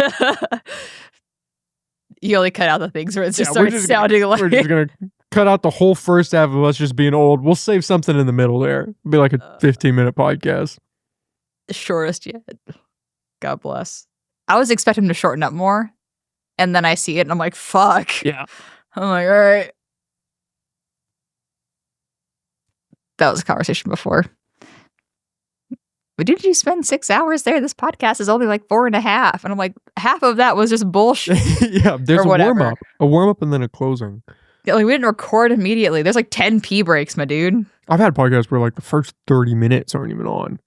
You only cut out the things where it's just starts sounding like... We're just going to cut out the whole first half of us just being old. We'll save something in the middle there. It'll be like a 15-minute podcast. The shortest yet. God bless. I was expecting him to shorten up more, and then I see it, and I'm like, fuck. Yeah. I'm like, all right. That was a conversation before. But did you spend 6 hours there? This podcast is only like 4.5. And I'm like, half of that was just bullshit. Yeah, there's a warm-up. A warm-up and then a closing. Yeah, like we didn't record immediately. There's like 10 pee breaks, my dude. I've had podcasts where like the first 30 minutes aren't even on.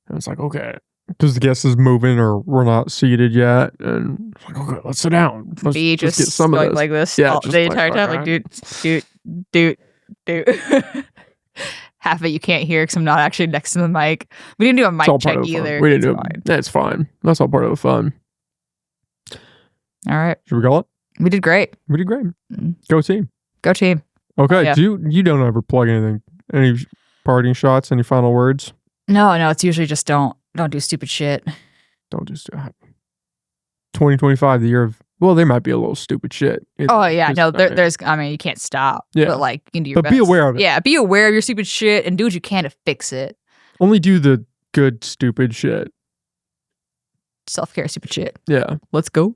And it's like, okay. Because the guest is moving or we're not seated yet. And it's like, okay, let's sit down. Let's get some of this. Like this all the entire time. Like, dude. Half of it you can't hear because I'm not actually next to the mic. We didn't do a mic check either. We didn't do it. That's fine. That's all part of the fun. All right. Should we call it? We did great. Go team. Go team. Okay. Yeah. You don't ever plug anything? Any parting shots? Any final words? No. It's usually just don't do stupid shit. Don't do stupid. 2025, the year of. Well, there might be a little stupid shit. There's. I mean, you can't stop. Yeah. But like, you can do your best. But be aware of it. Yeah, be aware of your stupid shit and do what you can to fix it. Only do the good stupid shit. Self-care stupid shit. Yeah. Let's go.